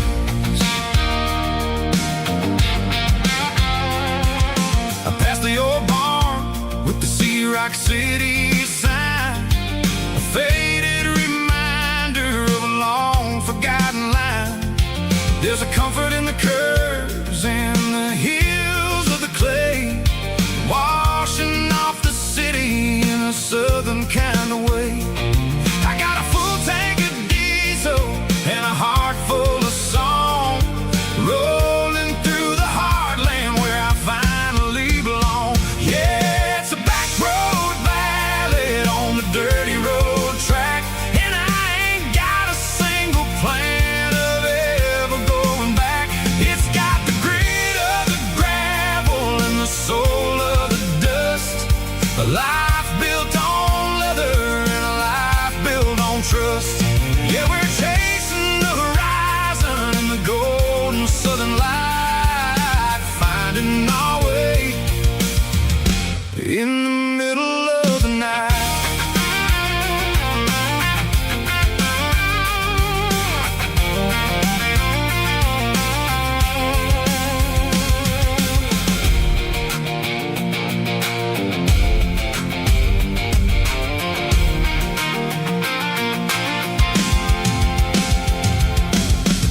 I passed the old barn with the Sea Rock City sign, a faded reminder of a long forgotten line. There's a comfort in the curves and the hills of the clay, washing off the city in a southern kind of way. I got a full tank of diesel and a heart full of song, rolling through the heartland where I finally belong. Yeah, it's a back road ballad on the dirty road track, dust. Yeah, we're chasing the horizon in the golden southern light, finding our way in the middle of the night.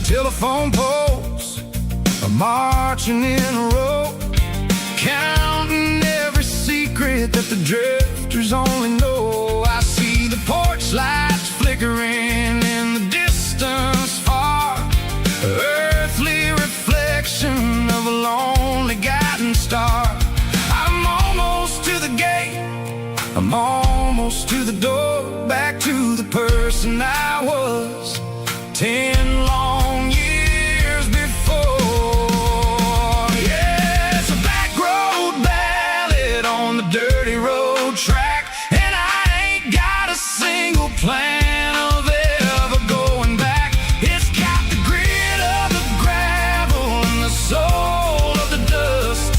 Telephone poles are marching in a row, counting every secret that the drifters only know. I see the porch lights flickering in the distance far, earthly reflection of a lonely guiding star. I'm almost to the gate, I'm almost to the door, back to the person I was 10 long years before. Yeah, it's a back road ballad on the dirty road track, and I ain't got a single plan of ever going back. It's got the grit of the gravel and the soul of the dust,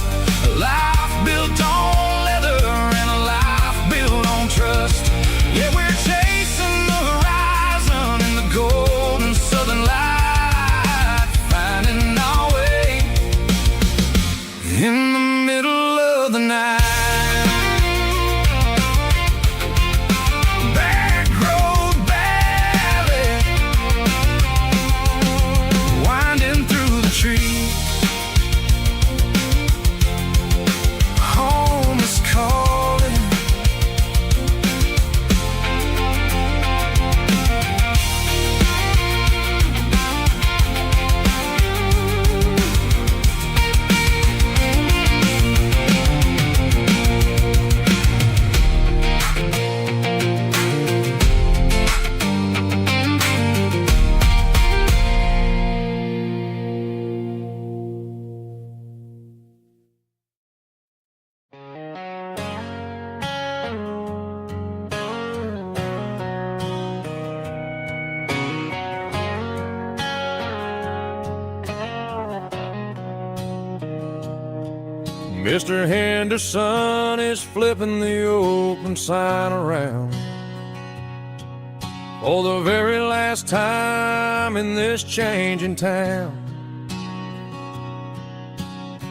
a life built on leather and a life built on trust. Yeah, we're chasing the horizon in the golden southern light, finding our way in the middle of the night. Back road ballad, winding through the trees. Home is calling. Mr. Henderson is flipping the open sign around for the very last time in this changing town.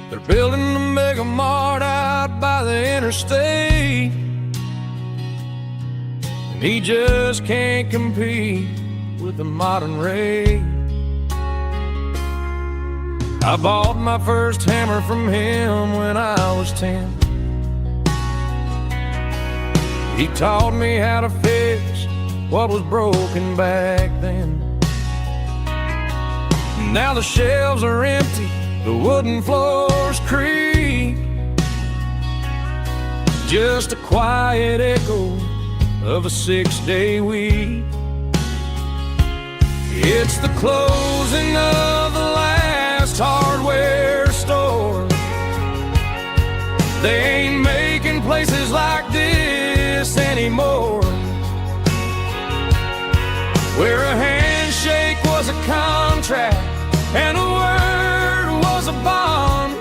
They're building a mega mart out by the interstate, and he just can't compete with the modern rate. I bought my first hammer from him when I was 10. He taught me how to fix what was broken back then. Now the shelves are empty, the wooden floors creak, just a quiet echo of a 6-day week. It's the closing of the last hardware store. They ain't making places like this anymore, where a handshake was a contract and a word was a bond.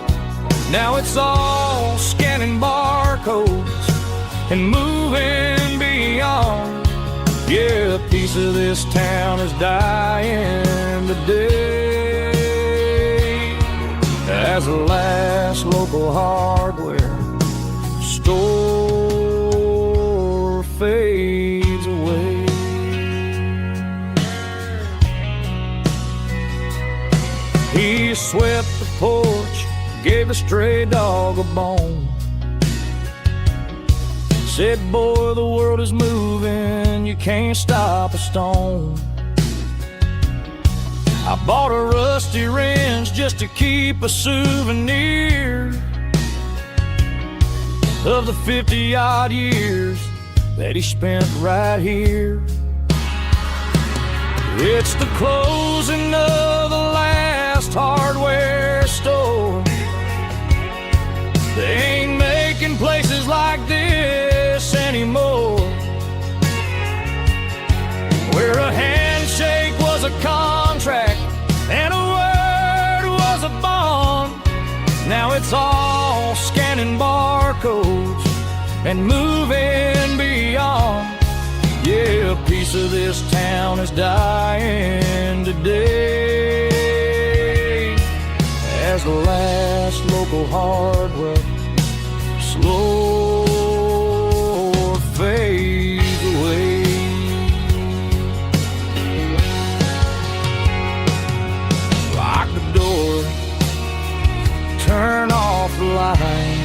Now it's all scanning barcodes and moving beyond. Yeah, a piece of this town is dying today as the last local hardware store fades away. He swept the porch, gave a stray dog a bone, said, boy, the world is moving, you can't stop a stone. I bought a rusty wrench just to keep a souvenir of the 50-odd years that he spent right here. It's the closing of the last hardware store. They ain't making places like this anymore, where of this town is dying today, as the last local hardware slow fades away. Lock the door, turn off the light.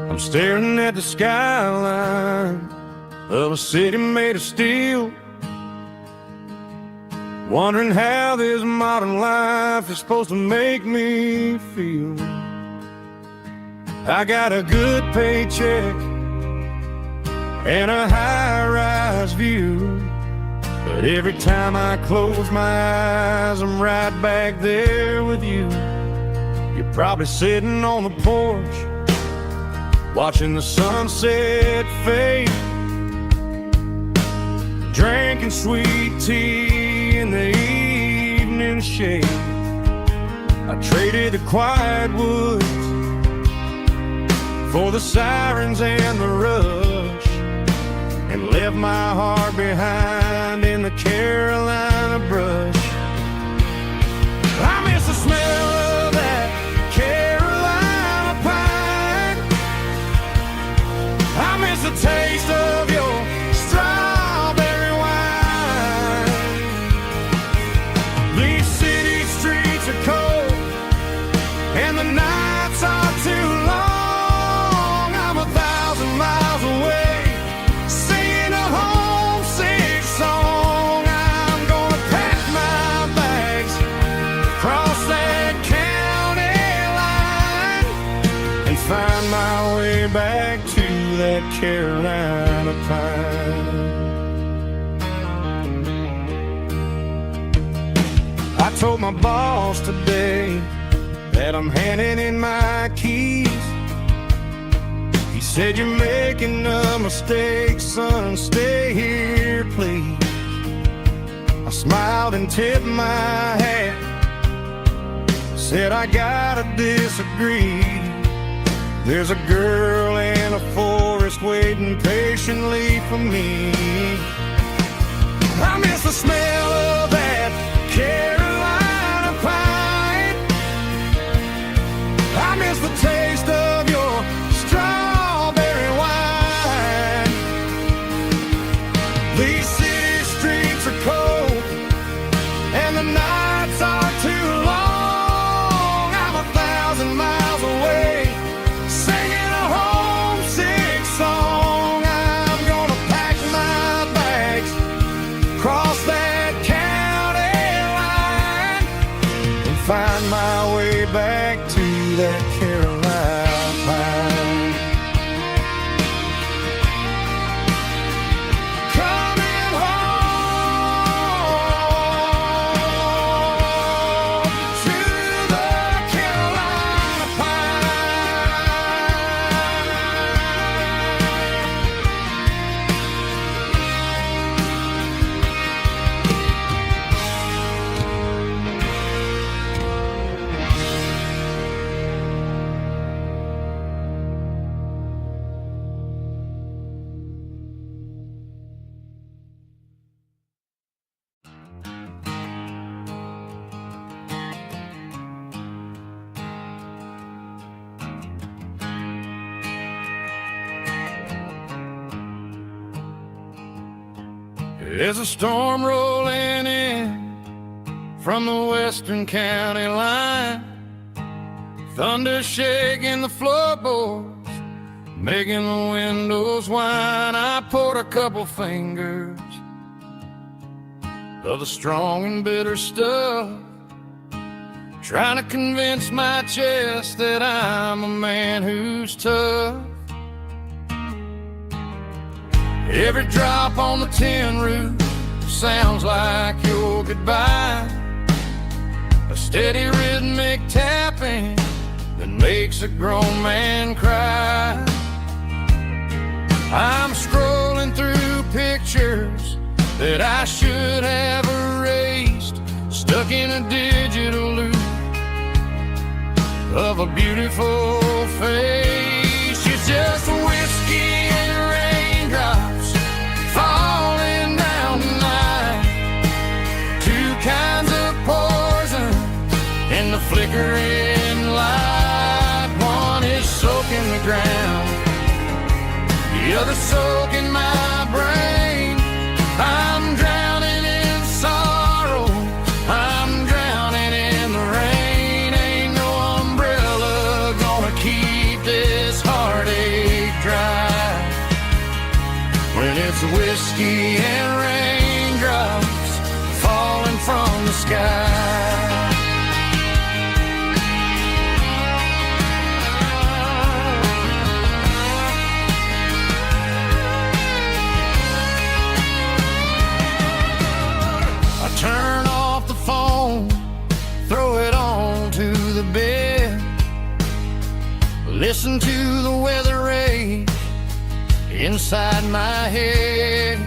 I'm staring at the skyline of a city made of steel, wondering how this modern life is supposed to make me feel. I got a good paycheck and a high-rise view, but every time I close my eyes, I'm right back there with you. You're probably sitting on the porch, watching the sunset fade, drinking sweet tea in the evening shade. I traded the quiet woods for the sirens and the rush, and left my heart behind in the Carolina brush. I miss the smell of that Carolina pine. I miss the taste of your strawberry wine. These city streets are cold and the nights are too long. I'm 1,000 miles away, singing a homesick song. I'm gonna pack my bags, cross that county line, and find my way back to that Carolina pine. I told my boss today that I'm handing in my keys. He said, "You're making a mistake, son, stay here, please." I smiled and tipped my hat, said, "I gotta disagree. There's a girl in a forest waiting patiently for me." I miss the smell of that Carolina pine. I miss the taste of your strawberry wine. These city streets are cold and the nights are too long. I'm 1,000 miles away, singing a homesick song. I'm gonna pack my bags, cross that county line, and find my way back to that Carolina pine. Coming home to the Carolina pine. There's a storm rolling in from the western county line, thunder shaking the floorboards, making the windows whine. I poured a couple fingers of the strong and bitter stuff, trying to convince my chest that I'm a man who's tough. Every drop on the tin roof sounds like your goodbye, a steady rhythmic tapping that makes a grown man cry. I'm scrolling through pictures that I should have erased, stuck in a digital loop of a beautiful face. It's just whiskey and raindrops falling down tonight, two kinds of poison in the flickering light. One is soaking the ground, the other soaking my brain. I'm drowning in sorrow, I'm drowning in the rain. Ain't no umbrella gonna keep this heartache dry when it's whiskey and raindrops falling from the sky. Turn off the phone, throw it on to the bed, listen to the weather rage inside my head.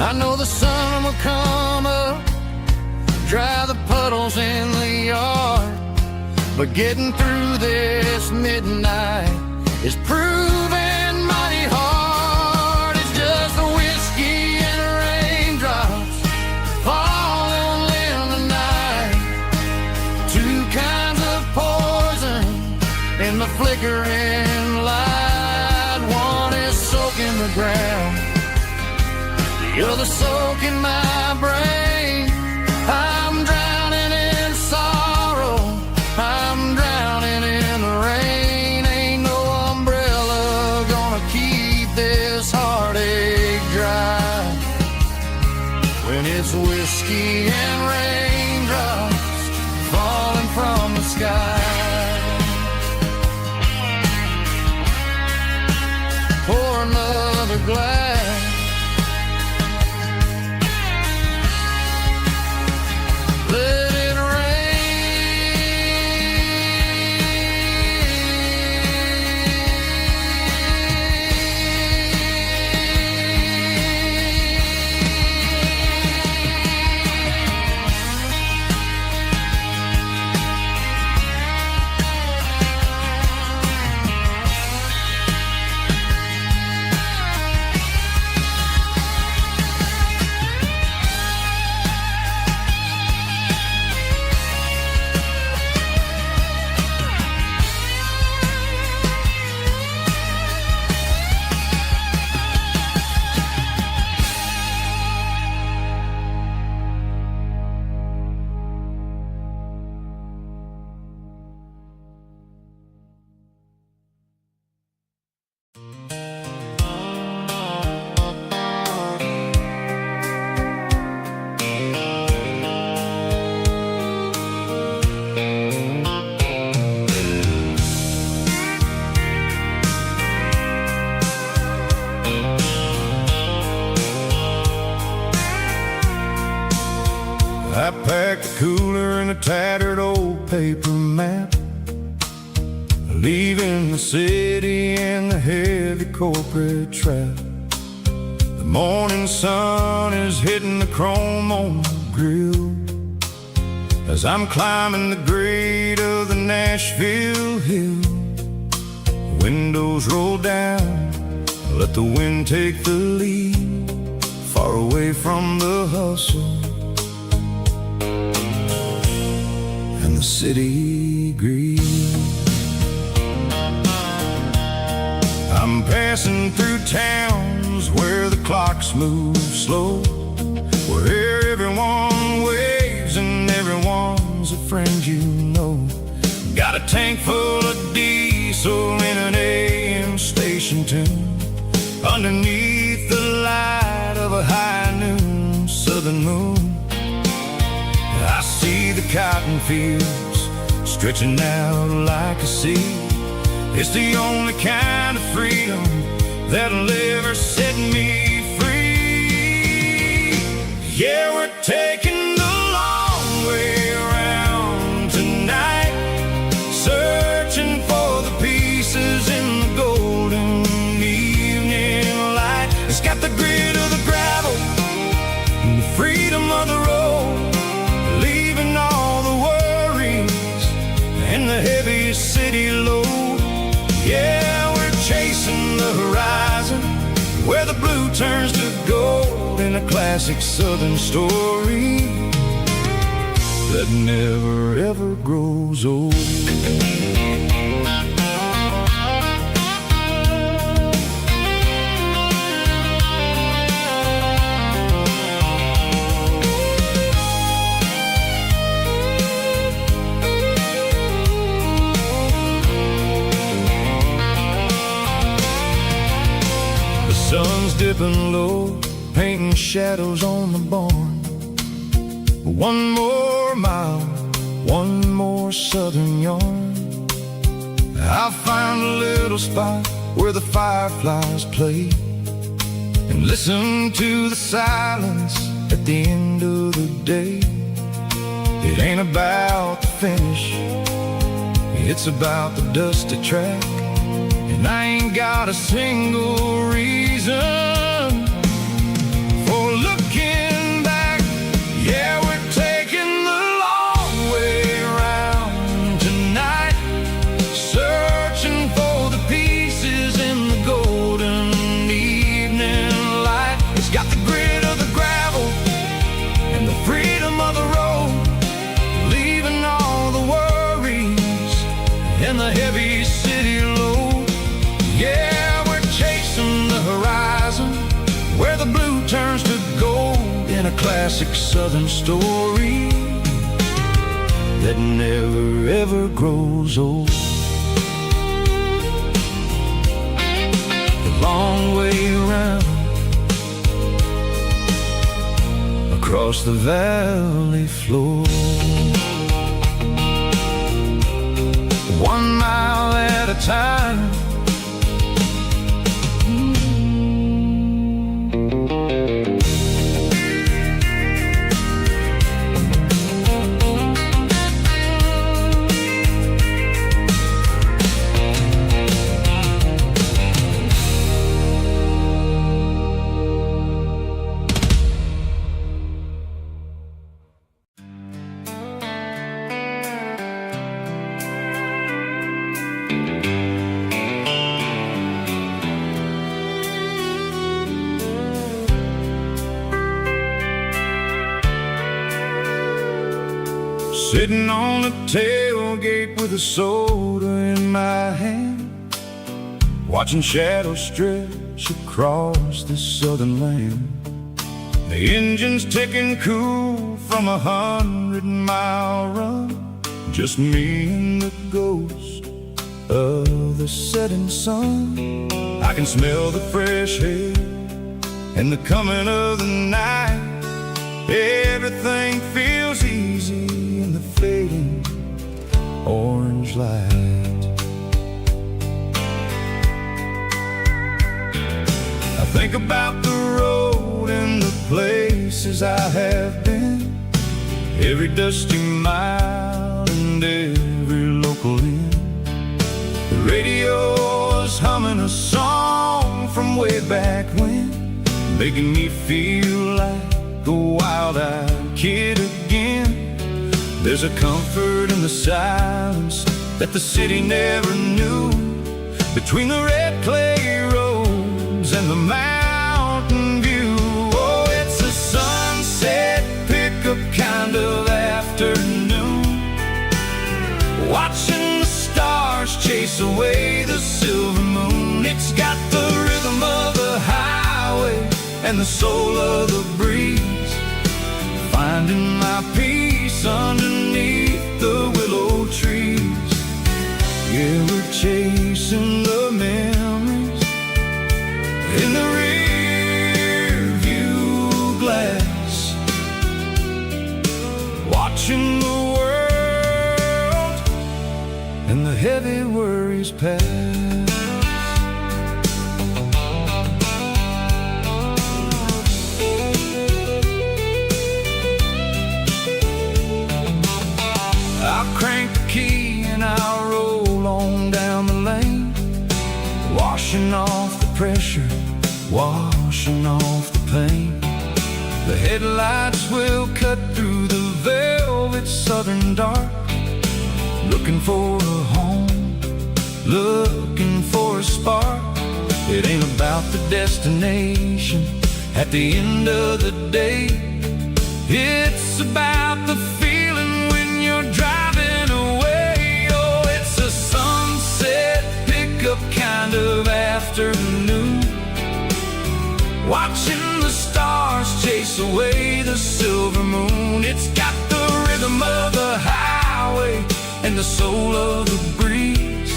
I know the sun will come up, dry the puddles in the yard, but getting through this midnight is proving mighty hard. It's just the whiskey and raindrops falling in the night, two kinds of poison in the flickering light. One is soaking the ground, the other soaking my brain. I'm drowning in sorrow, I'm drowning in the rain. Ain't no umbrella gonna keep this heartache dry when it's whiskey and raindrops falling from the sky. Pour another glass, let it I packed a cooler and a tattered old paper map, leaving the city and the heavy corporate trap. The morning sun is hitting the chrome on the grill as I'm climbing the grade of the Nashville hill. The windows roll down, I let the wind take the lead, far away from the hustle and the city greed. I'm passing through towns where the clocks move slow, where everyone waves and everyone's a friend you know. Got a tank full of diesel in an AM station tune, underneath the light of a high noon southern moon. I see the cotton fields stretching out like a sea. It's the only kind of freedom that'll ever set me free. Yeah, we're taking the long way around tonight, searching for the pieces in the golden evening light. It's got the grit of the gravel and the freedom of the road, leaving all the worries and the heavy city load. Yeah, we're chasing the horizon, where the blue turns to gold, in a classic southern story that never ever grows old. Sun's dipping low, painting shadows on the barn. One more mile, one more southern yarn. I'll find a little spot where the fireflies play, and listen to the silence at the end of the day. It ain't about the finish, it's about the dusty track. And I ain't got a single reason for looking back. Yeah, we're taking the long way around tonight, searching for the pieces in the golden evening light. It's got the grit of the gravel and the freedom of the road, leaving all the worries and the heavy city load. Yeah, we're chasing the horizon, where the blue turns to gold, in a classic southern story that never ever grows old. The long way around, across the valley floor, 1 mile at a time. Sitting on the tailgate with a soda in my hand, watching shadows stretch across this southern land. The engine's ticking cool from a 100-mile run, just me and the ghost of the setting sun. I can smell the fresh air and the coming of the night. Everything feels easy in the fading orange light. I think about the road and the places I have been, every dusty mile and every local inn. The radio is humming a song from way back when, making me feel like a wild-eyed kid again. There's a comfort in the silence that the city never knew, between the red clay roads and the mountain view. Oh, it's a sunset pickup kind of afternoon, watching the stars chase away the silver moon. It's got the rhythm of the highway and the soul of the breeze, finding my peace underneath the willow trees. Yeah, we're chasing the memories in the rear view glass, watching the world and the heavy worries pass. I'll crank the key and I'll roll on down the lane, washing off the pressure, washing off the pain. The headlights will cut through the velvet southern dark, looking for a home, looking for a spark. It ain't about the destination at the end of the day, it's about the feeling when you're driving away. Oh, it's a sunset pickup kind of afternoon, watching the stars chase away the silver moon. It's got the rhythm of the highway and the soul of the breeze,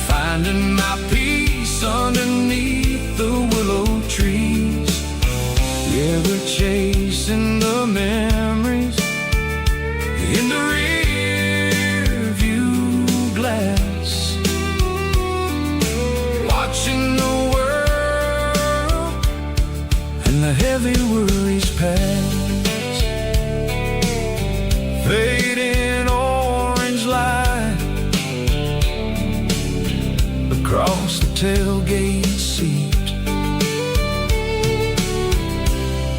finding my peace underneath the willow trees. Yeah, we're chasing the memories in the rear view glass, watching the world and the heavy worries pass. Fading orange light across the tailgate seat,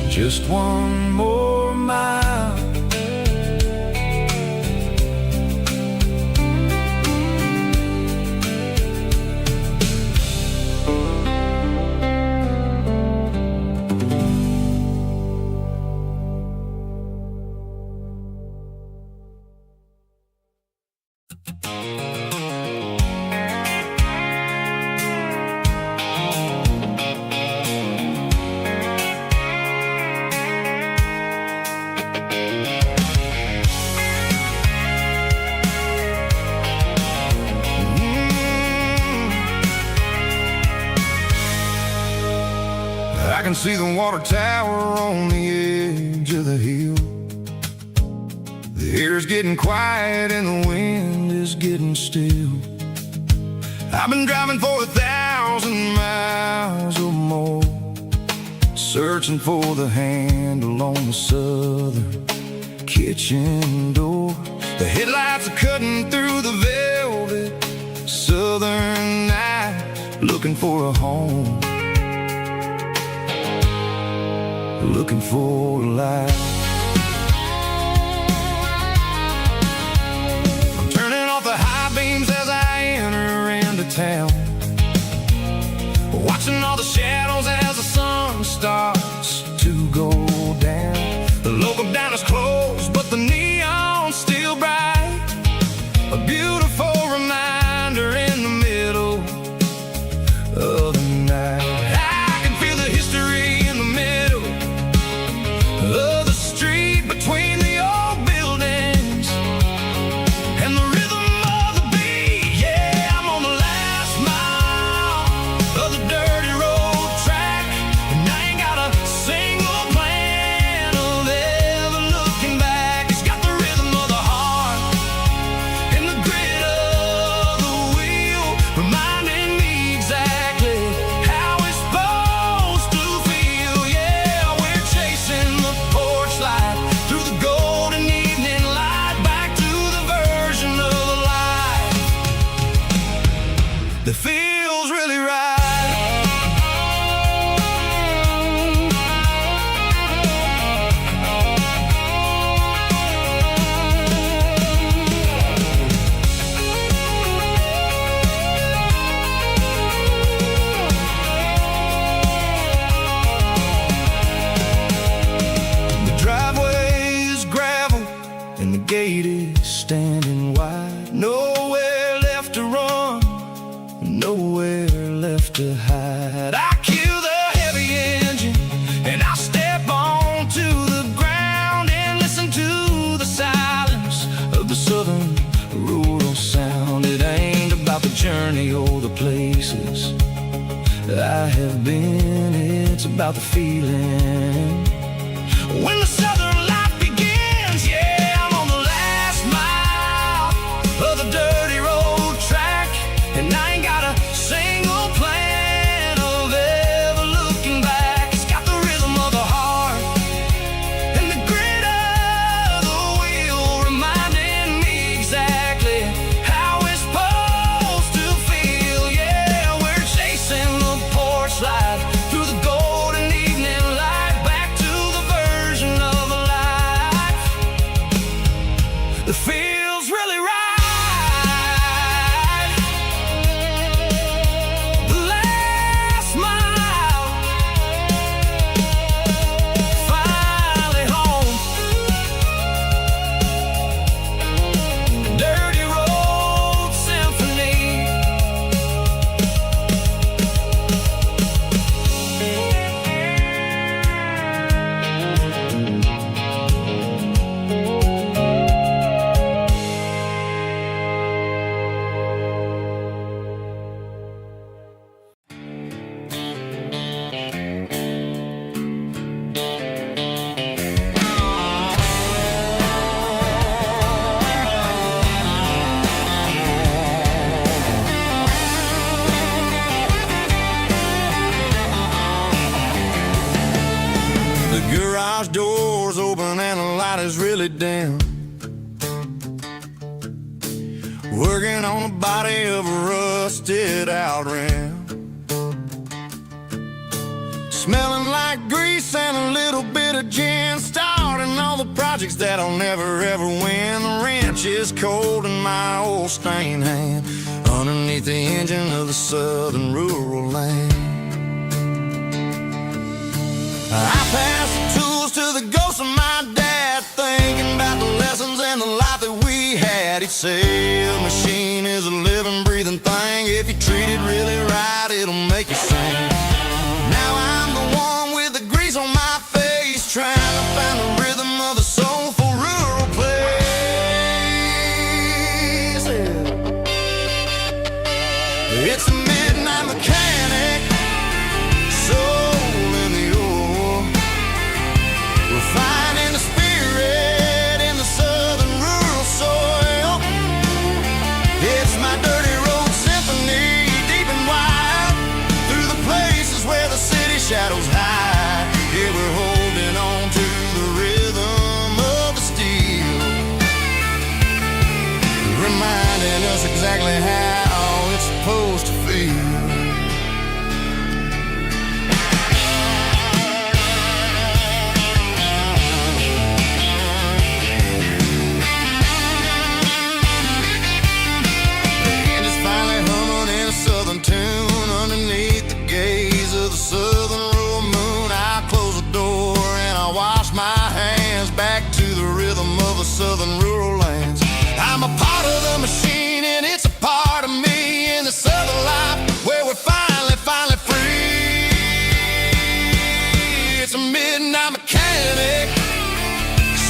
just one more mile. I can see the water tower on the edge of the hill. The air's getting quiet and the wind is getting still. I've been driving for 1,000 miles or more, searching for the handle on the southern kitchen door. The headlights are cutting through the velvet southern night, looking for a home, looking for a light. I'm turning off the high beams as I enter into town, watching all the shadows as the sun starts to go down. The local diner's closed, but the neon's still bright, a beautiful reminder in the middle of the night. I can feel the history in the middle of the street, between the old buildings and the rhythm of the beat. Yeah, I'm on the last mile of the dirty road track, and I ain't got a single plan of ever looking back. It's got the rhythm of the heart and the grit of the wheel, reminding me exactly how it's supposed to feel. Yeah, we're chasing the porch light through the golden evening light, back to the version of the life that feels really right. The driveway is gravel and the gate is standing wide. Nowhere left to run, nowhere left to hide. I kill the heavy engine about the feeling when the southern life begins. Yeah, I'm on the last mile of the dirty road track, and I ain't got a single plan of ever looking back. It's got the rhythm of the heart and the grit of the wheel, reminding me exactly how it's supposed to feel. Yeah, we're chasing the porch light through the golden evening light, back to the version of a life that feels really right. The last mile, finally home. Dirty Road Symphony. The garage door's open and the light is really dim. Working on the body of a rusted out rim. Smelling like grease and a little bit of gin. Starting all the projects that I'll never ever win. The wrench is cold in my old stained hand, underneath the engine of the southern rural land. I pass the tools to the ghost of my dad, thinking about the lessons and the life that we had. He'd say a machine is a living, breathing thing. If you treat it really right, it'll make you sing. Now I'm the one with the grease on my face, trying to find the rhythm of the soulful rural place. It's a midnight mechanic, soul in the ore, refining the spirit in the southern rural soil. It's my dirty road symphony, deep and wide, through the places where the city shadows hide. Yeah, we're holding on to the rhythm of the steel, reminding us exactly how it's supposed to feel. Tune underneath the gaze of the southern rural moon. I close the door and I wash my hands, back to the rhythm of the southern rural lands. I'm a part of the machine and it's a part of me, in the southern life where we're finally free. It's a midnight mechanic,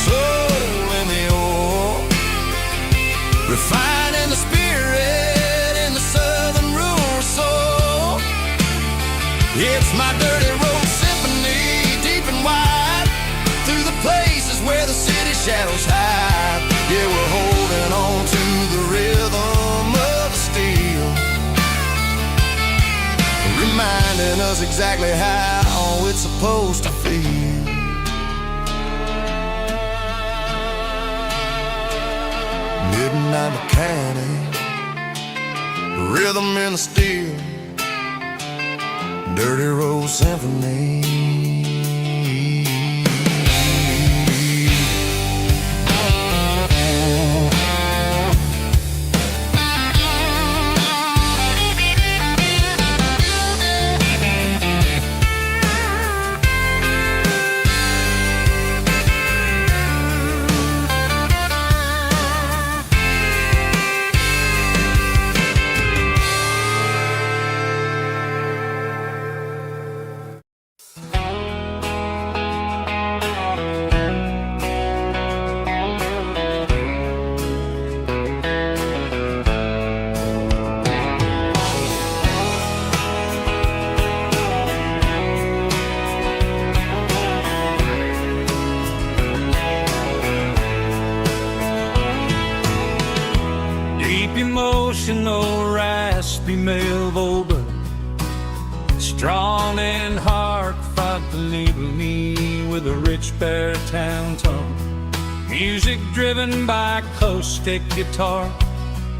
soul in the ore, refining the spirit in the southern rural soul. It's my dirty road symphony, deep and wide, through the places where the city shadows hide. Yeah, we're holding on to the rhythm of the steel, reminding us exactly how it's supposed to feel. Midnight mechanic, rhythm in the steel, dirty road symphony. traditional raspy male but strong and heartfelt, believe me, with a rich baritone tone. Music driven by acoustic guitar,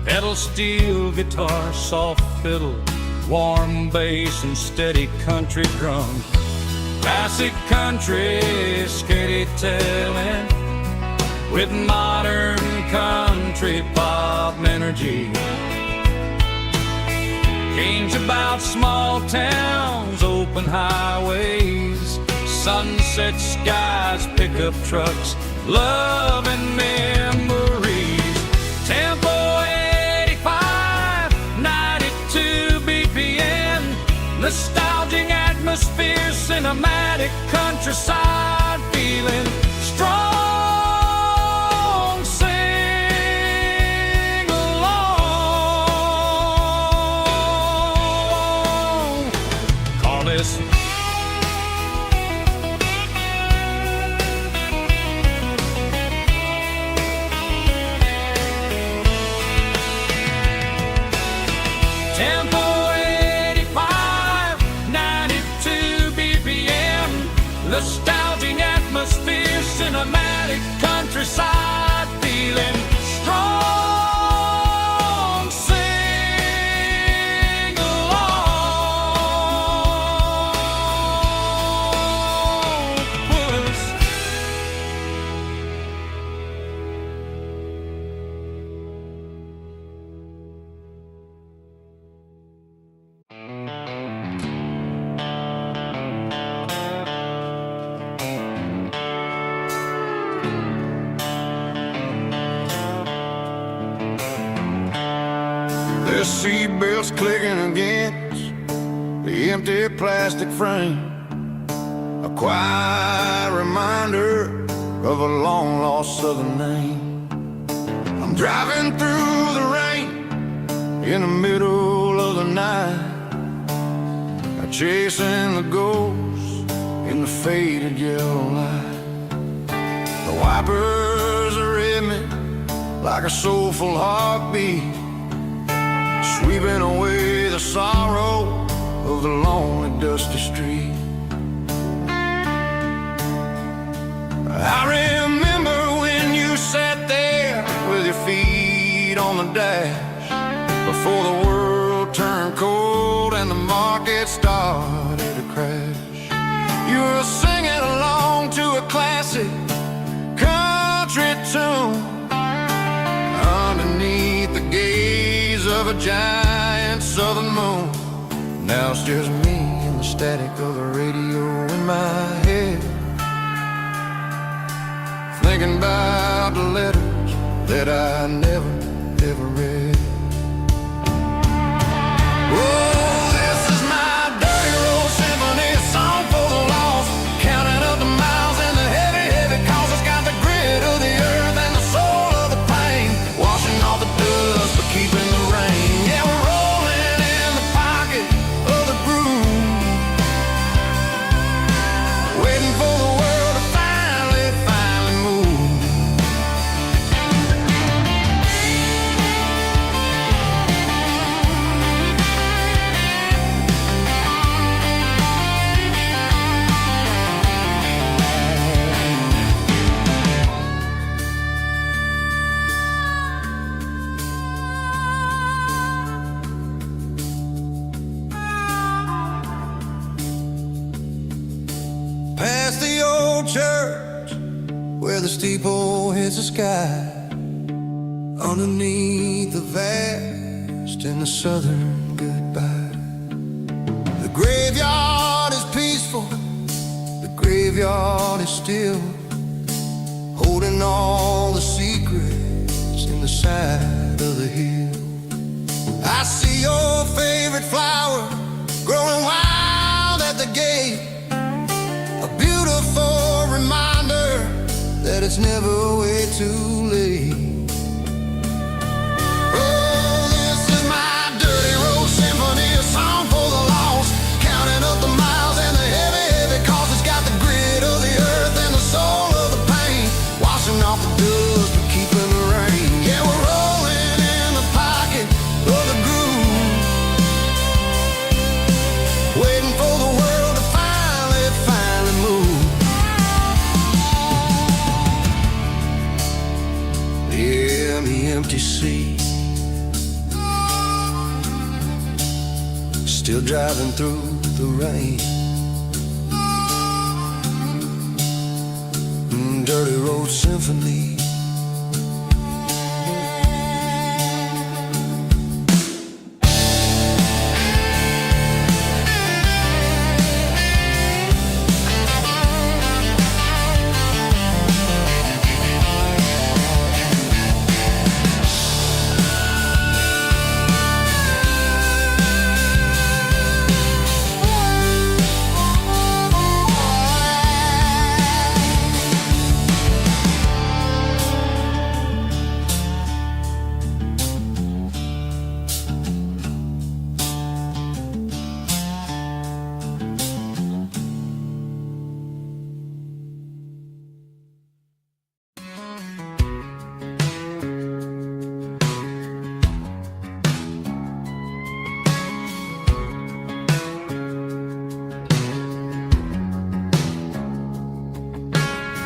pedal steel guitar, soft fiddle, warm bass and steady country drum. Classic country storytelling with modern country pop energy. Games about small towns, open highways, sunset skies, pickup trucks, love and memories. Tempo 85, 92 BPM, nostalgic atmosphere, cinematic countryside feeling strong. Sing along. Call this Tempo 85, 92 BPM, nostalgic atmosphere, cinematic countryside feeling strong. Sing along. Puss. The seatbelt's clicking against the empty plastic frame, a quiet reminder of a long-lost southern name. I'm driving through the rain in the middle of the night, chasing the ghosts in the faded yellow light. The wipers are in me like a soulful heartbeat, sweeping away the sorrow of the lonely, dusty street. I remember when you sat there with your feet on the dash, before the world turned cold and the market started to crash. You were singing along to a classic country tune underneath the gaze of a giant southern moon. Now it's just me and the static of the radio in my head, thinking about the letters that I never, ever read. Oh, this is my dirty road symphony, a song for the lost, counting up the miles and the heavy, heavy calls. It's got the grit of the earth and the soul of the pain, washing off the dust but keeping the rain. Yeah, we're rolling in the pocket of the groove, waiting for the world to finally move. Past the old church where the steeple hits the sky, underneath the vast and the southern goodbye. The graveyard is peaceful, the graveyard is still, holding all the secrets in the side of the hill. I see your favorite flower growing wild at the gate, a beautiful reminder that it's never way too late. Oh, this is my dirty road symphony, a song for the lost, counting up the miles and the heavy, heavy calls. It's got the grit of the earth and the soul of the pain, washing off the dust but keeping the rain. Yeah, we're rolling in the pocket of empty sea. Still driving through the rain. Dirty Road Symphony.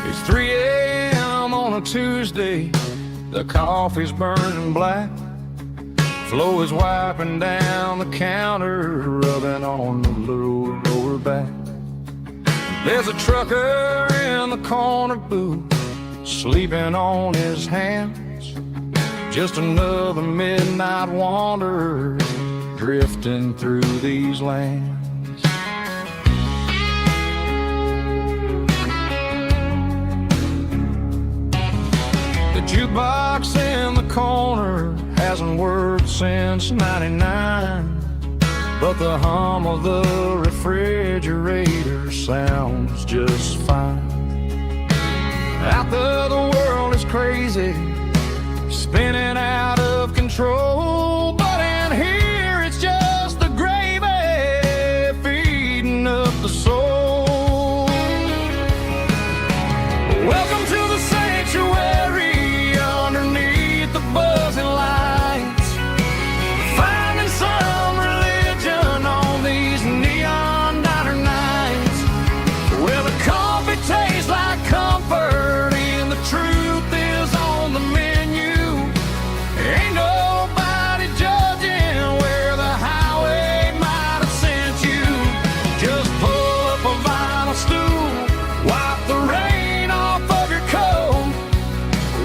It's 3 a.m. on a Tuesday. The coffee's burning black. Flo is wiping down the counter, rubbing on the little lower back. There's a trucker in the corner booth, sleeping on his hands. Just another midnight wanderer, drifting through these lands. The jukebox in the corner hasn't worked since '99, but the hum of the refrigerator sounds just fine. Out there the world is crazy, spinning out of control, but in here it's just the gravy feeding up the soul. Welcome to the sanctuary underneath the buzzing lights, finding some religion on these neon diner nights, where the coffee tastes like comfort and the truth is on the menu. Ain't nobody judging where the highway might have sent you. Just pull up a vinyl stool, wipe the rain off of your coat.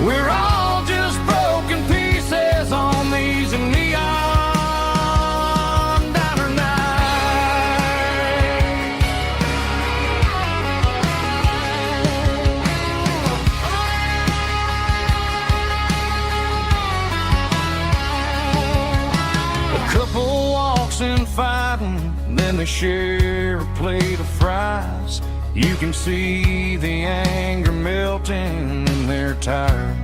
We're all just broken pieces on these neon diner nights. A couple walks in fighting, then they share a plate of fries. You can see the anger melting in their tired,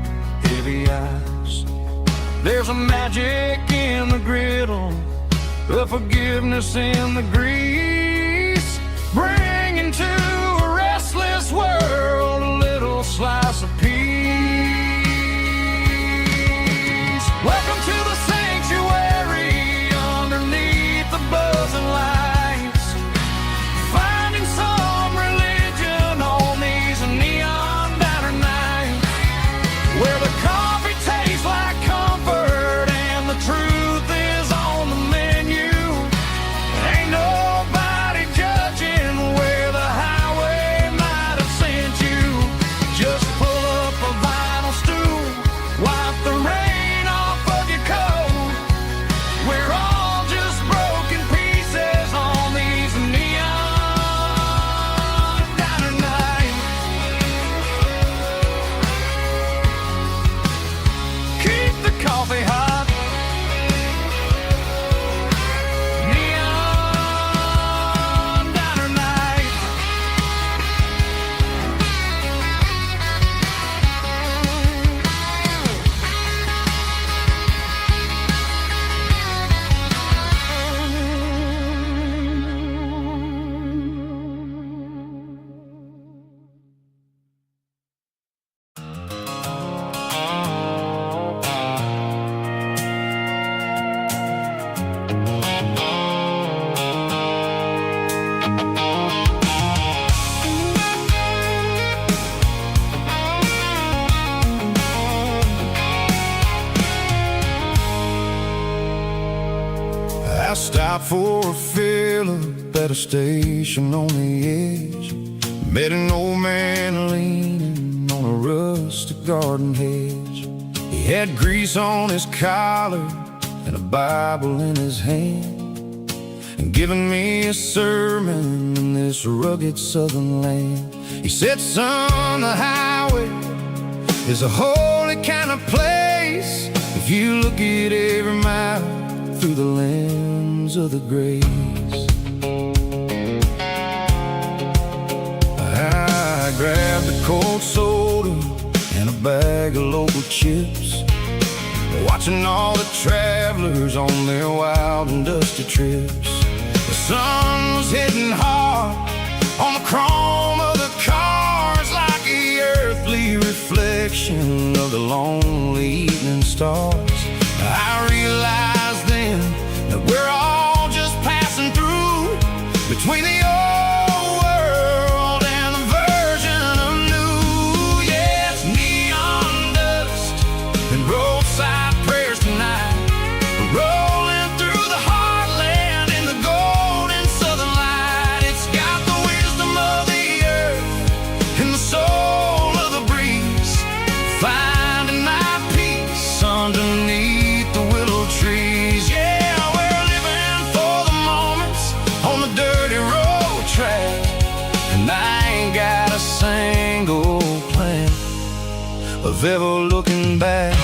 heavy eyes. There's a magic in the griddle, a forgiveness in the grease, bringing to a restless world a little slice of peace. Welcome to the sanctuary underneath the buzzing lights, finding some religion on these neon diner nights, where the coffee tastes like comfort and the truth is on the menu. Ain't nobody judging where the highway Stopped for a fill-up at a station on the edge. Met an old man leaning on a rustic garden hedge. He had grease on his collar and a Bible in his hand, and giving me a sermon in this rugged southern land. He said, son, the highway is a holy kind of place if you look at every mile through the lens of the grace. I grabbed a cold soda and a bag of local chips, watching all the travelers on their wild and dusty trips. The sun was hitting hard on the chrome of the cars, like the earthly reflection of the lonely evening stars. I realized then that we're all just passing through between the old world and the version of new. Yeah, it's neon dust and roadside prayers tonight, rolling through the heartland in the golden southern light. It's got the wisdom of the earth and the soul of the breeze, finding my peace underneath the willow trees. Yeah, we're living for the moments on the dirty road track, and I ain't got a single plan of ever looking back.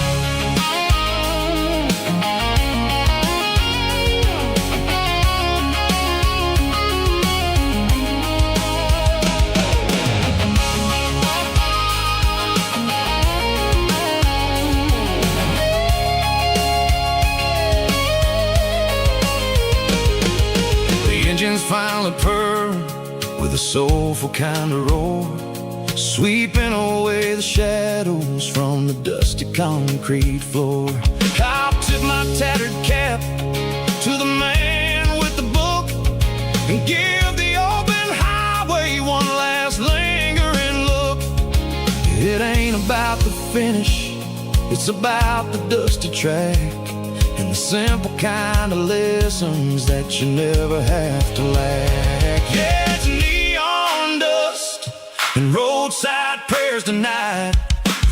Engines finally purr with a soulful kind of roar, sweeping away the shadows from the dusty concrete floor. I'll tip my tattered cap to the man with the book and give the open highway one last lingering look. It ain't about the finish, it's about the dusty track and the simple kind of lessons that you never have to lack. Yeah, it's neon dust and roadside prayers tonight,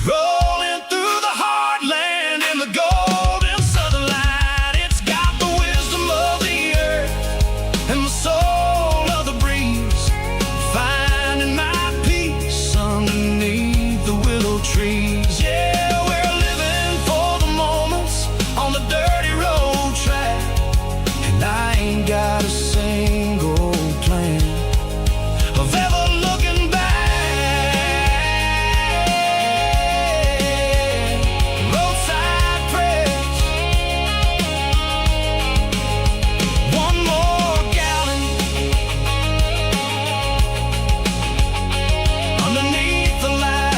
rolling through the heartland in the golden southern light. It's got the wisdom of the earth and the soul of the breeze, finding my peace underneath the willow trees. Yeah, we're living for the moments on the dirty road track, and I ain't got a single plan of ever looking back. Roadside prayers, one more gallon underneath the light.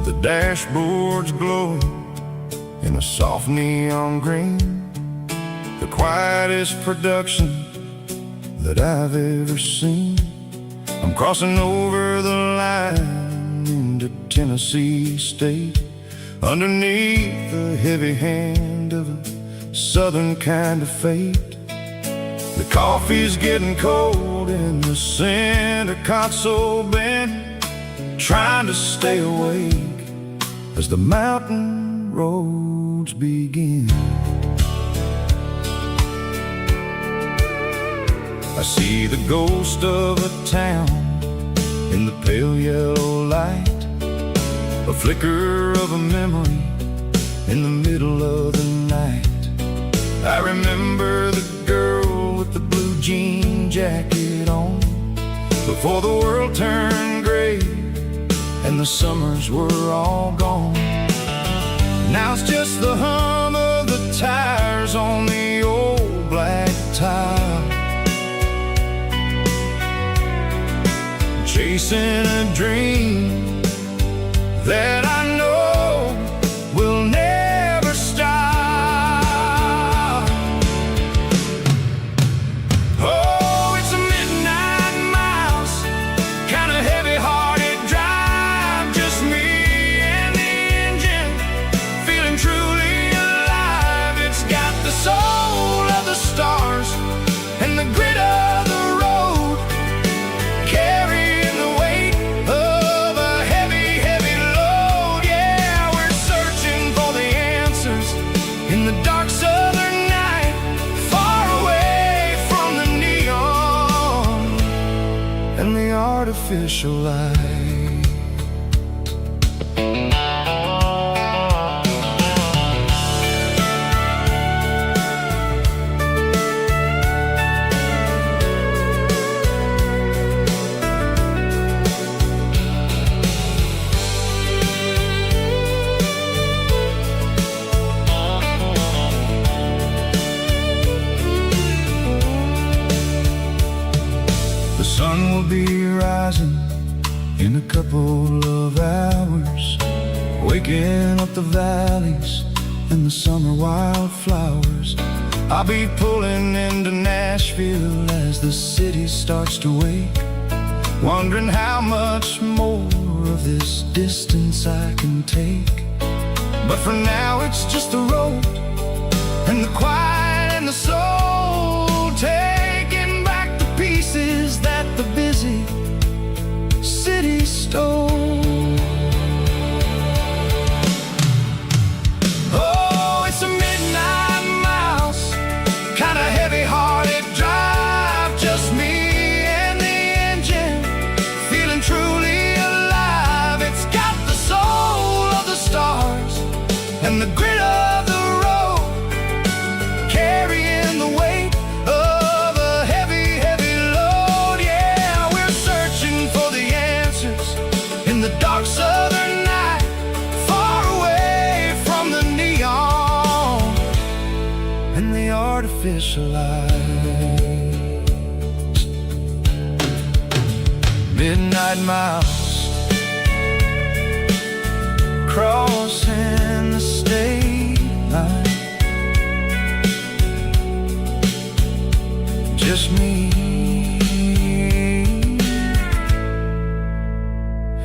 The dashboard's glowing in a soft neon green, the quietest production that I've ever seen. I'm crossing over the line into Tennessee State, underneath the heavy hand of a southern kind of fate. The coffee's getting cold in the center console bin, trying to stay awake as the mountain roads begin. I see the ghost of a town in the pale yellow light, a flicker of a memory in the middle of the night. I remember the girl with the blue jean jacket on, before the world turned gray and the summers were all gone. Now it's just the hum of the tires on the old black tile, chasing a dream that I know will never stop. Oh, it's a midnight mouse, kind of heavy-hearted drive, just me and the engine, feeling truly alive. It's got the soul of the stars and the grit of the road, carrying the weight of a heavy, heavy load. Yeah, we're searching for the answers in the dark southern night, far away from the neon and the artificial light. The sun will be rising in a couple of hours, waking up the valleys and the summer wildflowers. I'll be pulling into Nashville as the city starts to wake, wondering how much more of this distance I can take. But for now it's just the road and the quiet and the soul, taking back the pieces that the busy city stole. Oh, it's a midnight mouse, kind of heavy-hearted drive, just me and the engine, feeling truly alive. It's got the soul of the stars and the grit of the road, carrying the weight of a heavy, heavy load. Yeah, we're searching for the answers in the dark southern night, far away from the neon and the artificial lights. Midnight mouse, crossing the state line, just me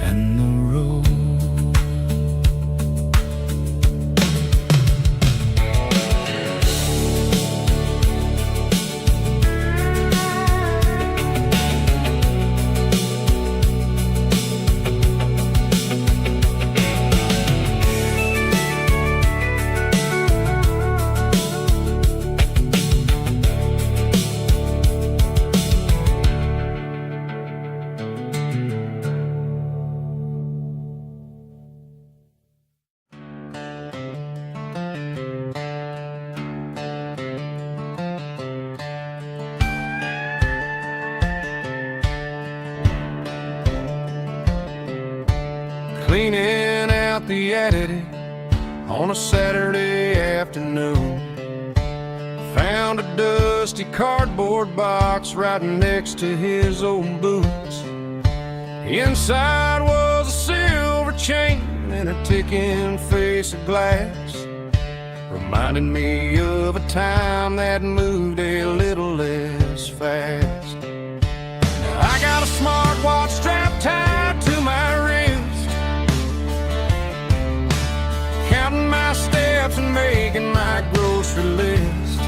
and the road. Cleaning out the attic on a Saturday afternoon, found a dusty cardboard box right next to his old boots. Inside was a silver chain and a ticking face of glass, reminding me of a time that moved a little less fast. Now I got a smartwatch strapped tied to my wrist, counting my steps and making my grocery list.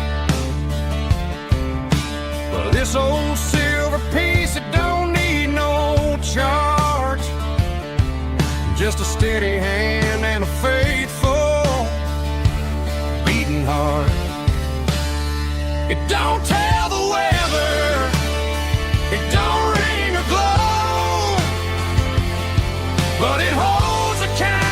Well, this old silver piece, it don't need no charge, just a steady hand and a faithful beating heart. It don't tell the weather, it don't ring or glow, but it holds a kind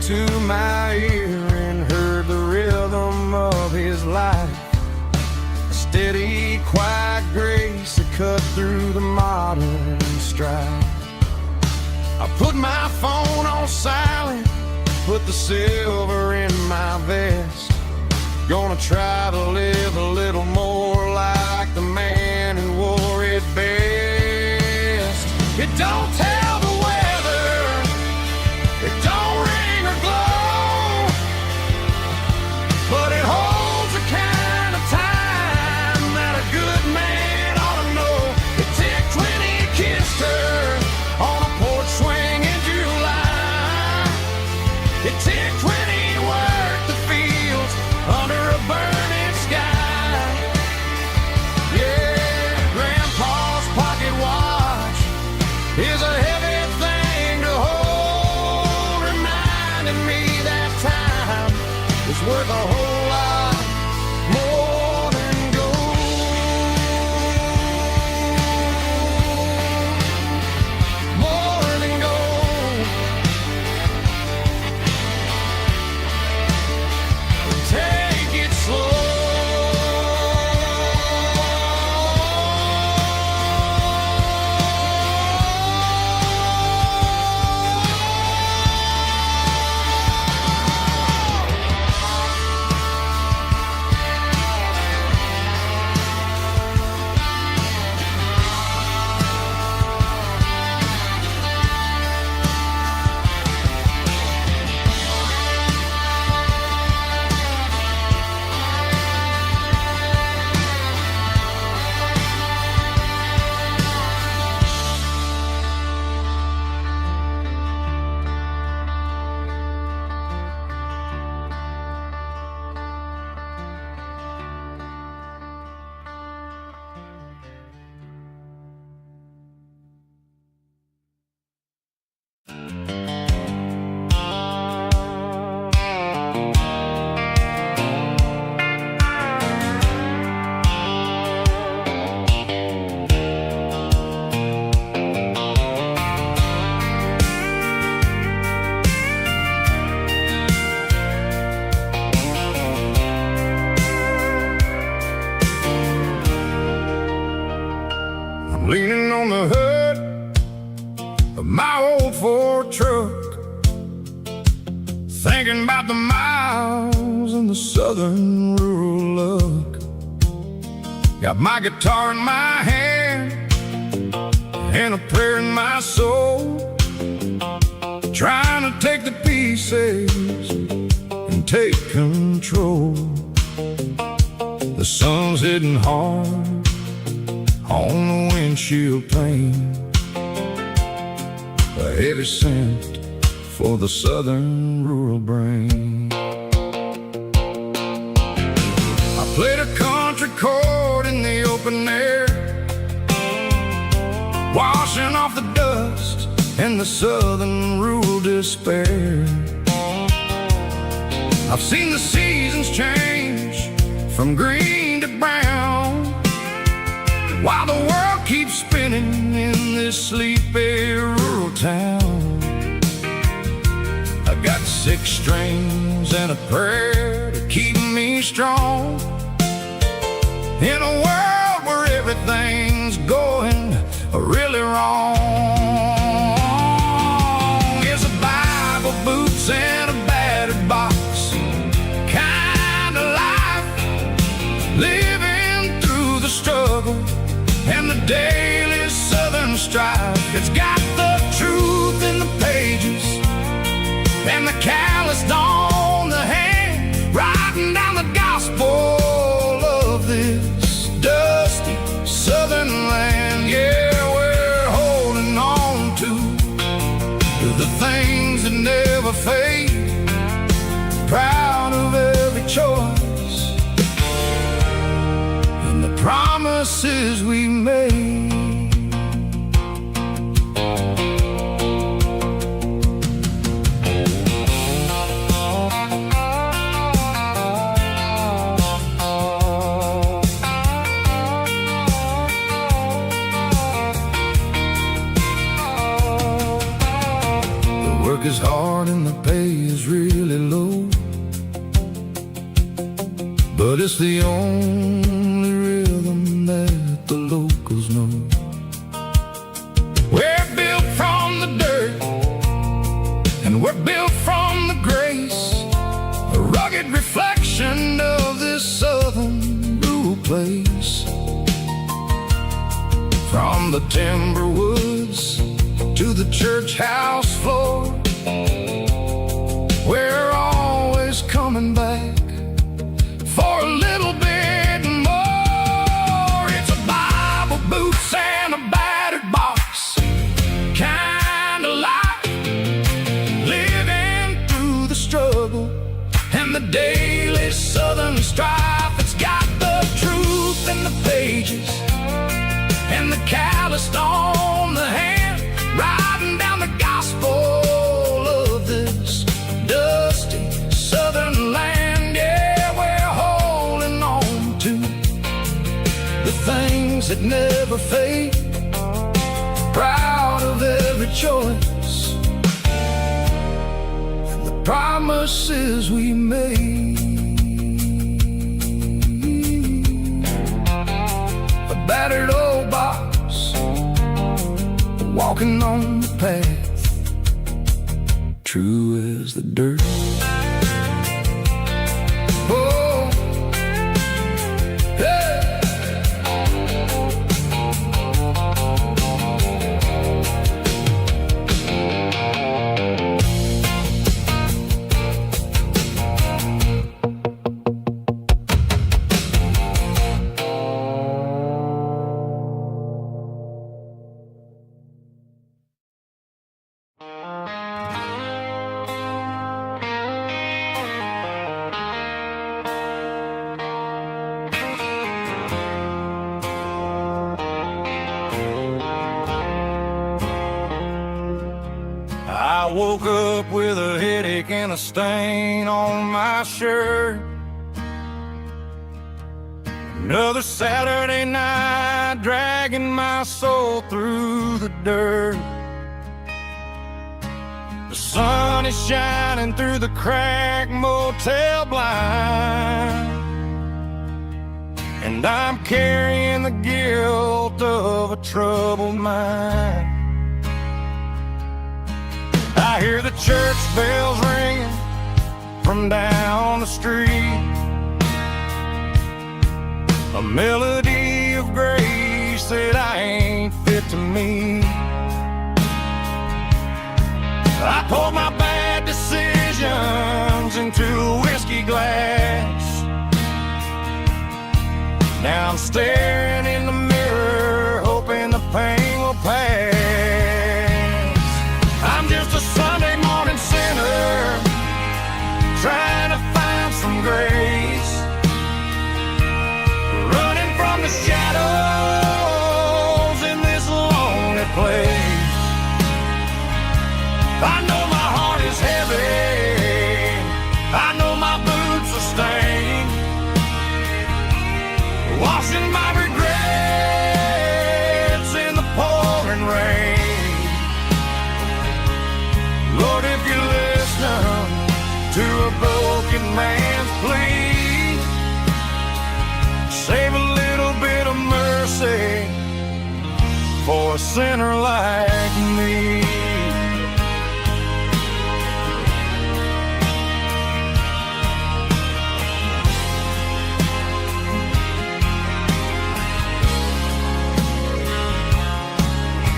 to my ear and heard the rhythm of his life. A steady, quiet grace that cut through the modern strife. I put my phone on silent, put the silver in my vest. Gonna try to live a little more like the man who wore it best. It don't tell the weather, it don't ring or glow, but it holds the kind of time that a good man ought to know. It ticked when he kissed her on a porch swing in July. It ticked when he worked the fields under a burning sky. Yeah, Grandpa's pocket watch is a heavy thing to hold, reminding me that time is worth a whole lot more than gold. More than gold. Take it slow. Leaning on the hood of my old Ford truck, thinking about the miles and the southern rural look. Got my guitar in my hand and a prayer in my soul, trying to take the pieces and take control. The sun's hitting hard on the windshield pane, a heavy scent for the southern rural brain. I played a country chord in the open air, washing off the dust and the southern rural despair. I've seen the seasons change from green to brown, while the world keeps spinning in this sleepy rural town. I got 6 strings and a prayer to keep me strong in a world where everything's going really wrong. It's a Bible, boots, and a battered box kind of life, living through the struggle and the daily southern strife. It's got the truth in the pages and the calloused on the hand, writing down the gospel of this dusty southern land. Yeah, we're holding on to the things that never fade, proud of every choice and the promises we made. work is hard and the pay is really low, but it's the only rhythm that the locals know. We're built from the dirt, and we're built from the grace, a rugged reflection of this southern rural place. From the timber woods to the church house floor, we're always coming back for a little bit more. It's a Bible, boots, and a battered box kind of life, living through the struggle and the daily southern strife. It's got the truth in the pages and the calloused on the hand, riding down the gospel of this dusty southern land. Yeah, we're holding on to the things that never fade, proud of every choice and the promises we made. A battered old box, walking on the path, true as the dirt. Oh, hey. I woke up with a headache and a stain on my shirt. Another Saturday night, dragging my soul through the dirt. The sun is shining through the cracked motel blind, and I'm carrying the guilt of a troubled mind. I hear the church bells ringing from down the street, a melody of grace that I ain't fit to meet. I poured my bad decisions into a whiskey glass. Now I'm staring in the mirror, hoping the pain will pass. I'm just a Sunday morning sinner, trying to find some grace, running from the shadows in this lonely place. I know my heart is heavy, I know my boots are stained, washing my regrets in the pouring rain. Lord, if you listen to a broken man's plea, save a little bit of mercy for a sinner like me.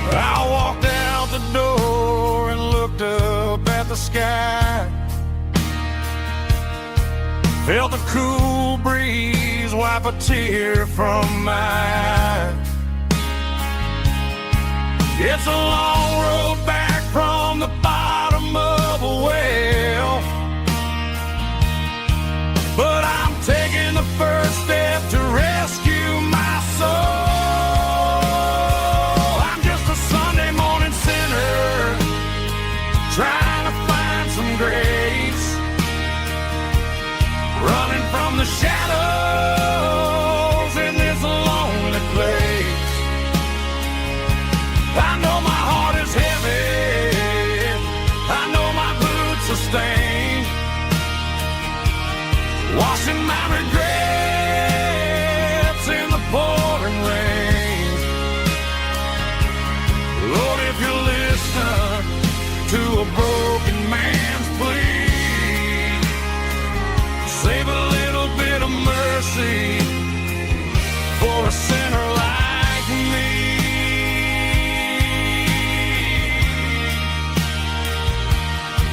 I walked out the door and looked up at the sky, felt the cool breeze wipe a tear from my eye. It's a long road back from the bottom of a well, but I'm taking the first step to rescue my soul. I'm just a Sunday morning sinner, trying to find some grace, running from the shadows in this lonely place. I know my heart is heavy, I know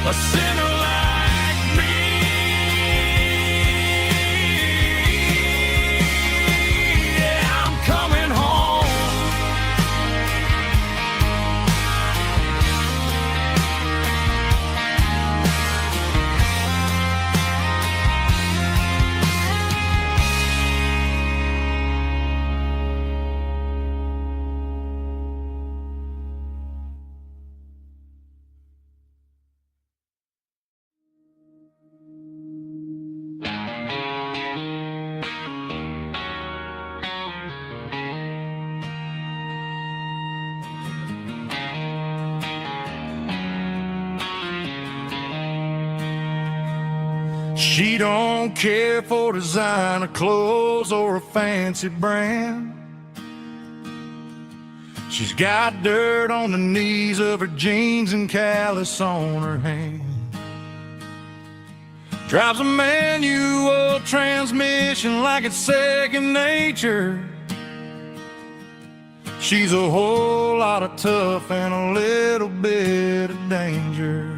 a sinner like me. Yeah, I'm coming home. She don't care for designer clothes or a fancy brand. She's got dirt on the knees of her jeans and callus on her hand. Drives a manual transmission like it's second nature. She's a whole lot of tough and a little bit of danger.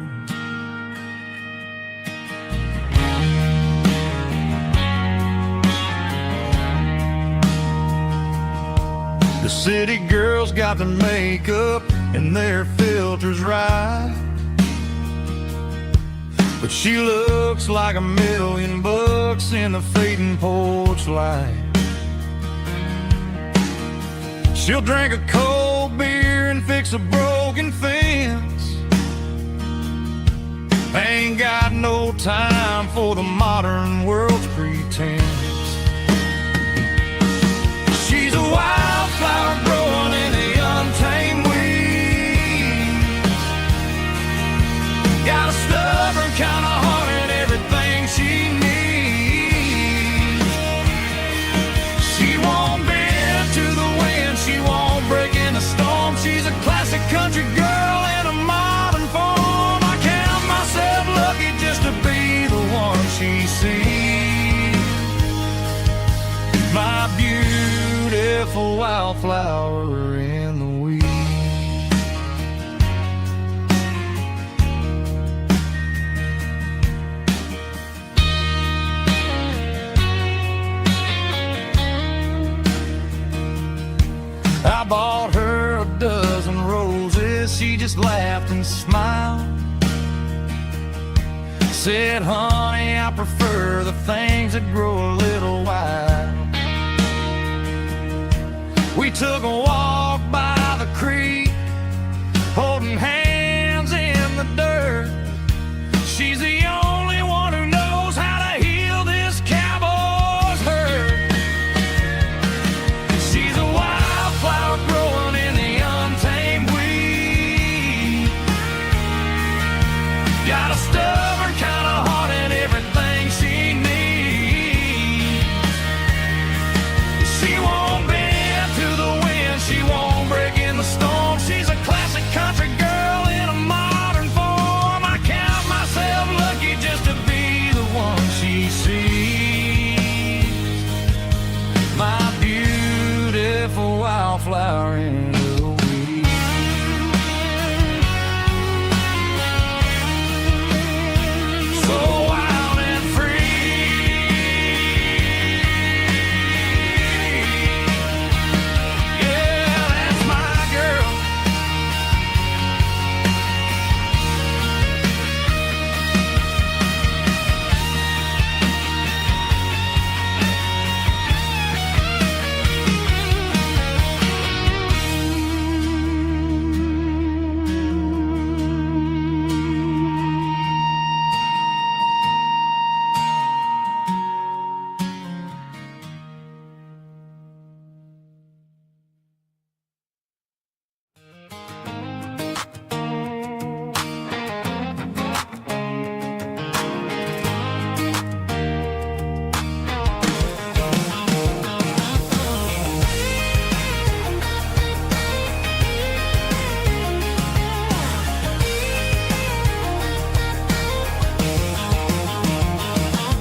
The city girls got their makeup and their filters right, but she looks like $1,000,000 in the fading porch light. She'll drink a cold beer and fix a broken fence. Ain't got no time for the modern world's pretense. She's a wildflower growing in the untamed weeds. Got a stubborn kind of heart and everything she needs. She won't bend to the wind, she won't break in the storm. She's a classic country girl in a modern form. I count myself lucky just to be the one she sees. My beautiful wildflower in the weeds. I bought her a dozen roses, she just laughed and smiled. Said, honey, I prefer the things that grow a little wild. We took a walk by the creek, holding hands in the dirt. She's the only one who knows how to heal this cowboy's hurt. She's a wildflower growing in the untamed weed. Got a stubborn kind of heart and everything she needs. She won't bend to the wind, she won't break in the storm. She's a classic country girl in a modern form. I count myself lucky just to be the one she sees. My beautiful wildflower in the weeds. So wild and free. Yeah, that's my girl.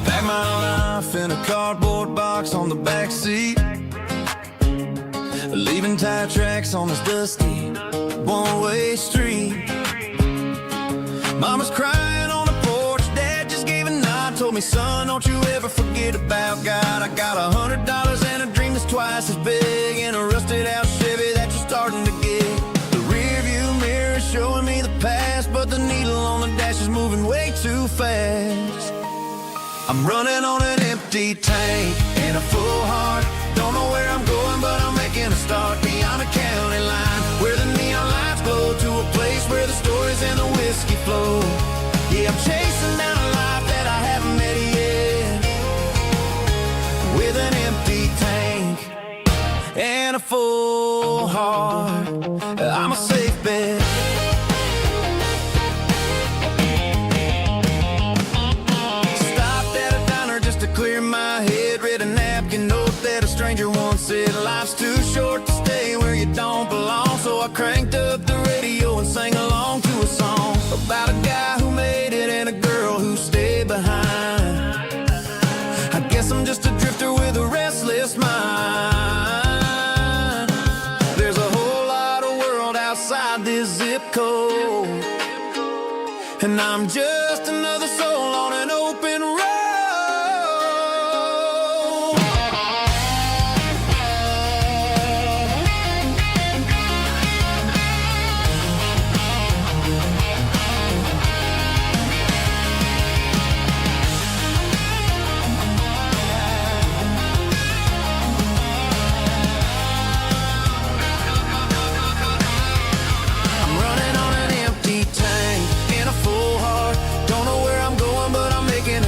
Pack my life in a cardboard box on the back seat, leaving tire tracks on this dusty one-way street. Mama's crying me, son, don't you ever forget about God. I got $100 and a dream that's twice as big, and a rusted out Chevy that you're starting to get. The rear view mirror is showing me the past, but the needle on the dash is moving way too fast. I'm running on an empty tank and a full heart. Don't know where I'm going, but I'm making a start beyond the county line, where the neon lights glow, to a place where the stories and the whiskey flow. Yeah, I'm chasing down a life that I haven't met yet, with an empty tank and a full heart. I'm a safe bet. Stopped at a diner just to clear my head, read a napkin note that a stranger once said, life's too short to stay where you don't belong. So I cranked up the radio and sang along to a song about a guy who made it and a girl who stayed behind. I guess I'm just a drifter with a restless mind. There's a whole lot of world outside this zip code, and I'm just another soul on an open road.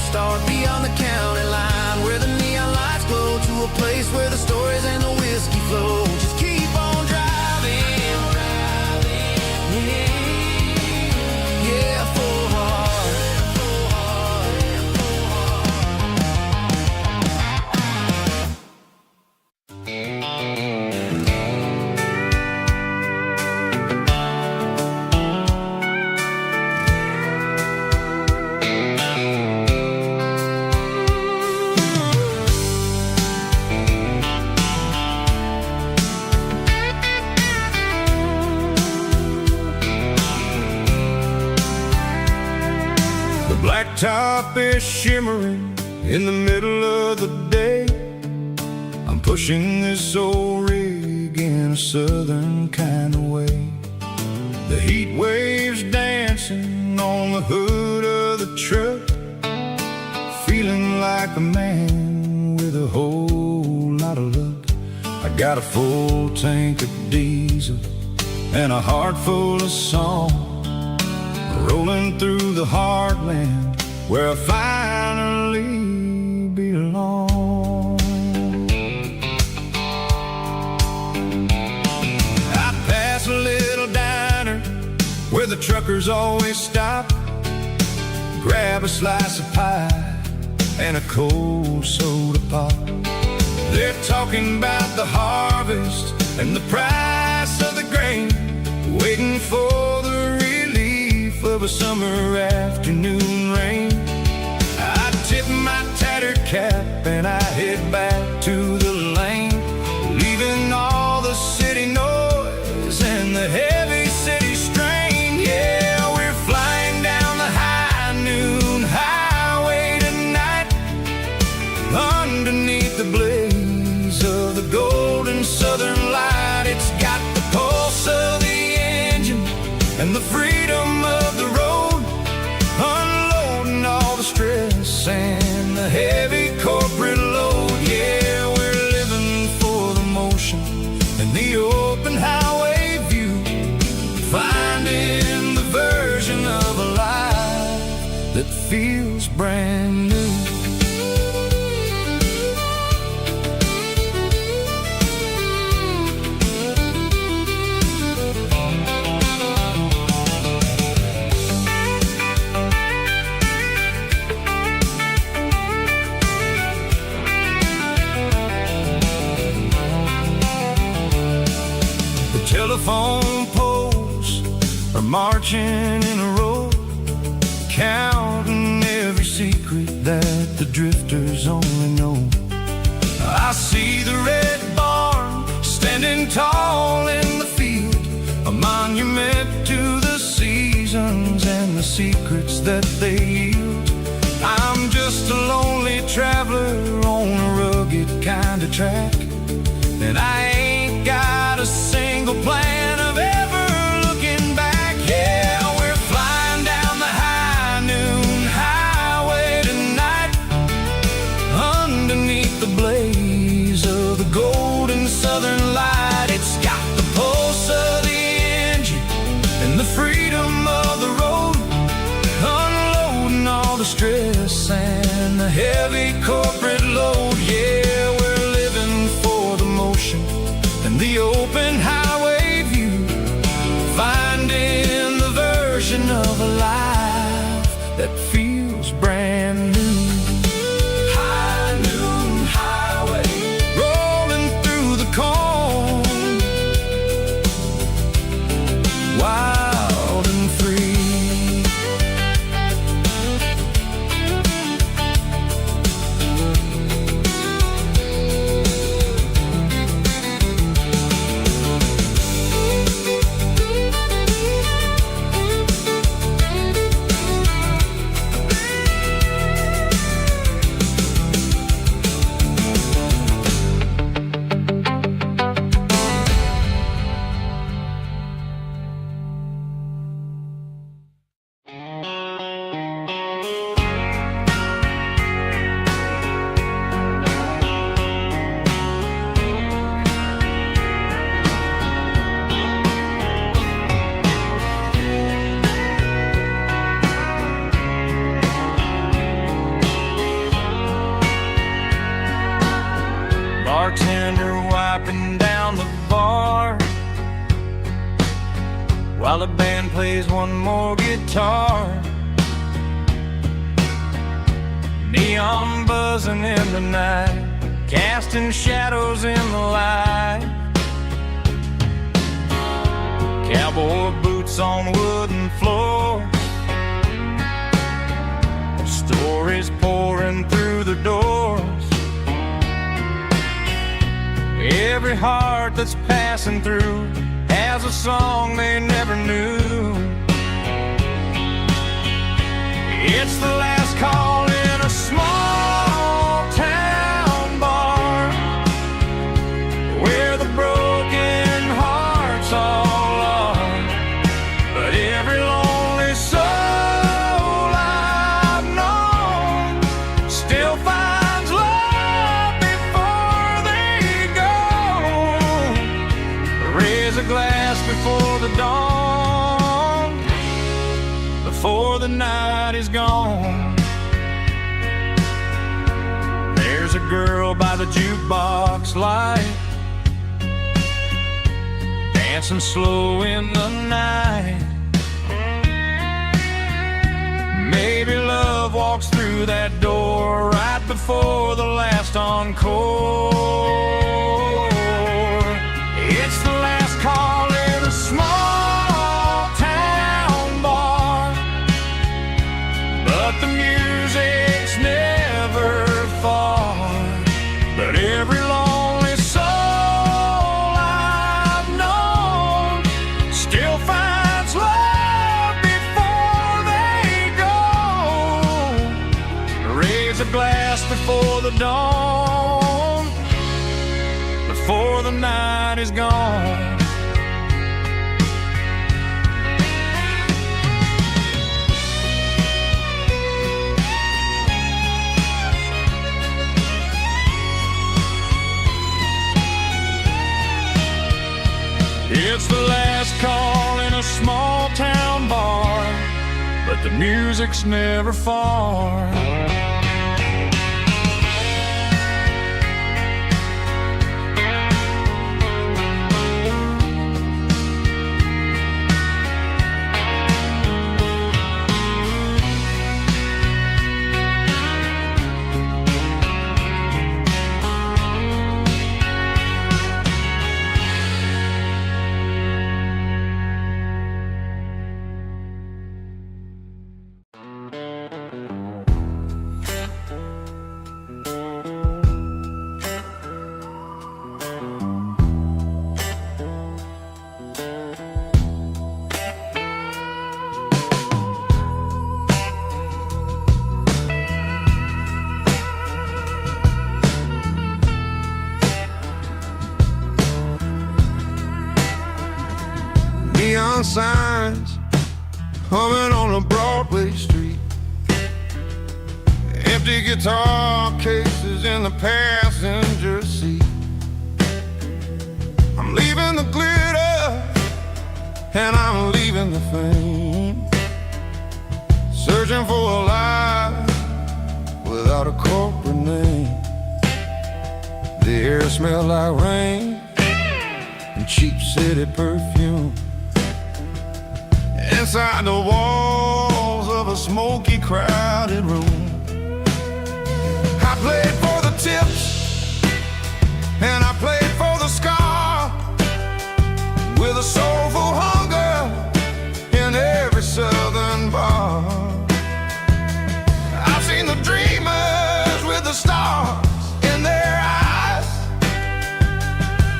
Start beyond the county line, where the neon lights glow, to a place where the stories and the whiskey flow. Just keep on driving, yeah, full heart. Blacktop is shimmering in the middle of the day. I'm pushing this old rig in a southern kind of way. The heat waves dancing on the hood of the truck, feeling like a man with a whole lot of luck. I got a full tank of diesel and a heart full of song, rolling through the heartland where I finally belong. I pass a little diner where the truckers always stop, grab a slice of pie and a cold soda pop. They're talking about the harvest and the price of the grain, waiting for the relief of a summer afternoon rain. I tip my tattered cap and I head back to the lane, leaving all the city noise and the heavy city strain. Yeah, we're flying down the high noon highway tonight, underneath the blaze of the golden southern light. It's got the pulse of the engine and the freedom of the road, unloading all the stress and the heavy corporate load. Yeah, we're living for the motion and the open highway view, finding the version of a life that feels brand new. Telephone poles are marching in a row, counting every secret that the drifters only know. I see the red barn standing tall in the field, a monument to the seasons and the secrets that they yield. I'm I'm just a lonely traveler on a rugged kind of track, and I ain't got a single plan of ever looking back. Yeah, we're flying down the high noon highway tonight, underneath the blaze of the golden southern light. It's got the pulse of the engine and the freedom of the road, unloading all the stress and the heavy corporate load. Yeah, we're living for the motion and the open highway view, finding the version of a life that feels brand new. High noon highway, rolling through the corn, wild and free. Bartender wiping down the bar while the band plays one more guitar. Neon buzzing in the night, casting shadows in the light. Cowboy boots on wooden floors, stories pouring through the doors. Every heart that's passing through has a song they never knew. It's the last call in a small town bar, where the broken hearts all are. But every lonely soul I've known still finds love before they go. Raise a glass before the dawn, before the night is gone. There's a girl by the jukebox light, dancing slow in the night. Maybe love walks through that door right before the last encore. It's the last call in a small town bar, but the music's never far. But every lonely soul I've known still finds love before they go. Raise a glass before the dawn, before the night is gone. It's the last call in a small town bar, but the music's never far. living on a Broadway street. Empty guitar cases in the passenger seat. I'm leaving the glitter and I'm leaving the fame, searching for a life without a corporate name. The air smells like rain and cheap city perfume. Inside the walls of a smoky, crowded room, I played for the tips and I played for the scar, with a soulful hunger in every southern bar. I've seen the dreamers with the stars in their eyes,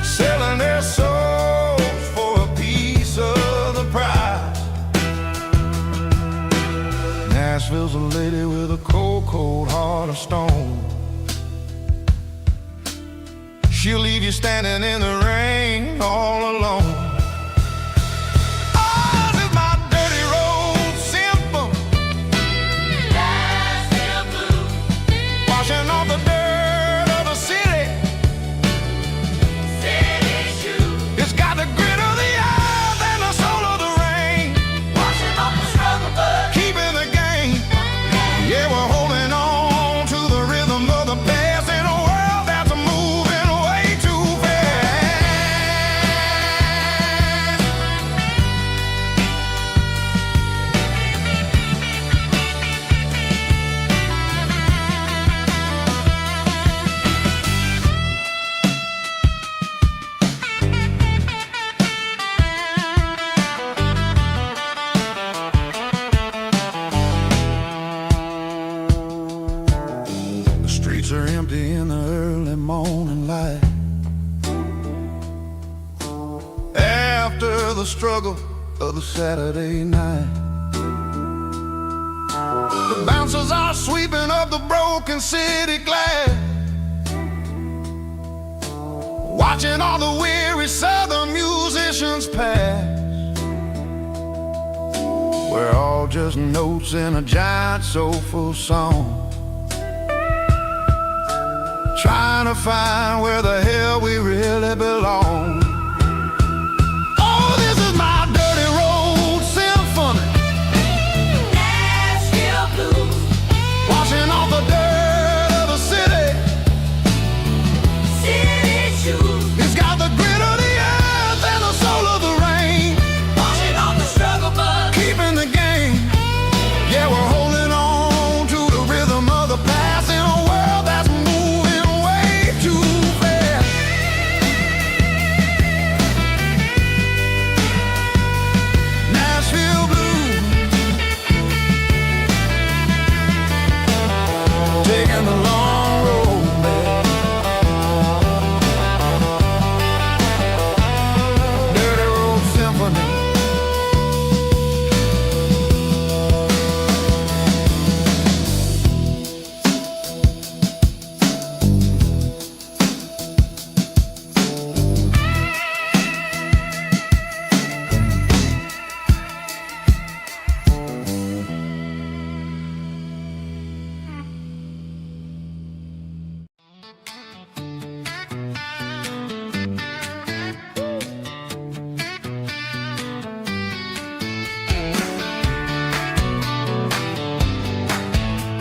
selling their souls for a piece of the prize. Nashville's a lady with a cold, cold heart of stone. She'll leave you standing in the rain all alone. Oh, this is my dirty road symphony, Nashville blues, washing off the dirt of the city, city shoes. It's got the grit of the earth and the soul of the rain, washing off the struggle but keeping the game. Yeah, we're holding on to the rhythm of the past in a world that's moving way too fast. The streets are empty in the early morning light, after the struggle of the Saturday night. The bouncers are sweeping up the broken city glass, watching all the weary southern musicians pass. We're all just notes in a giant soulful song, trying to find where the hell we really belong. Oh, this is my dirty road symphony, Nashville blues, washing off the dirt of the city, city shoes. It's got the grit of the earth and the soul of the rain, washing off the struggle but keeping the game. Yeah, we're holding on to the rhythm of the past in a world that's moving way too fast. Nashville blues, taking the long road back. Dirty road symphony.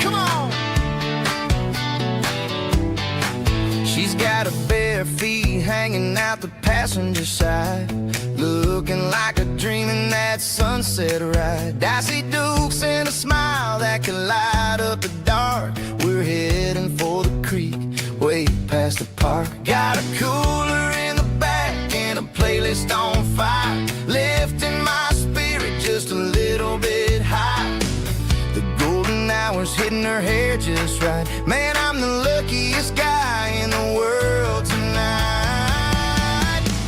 Come on. She's got her bare feet hanging out the passenger side, looking like a dream in that sunset ride. I see Dukes and a smile that can light up the dark. We're heading for the creek, way past the park. Got a cooler in the back and a playlist on fire, lifting my spirit just a little bit high. The golden hours hitting her hair just right. Man, I'm the luckiest guy in the world tonight.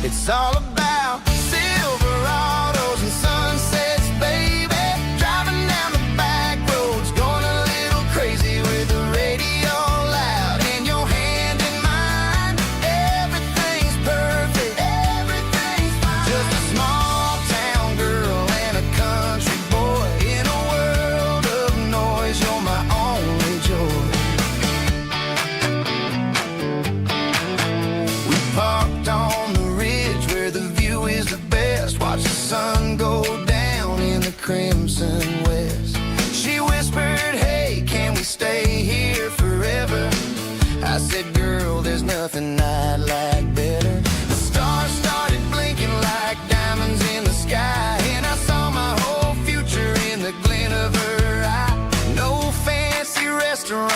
It's all about Silverados and sunsets, baby. Driving down the back roads, going a little crazy with the radio loud and your hand in mine. Everything's perfect, everything's fine. Just a small town girl and a country boy in a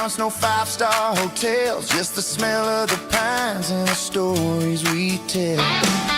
restaurants, no five-star hotels, just the smell of the pines and the stories we tell.